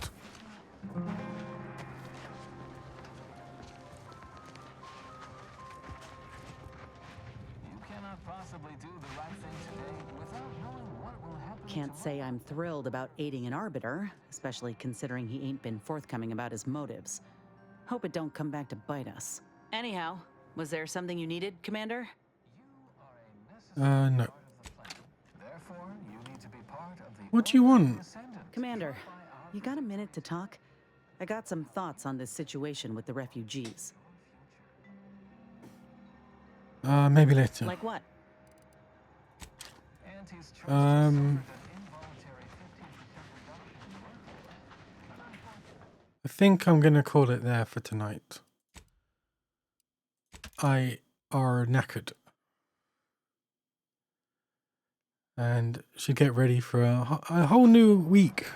Can't say I'm thrilled about aiding an arbiter, especially considering he ain't been forthcoming about his motives. Hope it don't come back to bite us. Anyhow, was there something you needed, Commander? No. What do you want? Commander, you got a minute to talk? I got some thoughts on this situation with the refugees. Maybe later. Like what? I think I'm gonna call it there for tonight. I are knackered. And should get ready for a whole new week.